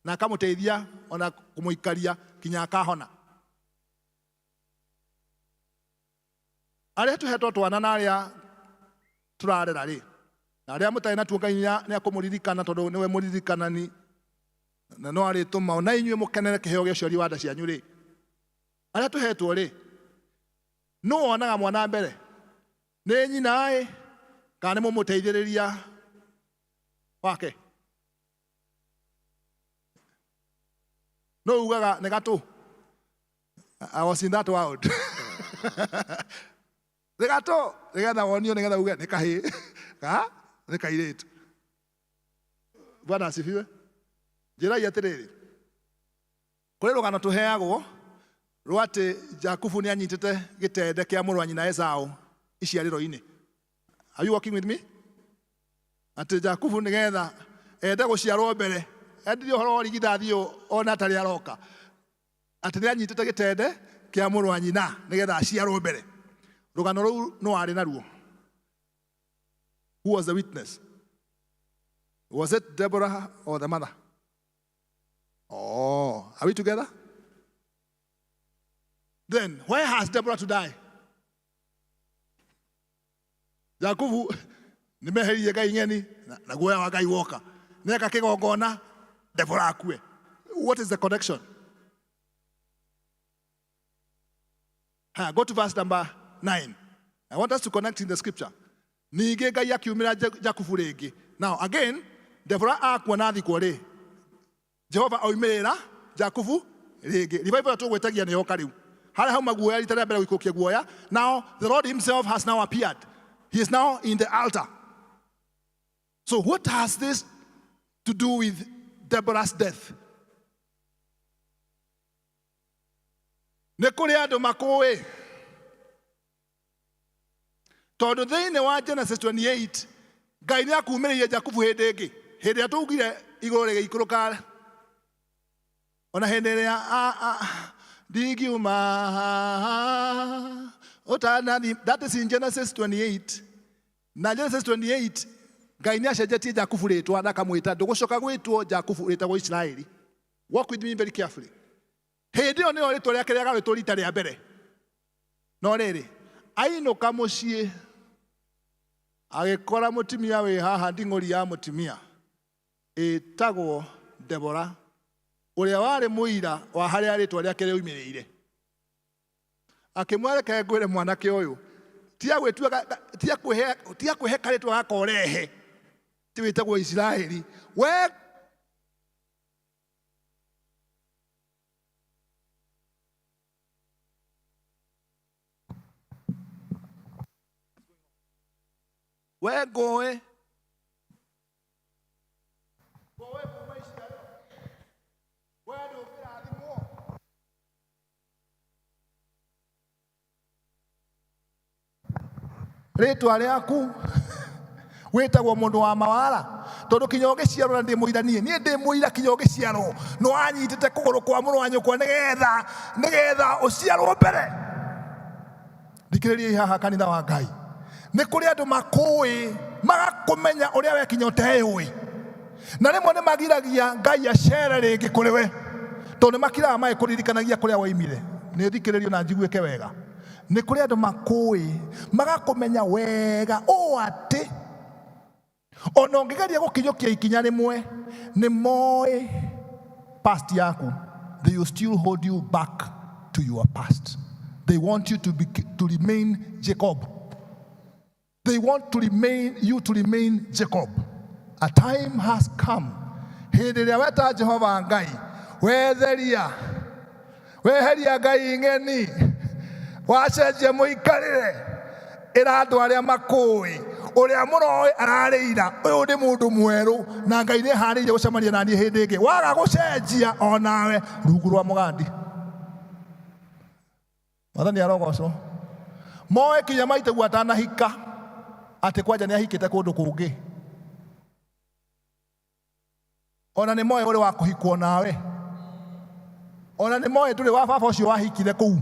na akamuteithia ona kumuikaria kinya akahona. Aria tuhetwo twana na aria turarera ri na aria mutai na tuongai ni akumuririkana tondu niwe muririkanani na no ari tuma ona inyue mukenere kiheo gia ciori wa nda cianyu ri. Aria tuhetwo ri no onaga mwana mbere ni nyina ai kana ni mumuteithiriria wake. No ugaga negato. I was in that world. Negato, negada wonio negada uga nekahi. Ka? Nekairetu. Bwana asifiwe. Njira yatiriri. Kuri rugano tuheagwo rwate Jakubu ni anyitete gitende kia muru wa nyina Esau iciariro-ini. Are you working with me? Ati Jakubu nigetha ende guciarwo mbere endirio horo origithathio ona tari aroka ati ni anyitete gitende kia muru wa nyina nigetha aciarwo mbere. Rugano ruu no ari naruo. Who was the witness? Was it Deborah or the mother? Oh, are we together? Then where has Deborah to die? Jakubu nimeherie Ngai ngeni na guoya wa Ngai woka neka kigongona Deborah akue. What is the connection? Go to verse number 9. I want us to connect in the scripture. Nige Ngai akiumira Jakubu ringi. Now again, Deborah akua na thikwo ri. Jehova oimirira Jakubu ringi. Revival tugwetagia ni yoka riu. Haria hauma guoya ritare mbere guikukia guoya. Now the Lord himself has now appeared. He is now in the altar. So what has this to do with Deborah's death? Nekuri andu makuwi. Tondu thiini wa Genesis 28, Ngai ni akuumiririe Jakubu hindi ingi. Hindi ya tugire iguru rigiikuruka. Ona hindi iria digiuma. That is in Genesis 28. Na Genesis 28, Ngai ni acenjetie Jakubu ritwa na akamwita ndugucoka gwitwo Jakubu ritagwo Israeli. Walk with me very carefully. Hindi yo niyo ritwa riake riaga witwo rita ria mbere. No riri ainuka mucii agikora mutimia wi haha nding'ori ya mutimia itagwo Deborah uria wari muira wa haria ritwa riake riumirire. Akimwareka ngwire mwanake uyu tia kwiheka ritwa gakorehe ti witagwo Israeli we goe ritwa riaku witagwo mundu wa mawara tondu kinyoge ciaro na ndi muiranie nie ndi muira kinyoge ciaro no anyitete kuguru kwa muru wa nyukwa nigetha uciarwo mbere. Thikiririe haha kanitha wa Ngai. Ni kuri andu makuwi magakumenya uria we kinyote ewi na rimwe ni magiragia Ngai acere ringi kuri we tondu makiraga mai kuririkanagia kuria waimire. Ni thikiririo na njiguike wega. Ni kuri andu makuwi magakumenya wega o ati ona ungigeria gukinyokia ikinya rimwe ni moi past yaku. They will still hold you back to your past. They want you to remain Jacob. They want you to remain Jacob. A time has come. Hindi ria weta Jehova Ngai weheria Ngai ngeni wacenjia muikarire ira andu aria makuwi uria muroi ararira uyu ni mundu mweru na Ngai ni harire gucemania nani hindi ingi waga gucenjia onawe rungu rwa mugandi. Mwathani arogocwo. Moe kinya maitagua atanahika ati kwanja ni ahikite kundu kungi. Ona ni moe uri wa kuhikwo nawe. Ona ni moe nduri wa baba ucio wahikire kuu.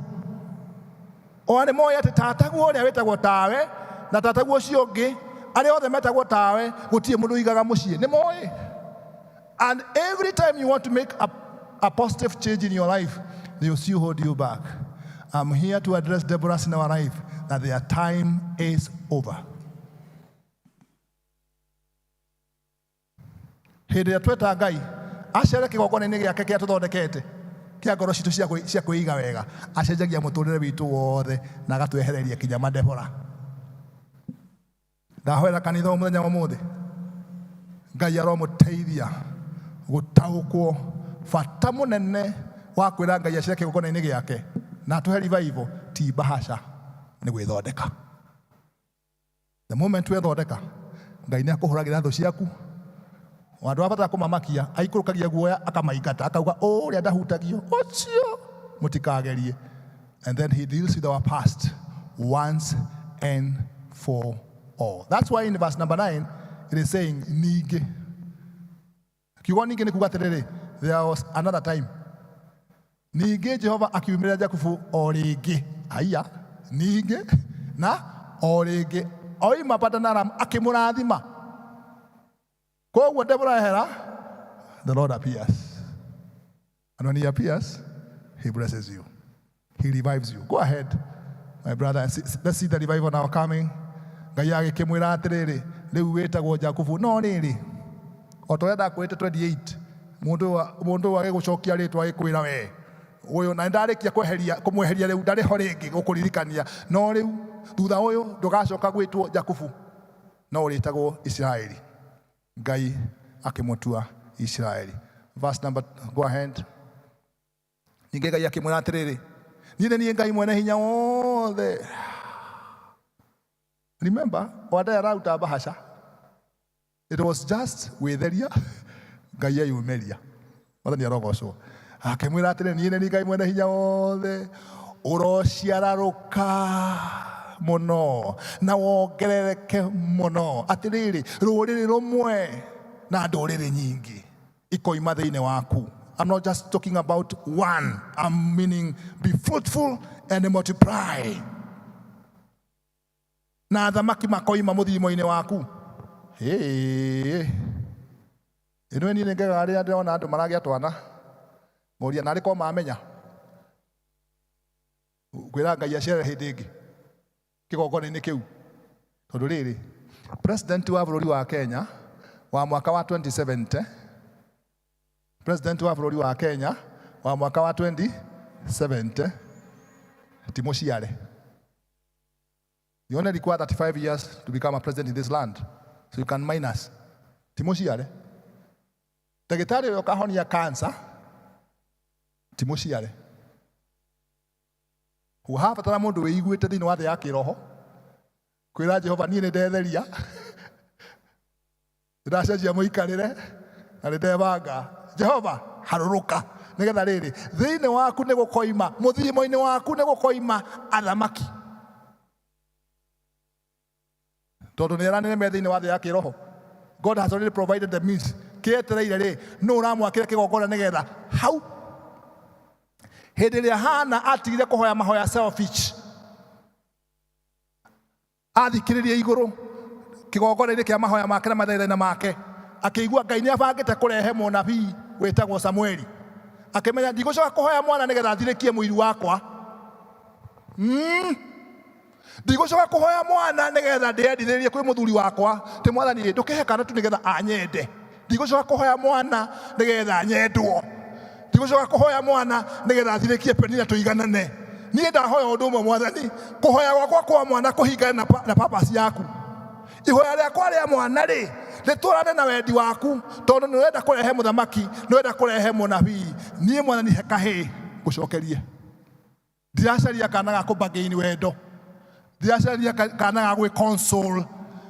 Ona ni moe ati tataguo uria witagwo tawe na tataguo ucio ungi aria othe metagwo tawe gutie mundu igaga mucii. Ni moe. And every time you want to make a positive change in your life, they will still hold you back. I'm here to address Deborahs in our life that their time is over. Hĩndĩ ĩrĩa tweta Ngai acere kĩgongona-inĩ gĩake kĩrĩa tũthondekete kĩa ngoro citũ cia kwĩiga wega, acenjagia mũtũrĩre witũ wothe na agatwehereria kinya Debora. Ndahoera kanitha mũthenya wa mũthĩ Ngai aromũteithia gũtaũkwo bata mũnene wa kwĩra Ngai acere kĩgongona-inĩ gĩake na atũhe revival ti bahasha, nĩ gwĩthondeka. The moment wethondeka Ngai nĩ akũhũragĩra thũ ciaku. Wandu wabata kumamakia aikũrũkagia guoya akamaingata akauga ũrĩa ndahutagio ũcio mũtikagerie. And then he deals with our past once and for all. That's why in verse number 9 it is saying ningĩ. Kiugo ningĩ nĩ kuga atĩrĩrĩ, there was another time. Ningĩ Jehova akiumĩrĩra Jakubu o rĩngĩ. Aya, ningĩ na o rĩngĩ. Oima Padanaram akĩmũrathima. Koguo Deborah ehera, the Lord appears. And when he appears, he blesses you. He revives you. Go ahead, my brother. Let's see the revival now coming. Ngai agĩkĩmwĩra atĩrĩrĩ, rĩu wĩtagwo Jakubu. No rĩrĩ, o tũrenda kwĩte 28, mũndũ agĩgũcokia rĩtwa agĩkwĩra we. Ũyũ na ndarĩkia kũmweheria rĩu ndarĩ ho rĩngĩ gũkũririkania. No rĩu thutha ũyũ ndũgacoka gwĩtwo Jakubu, no ũrĩtagwo Israeli. Ngai akĩmũtua Israeli. Verse number, go ahead. Ningĩ Ngai akĩmwĩra atĩrĩrĩ, niĩ nĩ Ngai mwene hinya wothe. Remember, wanda araruta bahasha. It was just gwĩtheria Ngai ayumeria. Mwathani arogocwo. Akĩmwĩra atĩrĩrĩ, niĩ nĩ Ngai mwene hinya wothe, ũrociararũka muno na wongerereke muno. Atĩrĩrĩ, rũrĩrĩ rũmwe na ndũrĩrĩ nyingĩ ikoima thĩinĩ waku. I'm not just talking about one. I'm meaning be fruitful and multiply. Na thamaki makoima mũthimo-inĩ waku. Ĩno niĩ nĩ ngegaga rĩrĩa ndĩrona andũ maragĩa twana. Ngoria narĩ ko mamenya. Kwĩra Ngai acere hĩndĩ ĩngĩ kĩgongona-inĩ kĩu. Tondũ rĩrĩ, president wa bũrũri wa Kenya wa mwaka wa 2070, president wa bũrũri wa Kenya wa mwaka wa 2070 ti mũciare. You only require 35 years to become a president in this land. So you can minus. Ti mũciare. Ndagĩtarĩ ũyũ ũkahonia cancer ti mũciare. Ũhabatara mũndũ wĩiguĩte thĩinĩ wa thĩ ya kĩroho kwĩra Jehova niĩ nĩ ndetheria ndacenjia mũikarĩre na nĩndebanga. Jehova harũrũka nĩgetha rĩrĩ thĩinĩ waku nĩ gũkoima, mũthimo-inĩ waku nĩ gũkoima athamaki. Tondũ nĩ aranĩrĩme thĩinĩ wa thĩ ya kĩroho. God has already provided the means. Kĩetereire rĩ, nũ ũramwakĩra kĩgongona nĩgetha hau hĩndĩ ĩrĩa Hana atigire kũhoya mahoya selfish, athikĩrĩria igũrũ kĩgongona-inĩ kĩa mahoya make na mathaithana make, akĩigua Ngai nĩ abangĩte kũrehe mũnabii wĩtagwo Samueli. Akĩmenya ndigũcoka kũhoya mwana nĩgetha athirĩkie mũiru wakwa. Ndigũcoka kũhoya mwana nĩgetha ndĩendithĩrĩrie kwĩ mũthuri wakwa. Tĩ Mwathani ndũkĩhe kana tu nĩgetha anyende. Ndigũcoka kũhoya mwana nĩgetha nyendwo. Ndigũcoka kũhoya mwana nĩgetha athirĩkie Penina tũiganane. Niĩ ndahoya ũndũ ũmwe Mwathani, kũhoya gwakwa kwa mwana kũhingane na purpose yaku. Ihoya rĩakwa rĩa mwana rĩ, rĩtũrane na wendi waku, tondũ nĩ wenda kũrehe mũthamaki, nĩ wenda kũrehe mũnabii. Niĩ Mwathani he kahĩĩ ngũcokerie. Ndiracaria kana ga kũbagaini wendo. Ndiracaria kana ga gwĩ-console.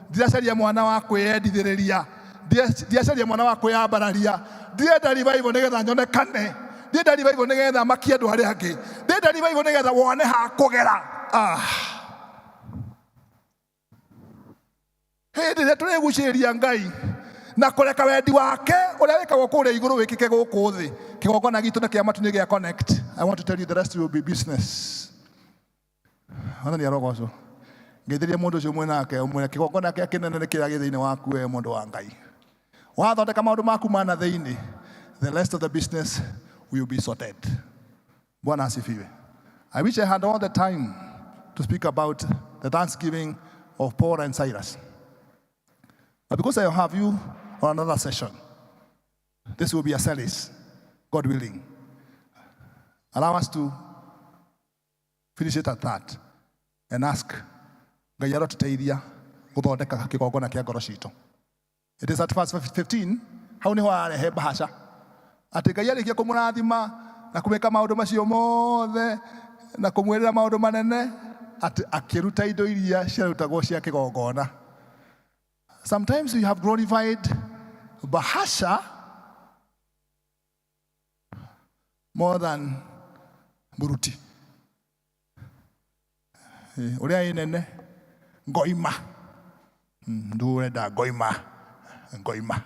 Ndiracaria mwana wa kwĩyendithĩrĩria. Ndiracaria mwana wa kwĩyambararia. Ndirenda revival nĩgetha nyonekane. Ndĩrenda revival nĩgetha makie andũ arĩa angĩ. Ndĩrenda revival nĩgetha wone ha kũgera. Hĩndĩ ĩrĩa tũrĩgucĩrĩria Ngai na kũreka wendi wake ũrĩa wĩkagwo kũrĩa igũrũ wĩkĩke gũkũ thĩ. Kĩgongona gitũ na kĩa matu nĩ gĩa connect. I want to tell you the rest will be business. Nĩ arogocwo. Ngeithirie mũndũ ũcio mwĩnake ũmwĩre kĩgongona kĩa kĩnene nĩ kĩrĩa gĩ thĩinĩ waku we mũndũ wa Ngai. Wathondeka maũndũ maku mana thĩinĩ, the rest of the business will be sorted. Bwana asifiwe. I wish I had all the time to speak about the thanksgiving of Paul and Silas. But because I have you on another session, this will be a service, God willing. Allow us to finish it at that and ask Ngai arotũteithia gũthondeka kĩgongona kĩa ngoro citũ. It is at verse 15, hau niho arehe bahasha. Atĩ Ngai arĩkia kũmũrathima na kũmĩka maũndũ macio mothe na kũmwĩrĩra maũndũ manene, atĩ akĩruta indo iria ciarutagwo cia kĩgongona. Sometimes we have glorified bahasha more than muruti. Ũrĩa nene ngoima. Ndũrenda ngoima. Ngoima.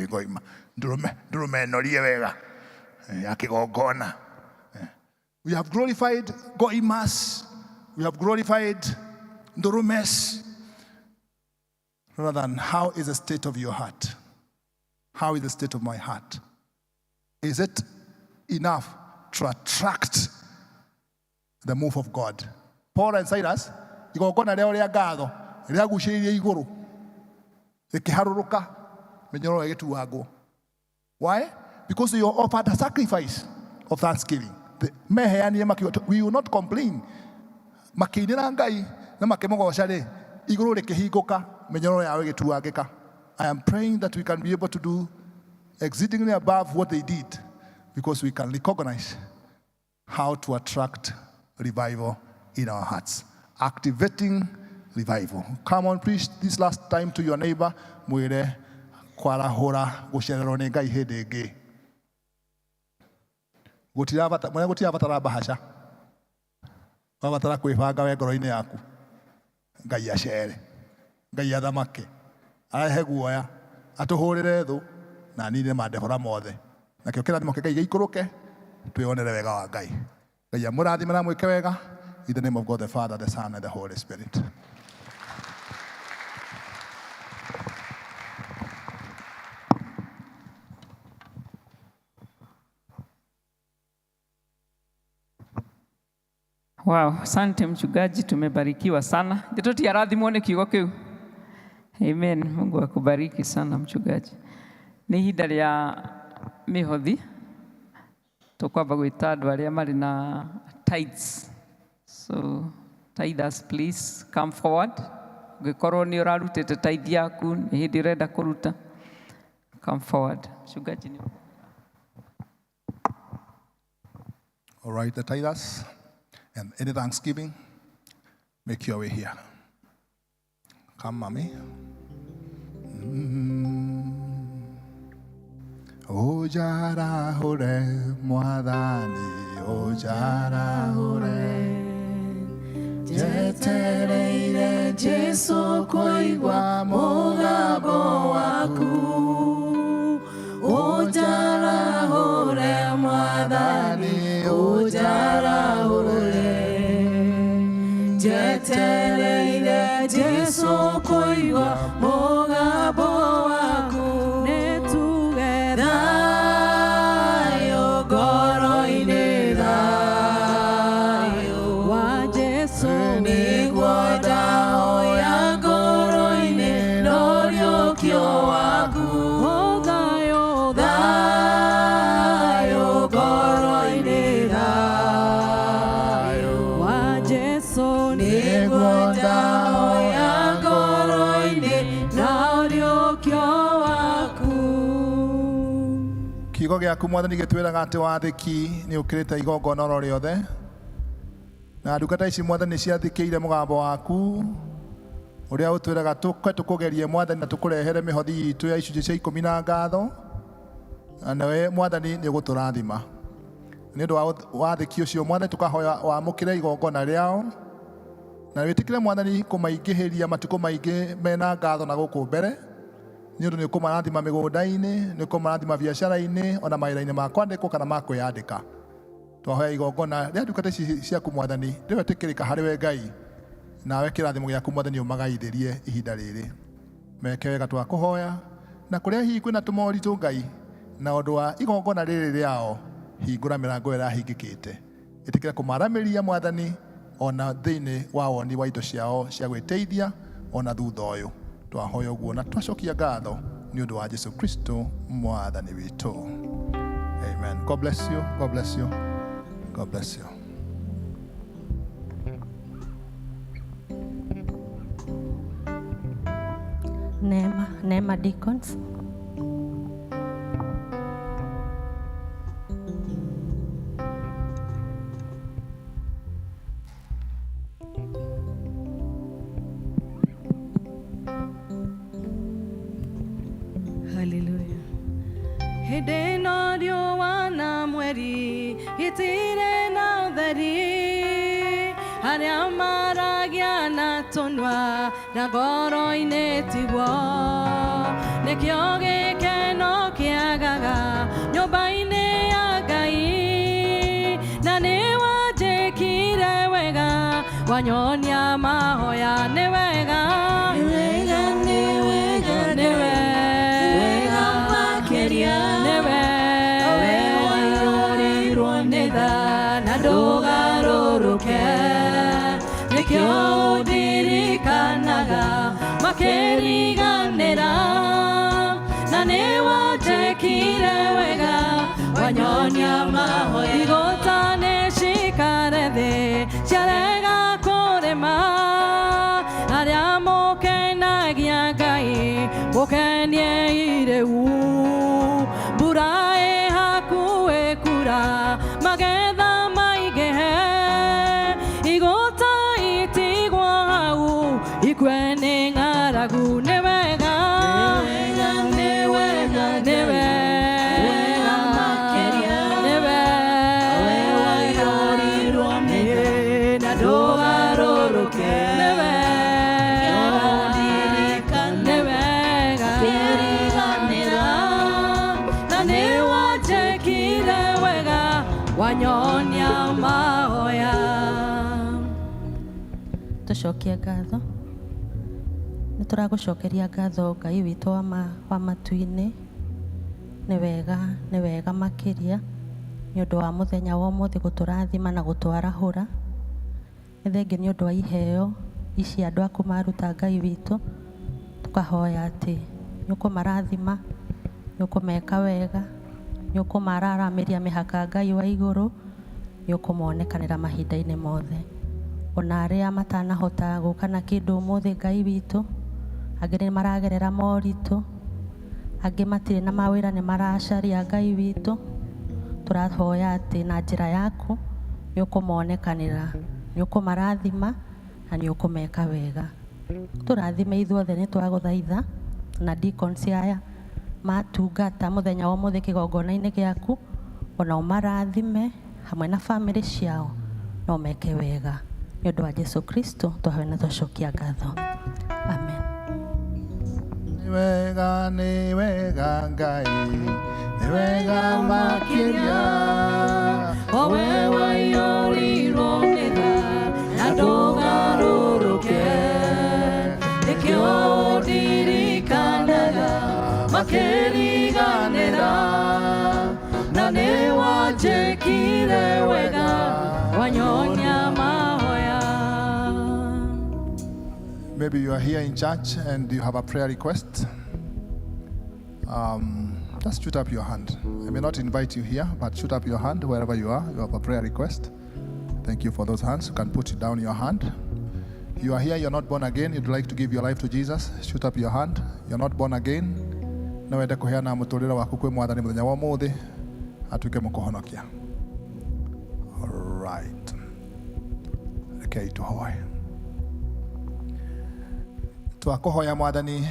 Ngoima. Ndurume norie wega. Ya kĩgongona. We have glorified goimas. We have glorified ndurumes. Rather than how is the state of your heart? How is the state of my heart? Is it enough to attract the move of God? Paul and Silas, igongona rĩao rĩa ngatho rĩagucĩrĩirie igũrũ rĩkĩharũrũka mĩnyororo ĩgĩtuangwo. Why? Because you offered a sacrifice of thanksgiving. We will not complain. Makĩinĩra Ngai na makĩmũgoca rĩ, igũrũ rĩkĩhingũka mĩnyororo yao ĩgĩtuangĩka. I am praying that we can be able to do exceedingly above what they did, because we can recognize how to attract revival in our hearts. Activating revival. Come on, preach this last time to your neighbor. Mwĩre kwarahũra gũcererwo nĩ Ngai hĩndĩ ĩngĩ. Gũtirabatara bahasha. Wabatara kwĩbanga we ngoro-inĩ yaku. Ngai acere. Ngai athamake. Arehe guoya. Atũhũrĩre thũ na anine mandehora mothe. Nakĩo kĩrathimo kĩa Ngai gĩikũrũke twĩonere wega wa Ngai. Ngai amũrathime na mwĩke wega. In the name of God the Father, the Son, and the Holy Spirit. Wow, asante mchungaji, tumebarikiwa sana. Ndio arathimwo nĩ kiugo kĩu. Amen. Mungu akubariki sana mchungaji. Nĩ ihinda rĩa mĩhothi. Tũkwamba gwĩta andũ arĩa marĩ na tithes. So, tithers, please come forward. Ũngĩkorwo nĩ ũrarutĩte tithe yaku, nĩ hĩndĩ ũrenda kũruta. Come forward. Mchungaji ni. All right, the tithers and any thanksgiving, make your way here. Come, mommy. Ojara hore mwadhani, ojara hore. Jetereire Jesu koigwa mũgambo waku. Ojara hore mwadhani, ojara hore. Jetereire Jesu koigwa mũgambo waku. Kiugo gĩaku Mwathani gĩtwĩraga atĩ wathĩki nĩ ũkĩrĩte igongona oro rĩothe, na ndungata ici Mwathani ciathikĩire mũgambo waku ũrĩa ũtwĩraga tũkũgerie Mwathani na tũkũrehere mĩhothi itũ ya icunjĩ cia 10 na ngatho, nawe mwathani nĩ gũtũrathima nĩ ũndũ wa wathĩki ũcio mwathani tũkahoya wamũkĩre igongona rĩao na wĩtĩkĩre mwathani kũmaingĩhĩria matukũ maingĩ mena ngatho na gũkũ mbere nĩ ũndũ nĩ ũkũmarathima mĩgũnda-inĩ nĩ ũkũmarathima biacara-inĩ ona mawĩra-inĩ ma kwandĩkwo kana ma kwĩyandĩka twahoya igongona rĩa ndungata ici ciaku mwathani rĩwetĩkĩrĩka harĩ we Ngai nawe kĩrathimo gĩaku mwathani ũmagaithĩrie ihinda rĩrĩ meke wega twakũhoya na kũrĩa hihi kwĩna tũmoritũ Ngai na ũndũ wa igongona rĩrĩ rĩao hingũra mĩrango ĩrahingĩkĩte ĩtĩkĩra kũmaramĩria mwathani ona thĩinĩ wa woni wa indo ciao cia gwĩteithia ona thutha ũyũ twahoya ũguo na twacokia ngatho nĩ ũndũ wa Jesu Kristo mwathani witũ. Amen. God bless you. God bless you. God bless you. Neema Deacons. Hallelujah. Hĩndĩ no riũa na mweri gĩtirĩ na ũtheri arĩa maragia na tũnua na ngoro-inĩ tiguo nĩkĩo gĩkeno kĩagaga nyũmba-inĩ ya Ngai na nĩ wanjĩkire wega wanyonia mahoya nĩ wega nĩ wega nĩ wega nĩ wega makĩria nĩ wega waiyũrirwo nĩ tha na ndũgarũrũke nĩkĩo ũndirikanaga makĩriganĩra na nĩ wanjĩkire wega wanyonia mahoya igũta nĩ cikare thĩ ciarega kũrĩma arĩa mũkenagia Ngai mũkenie irĩu mbura ĩ hakuhĩ kura magetha maingĩhe igũta itigwo hau ikwe nĩ ng'aragu nĩ wega nĩ wega nĩ wega makĩria nĩ wega waiyũrirwo nĩ na ndũgarũrũke nĩ wega nĩ wega kĩriganĩra na nĩ wanjĩkire wega wanyonia mahoya. Tucokie ngatho nĩ tũragũcokeria ngatho Ngai witũ wa matu-inĩ nĩ wega makĩria nĩ ũndũ wa mũthenya wa ũmũthĩ gũtũrathima na gũtwarahũra nĩ thengi nĩ ũndũ wa iheo ici andũ aku maruta Ngai witũ tũkahoya atĩ nĩ ũkũmarathima nĩ ũkũmeka wega nĩ ũkũmararamĩria mĩhaka Ngai wa igũrũ nĩ ũkũmonekanĩra mahinda-inĩ mothe ona arĩa matanahota gũka na kĩndũ ũmũthĩ Ngai witũ angĩ nĩ maragerera moritũ angĩ matirĩ na mawĩra nĩ maracaria Ngai witũ tũrahoya atĩ na njĩra yaku nĩ ũkũmonekanĩra nĩ ũkũmarathima na nĩ ũkũmeka wega tũrathime ithuothe nĩ twagũthaitha na deacons aya matungata mũthenya wa ũmũthĩ kĩgongona-inĩ gĩaku ona ũmarathime hamwe na bamĩrĩ ciao no meke wega nĩ ũndũ wa Jesu Kristo twahoya na twacokia ngatho. Amen. Nĩ wega Ngai nĩ wega makĩria o we waiyũrirwo nĩ tha na ndũgarũrũke nĩkĩo ũndirikanaga makĩriganĩra na nĩ wanjĩkire wega wanyonia mahoya. Maybe you are here in church and you have a prayer request. Just shoot up your hand. I may not invite you here, but shoot up your hand wherever you are. You have a prayer request. Thank you for those hands. You can put it down your hand. You are here, you're not born again. You'd like to give your life to Jesus. Shoot up your hand. You're not born again. Na wenda kuheana mũtũrĩre waku kwĩ Mwathani mũthenya wa ũmũthĩ atuĩke mũkũhonokia. All right. Rekei tũhoe. Twakũhoya Mwathani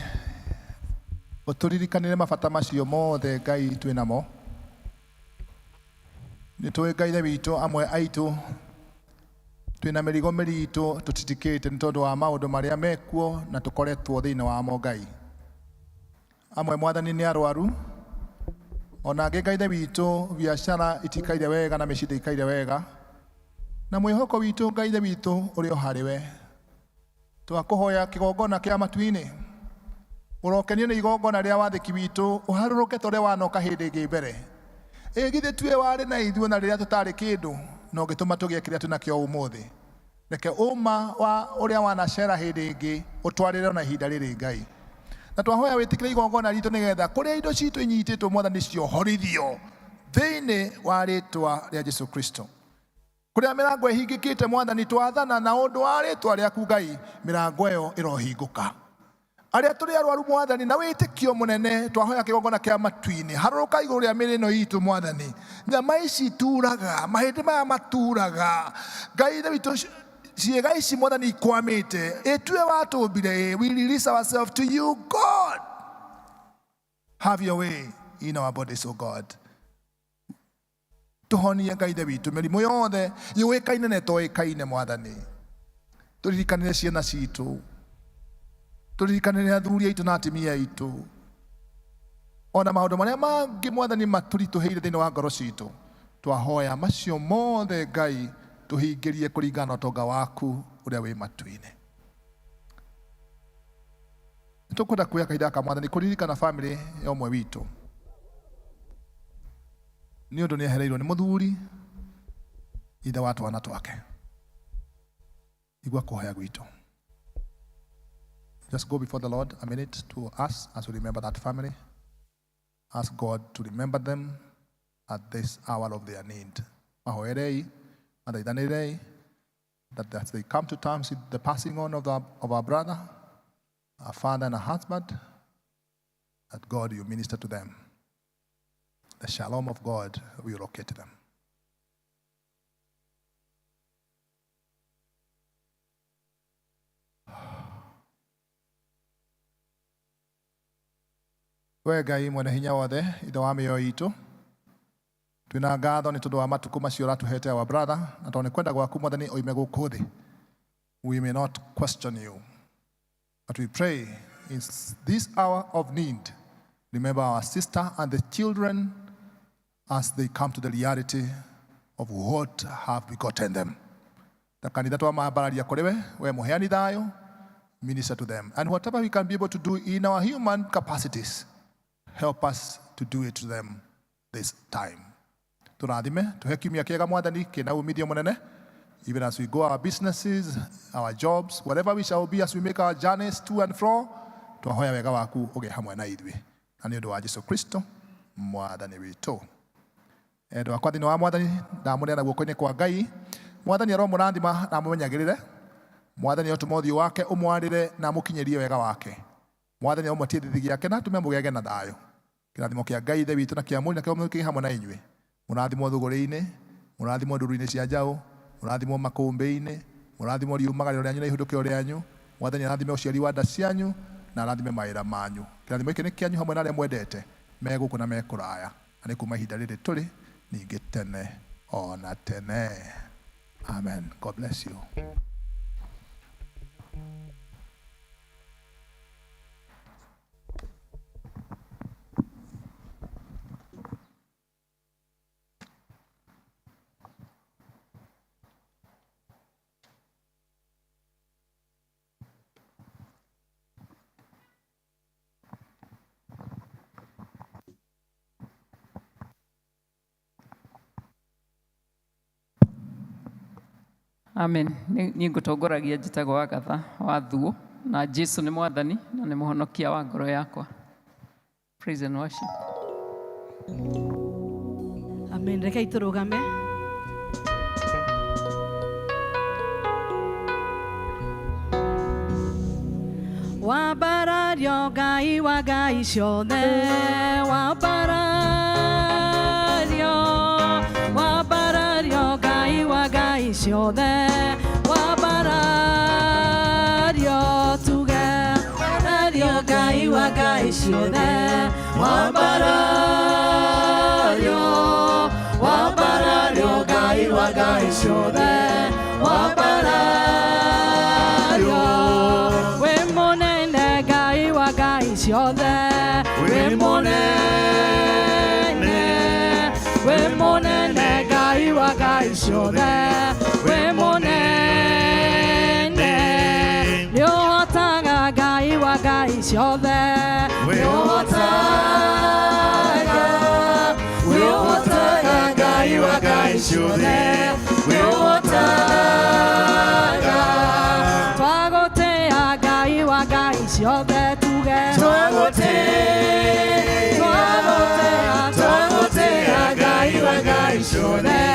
ũtũririkanĩre mabata macio mothe Ngai twĩ namo nĩ tũĩ Ngai ithe witũ amwe aitũ twĩna mĩrigo mĩritũ tũtitikĩte nĩ tondũ wa maũndũ marĩa mekuo na tũkoretwo thĩinĩ wamo Ngai. Amwe Mwathani nĩ arwaru, ona angĩ Ngai ithe witũ biacara itikaire wega na mĩciĩ ndĩikaire wega, na mwĩhoko witũ Ngai ithe witũ ũrĩ o harĩwe. Twakũhoya kĩgongona kĩa matu-inĩ, ũrokenio nĩ igongona rĩa wathĩki witũ, ũharũrũke ta ũrĩa wanoka hĩndĩ ĩngĩ mbere. Githĩ tuĩ warĩ na ithuĩ na rĩrĩa tũtarĩ kĩndũ no gĩtũma tũgĩe kĩrĩa twĩnakĩo ũmũthĩ. Reke ũma wa ũrĩa wanacera hĩndĩ ĩngĩ ũtwarĩre ona ihinda rĩrĩ Ngai. Na twahoya wĩtĩkĩre igongona ritũ nĩgetha kũrĩa indo citũ inyitĩtwo Mwathani ciohorithio thĩinĩ wa rĩĩtwa rĩa Jesũ Kristo. Kũrĩa mĩrango ĩhingĩkĩte Mwathani twathana na ũndũ wa rĩĩtwa rĩaku Ngai, mĩrango ĩyo ĩrohingũka. Arĩa tũrĩ arwaru Mwathani na wĩtĩkio mũnene twahoya kĩgongona kĩa matu-inĩ, harũrũka igũrũ rĩa mĩĩrĩ ĩno itũ Mwathani. Nyama ici turaga, mahĩndĩ maya maturaga, Ngai ithe witũ ciĩga ici Mwathani ikwamĩte, ĩtue watũmbire. We release ourselves to you God. Have your way in our bodies, O God. Tũhonie Ngai ithe witũ mĩrimũ yothe yũĩkaine na ĩtoĩkaine Mwathani. Tũririkanĩre ciana citũ, tũririkanĩre athuri aitũ na atumia aitũ, ona maũndũ marĩa mangĩ Mwathani matũritũhĩire thĩinĩ wa ngoro citũ. Twahoya macio mothe Ngai tũhingĩrie kũringana na ũtonga waku ũrĩa wĩ matu-inĩ. Tũkwenda kuoya kahinda ka Mwathani kũririkana family ya ũmwe witũ, nĩ ũndũ nĩ ehereirwo nĩ mũthuri ithe wa twana twake. Igua kũhoya gwitũ. Just go before the Lord a minute to us as we remember that family. Ask God to remember them at this hour of their need. Mahoerei, mathaithanĩrei, that as they come to terms with the passing on of our brother, our father and a husband, that God, you minister to them. The shalom of God will locate them. We Ngai mwene hinya wothe, ithe wa mĩoyo itũ, twĩna ngatho nĩ tondũ wa matukũ macio ũratũhete our brother, na tondũ nĩ kwenda gwaku Mwathani oime gũkũ thĩ. We may not question you, but we pray in this hour of need, remember our sister and the children as they come to the reality of what have begotten them. Ta kanitha twamambararia kũrĩ we mũheani thayũ, minister to them. And whatever we can be able to do in our human capacities, help us to do it to them this time. Tũrathime, tũhe kiumia kĩega Mwathani kĩna umithio mũnene, even as we go our businesses, our jobs, wherever we shall be as we make our journeys to and fro, twahoya wega waku ũgĩe hamwe na ithuĩ. Na nĩ ũndũ wa Jesũ Kristo Mwathani witũ. Endwa akwa thĩinĩ wa Mwathani ndamũneana guoko-inĩ kwa Ngai. Mwathani aromũrathima na amũmenyagĩrĩre. Mwathani arotũma ũthiũ wake ũmwarĩre na amũkinyĩrie wega wake. Mwathani aromũtie thithi gĩake na atũme mũgĩage na thayũ. Kĩrathimo kĩa Ngai ithe witũ na kĩa Mũriũ na kĩa Roho kĩrĩ hamwe na inyuĩ. Mũrathimwo thũgũrĩ-inĩ, mũrathimwo ndũrũ-inĩ cia njaũ, mũrathimwo makũmbĩ-inĩ, mũrathimwo riumagarĩro rĩanyu na ihũndũkĩro rĩanyu. Mwathani arathime ũciari wa nda cianyu na arathime mawĩra manyu. Kĩrathimo gĩkĩ nĩ kĩanyu hamwe na arĩa mwendete, me gũkũ na me kũraya, na nĩ kuuma ihinda rĩrĩ tũrĩ ningĩ tene ona tene. Amen. God bless you. Amen. Niĩ ngũtongoragia njĩtagwo Agatha wa Thuo, na Jesũ nĩ Mwathani na nĩ mũhonokia wa ngoro yakwa. Praise and worship. Amen. Rekei tũrũgame. Wambarario Ngai wa ngai ciothe, wambarario Ngai wa ngai ciothe, wambarario tuge, Ngai wa ngai ciothe, wambarario ngai ciothe wambarario we munene ngai wa ngai ciothe we munene ngai wa ngai ciothe we munene nĩũhotaga ngai wa ngai ciothe nĩũhotaga ngai wa ngai ciothe nĩũhotaga twagũtĩĩa ngai wa ngai ciothe tuge twagũtĩĩa ngai wa ngai ciothe